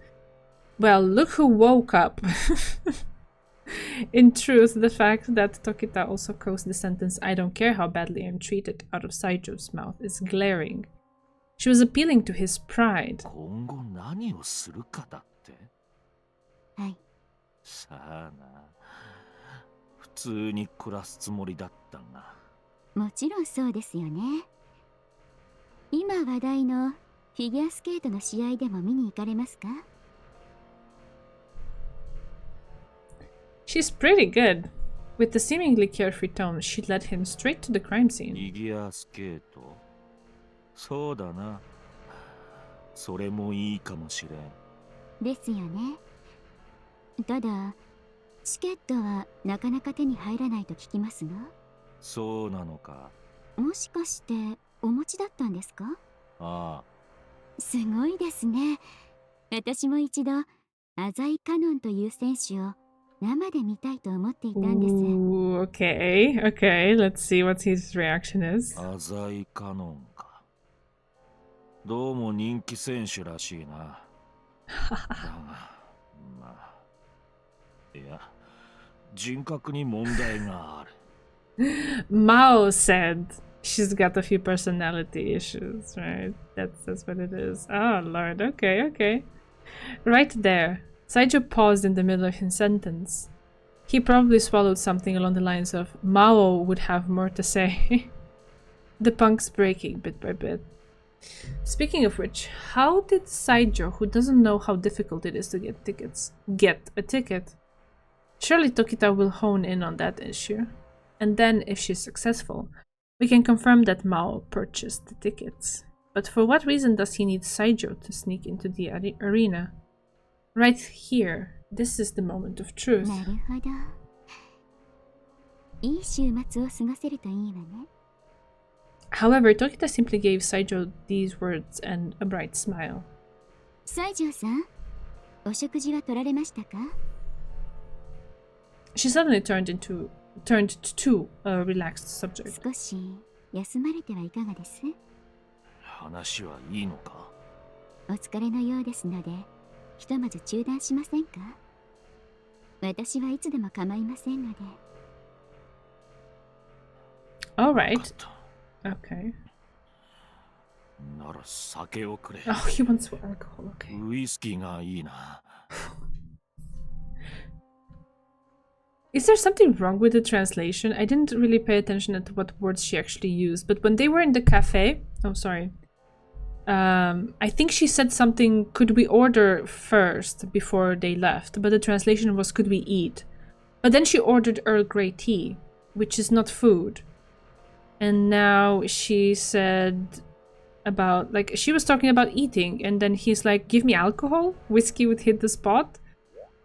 Well, look who woke up. In truth, the fact that Tokita also quotes the sentence "I don't care how badly I'm treated" out of Saiju's mouth is glaring. She was appealing to his pride. 今後何をするかだって。はい。さあな。普通に暮らすつもりだったが。もちろんそうですよね。今話題のフィギュアスケートの試合でも見に行かれますか？ She's pretty good. With the seemingly carefree tone, she led him straight to the crime フ scene. ィギュアスケート。そうだな。それもいいかもしれん。ですよね。ただチケットはなかなか手に入らないと聞きますが。そうなのか。もしかしてお持ちだったんですか？ああ。すごいですね。私も一度アザイカノンという選手を生で見たいと思っていたんです。 Ooh, okay, okay. Let's see what his reaction is. アザイカノンか。どうも人気選手らしいな。だが、まあ。いや、人格に問題がある。Mao said she's got a few personality issues, right? That's what it is. Oh lord, okay, okay. Right there, Saiju paused in the middle of his sentence. He probably swallowed something along the lines of Mao would have more to say. The punk's breaking bit by bit. Speaking of which, how did Saiju, who doesn't know how difficult it is to get tickets, get a ticket? Surely Tokita will hone in on that issue. And then, if she's successful, we can confirm that Mao purchased the tickets. But for what reason does he need Saiju to sneak into the arena? Right here, this is the moment of truth. なるほど。いい週末を過ごせるといいわね。However, Tokita simply gave Saiju these words and a bright smile. 西条さん、お食事は取られましたか？ She suddenly turned to a relaxed subject. 少し休まれてはいかがです？話はいいのか？お疲れのようですので、ひとまず中断しませんか？私はいつでも構いませんので。All right. Okay. なら酒をくれ。 Oh, he wants alcohol. Okay. ウイスキーがいいな。Is there something wrong with the translation? I didn't really pay attention to what words she actually used, but when they were in the cafe, oh sorry, I think she said something, could we order first before they left, but the translation was could we eat? But then she ordered Earl Grey tea, which is not food. And now she said about, like, she was talking about eating, and then he's like, give me alcohol? Whiskey would hit the spot?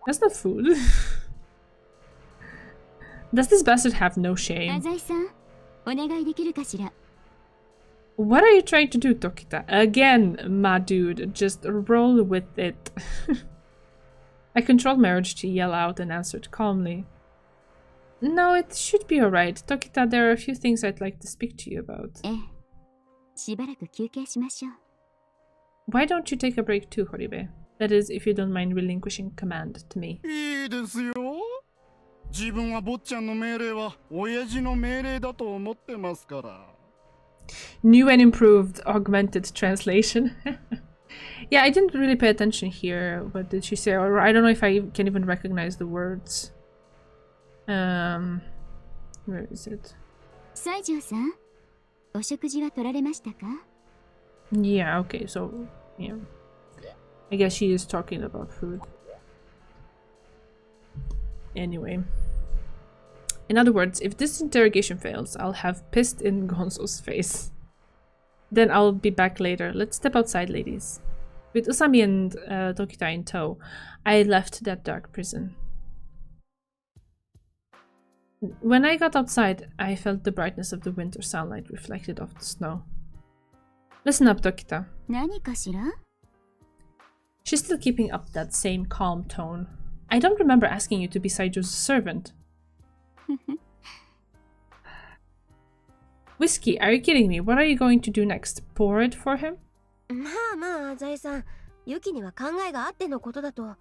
That's not food. Does this bastard have no shame? アザイさん、お願いできるかしら。 What are you trying to do, Tokita? Again, my dude, just roll with it. I controlled my urge to yell out and answered calmly. No, it should be alright. Tokita, there are a few things I'd like to speak to you about. ええ、しばらく休憩しましょう。 Why don't you take a break too, Horibe? That is, if you don't mind relinquishing command to me. いいですよ。自分は坊ちゃんの命令は親父の命令だと思ってますから。New and improved augmented translation. Yeah, I didn't really pay attention here. What did she say? Or I don't know if I can even recognize the words. Where is it? 西条さん、お食事は取られましたか？ Yeah, okay, so, yeah. I guess she is talking about food. Anyway. In other words, if this interrogation fails, I'll have pissed in Gonzo's face. Then I'll be back later. Let's step outside, ladies. With Usami and Tokita in tow, I left that dark prison. When I got outside, I felt the brightness of the winter sunlight reflected off the snow. Listen up, Tokita. 何かしら？ She's still keeping up that same calm tone. I don't remember asking you to be Saijo's servant. Whiskey, are you kidding me? What are you going to do next? Pour it for him? まあまあ、ザイさん、ユキには考えがあってのことだと。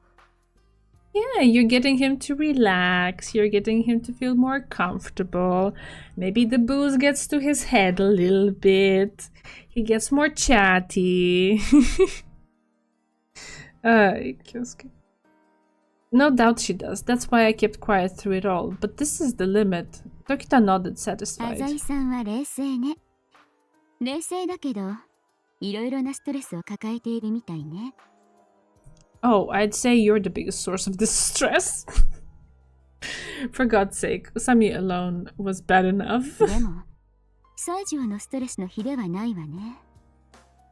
Yeah, you're getting him to relax. You're getting him to feel more comfortable. Maybe the booze gets to his head a little bit. He gets more chatty. Kyosuke. No doubt she does. That's why I kept quiet through it all. But this is the limit. Tokita nodded, 浅 satisfied. 井さんは冷静ね。冷静だけど、いろいろなストレスを抱えているみたいね。Oh, I'd say you're the biggest source of this stress. For God's sake, Usami alone was bad enough. でも、西条のストレスの比ではないわね。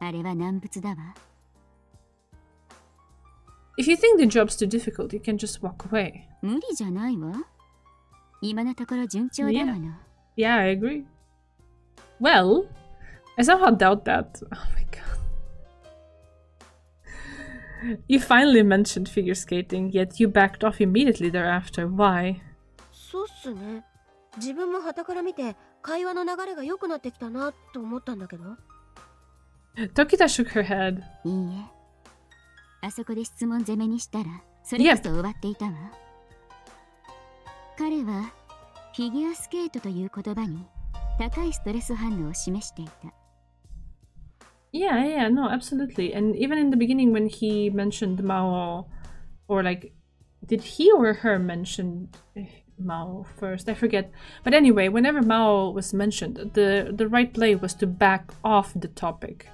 あれは難物だわ。If you think the job's too difficult, you can just walk away. 無理じゃないわ。今のところ順調だわの。Yeah, I agree. Well, I somehow doubt that. Oh my god. You finally mentioned figure skating, yet you backed off immediately thereafter. Why? そうっすね。自分も傍から見て会話の流れが良くなってきたなと思ったんだけど。Tokita shook her head. いいえ。あそこで質問攻めにしたら、それこそ終わっていたわ。彼はフィギュアスケートという言葉に高いストレス反応を示していた。Yeah, no, absolutely. And even in the beginning when he mentioned Mao, or like, did he or her mention Mao first? I forget. But anyway, whenever Mao was mentioned, the right play was to back off the topic.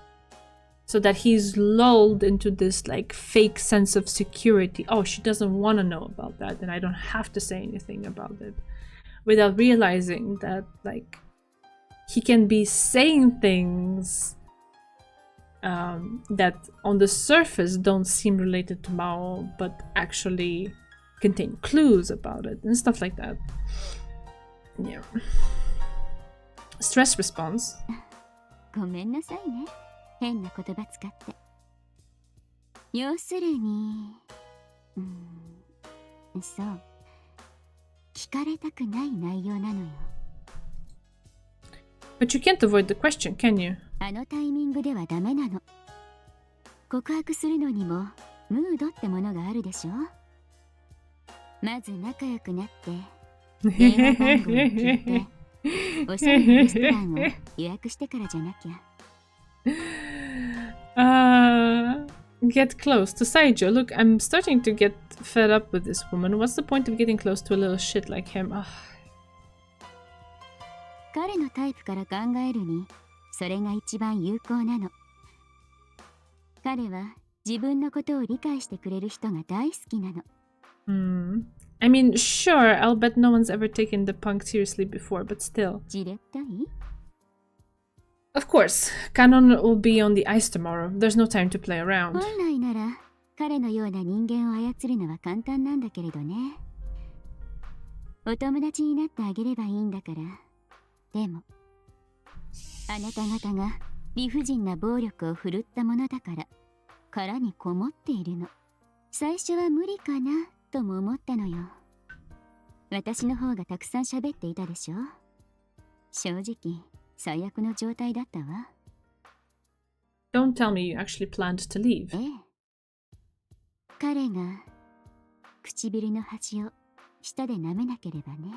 So that he's lulled into this like fake sense of security. Oh, she doesn't want to know about that, and I don't have to say anything about it. Without realizing that like he can be saying things that on the surface don't seem related to Mao, but actually contain clues about it and stuff like that. Yeah. Stress response. ごめんなさいね。変な言葉使って。要するに、そう。聞かれたくない内容なのよ。But you can't avoid the question, can you? あのタイミングではダメなの。告白するのにもムードってものがあるでしょ。まず仲良くなって電話番号を聞いておしゃれなレストランを予約してからじゃなきゃ。Get close to Saijo. Look, I'm starting to get fed up with this woman. What's the point of getting close to a little shit like him? 彼のタイプから考えるにそれが一番有効なの。彼は自分のことを理解してくれる人が大好きなの。I mean, sure, I'll bet no one's ever taken the punk seriously before, but still. じれったい？ Of course, Canon will be on the ice tomorrow. There's no time to play around. 本来なら彼のような人間を操るのは簡単なんだけれどね。お友達になってあげればいいんだから。でもあなた方が理不尽な暴力を振るったものだから殻にこもっているの。最初は無理かなとも思ったのよ。私の方がたくさん喋っていたでしょ。正直最悪の状態だったわ。 Don't tell me you actually planned to leave. ええ。彼が唇の端を舌で舐めなければね。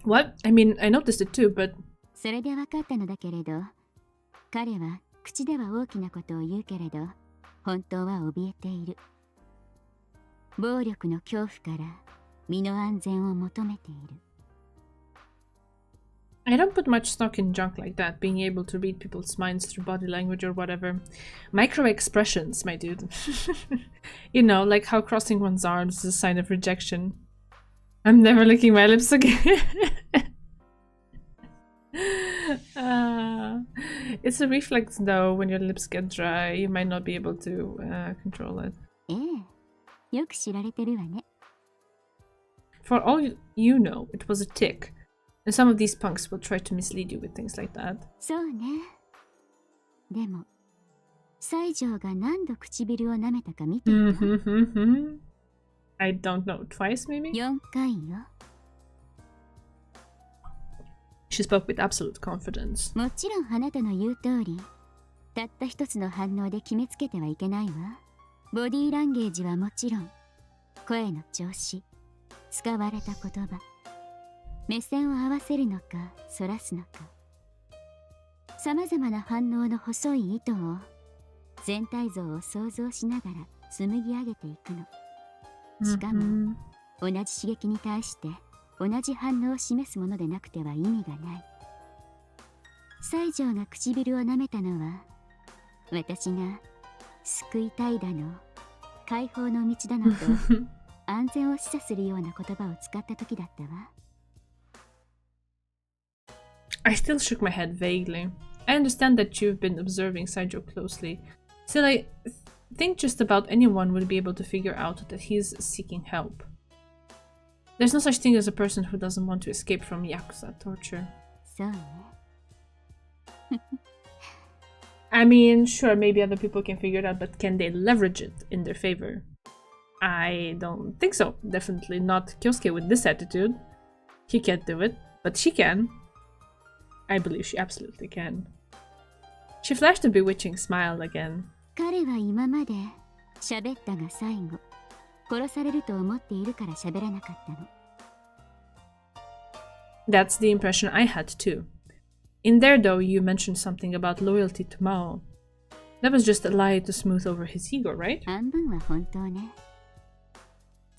What? I mean, I noticed it too, but それで分かったのだけれど、彼は口では大きなことを言うけれど、本当は怯えている。暴力の恐怖から身の安全を求めている。 I don't put much stock in junk like that, being able to read people's minds through body language or whatever. Micro expressions, my dude. You know, like how crossing one's arms is a sign of rejection. I'm never licking my lips again. It's a reflex though, when your lips get dry, you might not be able to control it. ええ、よく知られてるわね。 For all you know, it was a tick. And some of these punks will try to mislead you with things like that. そうね。でも、西条が何度唇を舐めたか見ていた？ I don't know, twice maybe? 4回よ。 She spoke with absolute confidence. もちろんあなたの言う通り、たった一つの反応で決めつけてはいけないわ。ボディーランゲージはもちろん、声の調子、使われた言葉、目線を合わせるのか、そらすのか。さまざまな反応の細い糸を、全体像を想像しながら紡ぎ上げていくの。しかも、同じ刺激に対して同じ反応を示すものでなくては意味がない。西条が唇を舐めたのは、私が救いたいだの、解放の道だのと安全を示唆するような言葉を使った時だったわ。I still shook my head vaguely. I understand that you've been observing Saijo closely. Still, I think just about anyone would be able to figure out that he's seeking help. There's no such thing as a person who doesn't want to escape from Yakuza torture. そうね。I mean, sure, maybe other people can figure it out, but can they leverage it in their favor? I don't think so. Definitely not Kyosuke with this attitude. He can't do it, but she can. I believe she absolutely can. She flashed a bewitching smile again. 彼は今まで喋ったが最後、殺されると思っているから喋らなかったの。That's the impression I had too. In there though, you mentioned something about loyalty to Maou. That was just a lie to smooth over his ego, right? 半分は本当ね。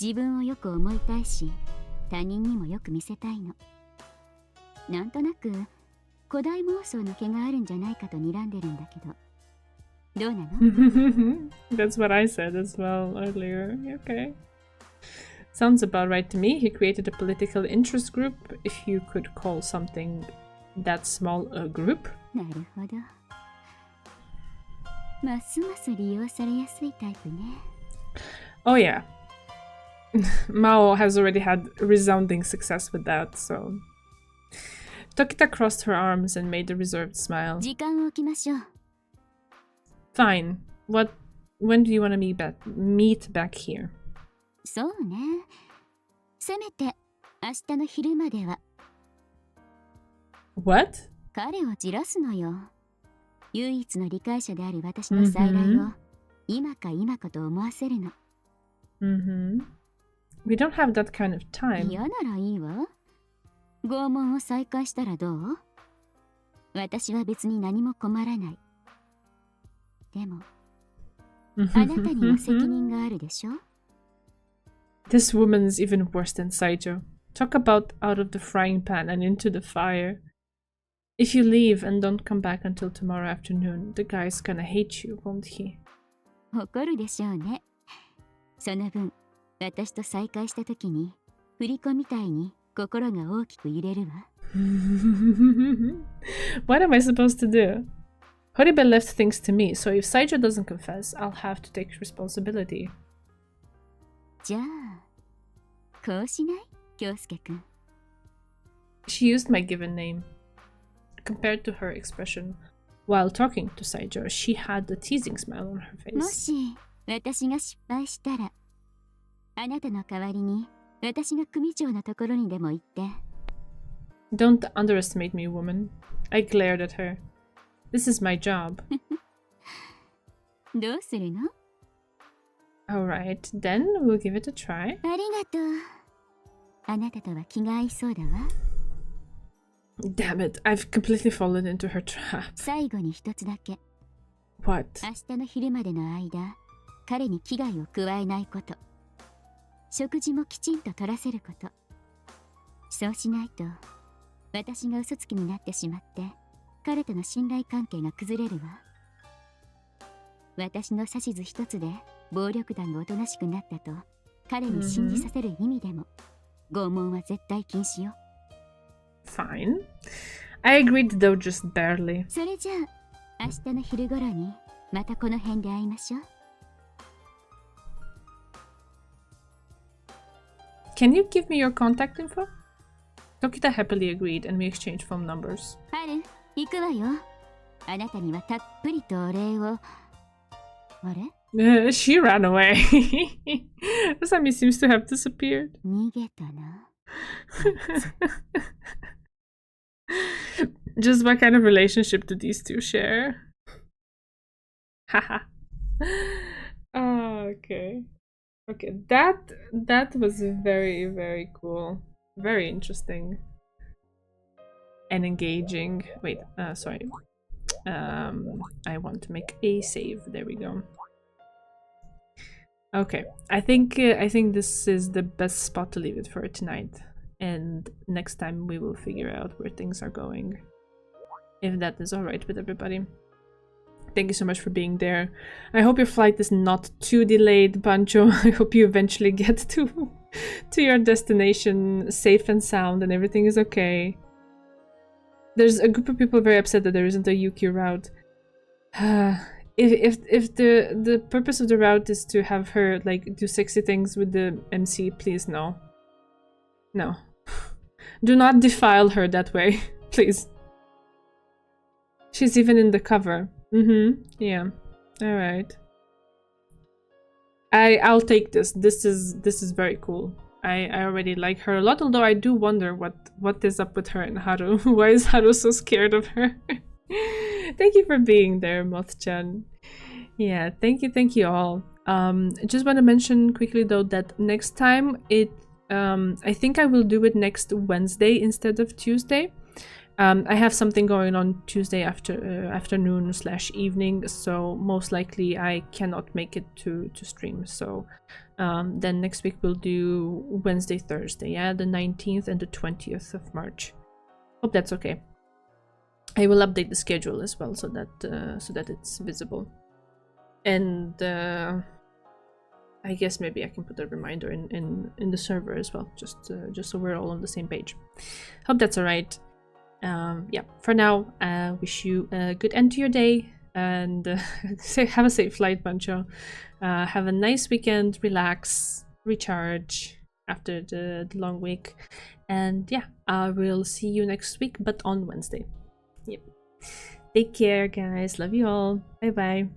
自分をよく思いたいし、他人にもよく見せたいの。なんとなく古代妄想の毛があるんじゃないかと睨んでるんだけど、どうなの？ That's what I said as well earlier. Okay. Sounds about right to me. He created a political interest group, if you could call something that small a group. なるほど。ますます利用されやすいタイプね。Oh yeah. Mao has already had resounding success with that, so... Tokita crossed her arms and made a reserved smile. 時間を置きましょう。Fine. When do you want to meet back here? そうね。せめて明日の昼までは。What? 彼をじらすのよ。唯一の理解者である私の再来を今か今かと思わせるの。We don't have that kind of time. 嫌ならいいわ。拷問を再開したらどう？私は別に何も困らない。でも、あなたにも責任があるでしょ？ This woman's even worse than Saijo. Talk about out of the frying pan and into the fire. If you leave and don't come back until tomorrow afternoon, the guy's gonna hate you, won't he? 怒るでしょうね。その分、私と再会した時に、振り子みたいに心が大きく揺れるわ。What am I supposed to do? Horibe left things to me, so if Saijo doesn't confess, I'll have to take responsibility. じゃあ、こうしない？京介くん。She used my given name. Compared to her expression while talking to Saijo, she had a teasing smile on her も face. し私が失敗したら、あなたの代わりに私が組長のところにでも行って。 Don't underestimate me, woman. I glared at her. This is my job. どうするの？ Alright, then we'll give it a try. ありがとう。あなたとは気が合いそうだわ。 Damn it, I've completely fallen into her trap. 最後に一つだけ。 What? 明日の昼までの間、彼に危害を加えないこと。食事もきちんと取らせること。そうしないと、私が嘘つきになってしまって、彼との信頼関係が崩れるわ。私の指図一つで暴力団がおとなしくなったと彼に信じさせる意味でも、拷問は絶対禁止よ。 Fine. I agreed though just barely. それじゃあ、明日の昼頃にまたこの辺で会いましょう。 Can you give me your contact info? Tokita happily agreed and we exchanged phone numbers. 春、行くわよ。あなたにはたっぷりとお礼を。あれ？ She ran away. Usami seems to have disappeared. 逃げたな。Just what kind of relationship do these two share? Haha. Oh, okay. Okay, that was very, very cool. Very interesting. And engaging. Wait, sorry. I want to make a save. There we go. Okay, I think this is the best spot to leave it for tonight. And next time we will figure out where things are going. If that is alright with everybody. Thank you so much for being there. I hope your flight is not too delayed, Pancho. I hope you eventually get to your destination safe and sound and everything is okay. There's a group of people very upset that there isn't a Yuki route. If the purpose of the route is to have her like do sexy things with the MC, please no. No. Do not defile her that way, please. She's even in the cover. Yeah. Alright. I'll take this. This is very cool. I already like her a lot, although I do wonder what is up with her and Haru. Why is Haru so scared of her? Thank you for being there, Moth-chan. Yeah, thank you all. Just want to mention quickly though that next time I think I will do it next Wednesday instead of Tuesday. I have something going on Tuesday afternoon / evening, so most likely I cannot make it to stream. So then next week we'll do Wednesday, Thursday, yeah, the 19th and the 20th of March. Hope that's okay. I will update the schedule as well so that it's visible. And I guess maybe I can put a reminder in the server as well, just so we're all on the same page. Hope that's alright. Yeah, for now, wish you a good end to your day and have a safe flight, Pancho. Have a nice weekend, relax, recharge after the long week, and yeah, I will see you next week, but on Wednesday. Yep. Take care, guys. Love you all. Bye bye.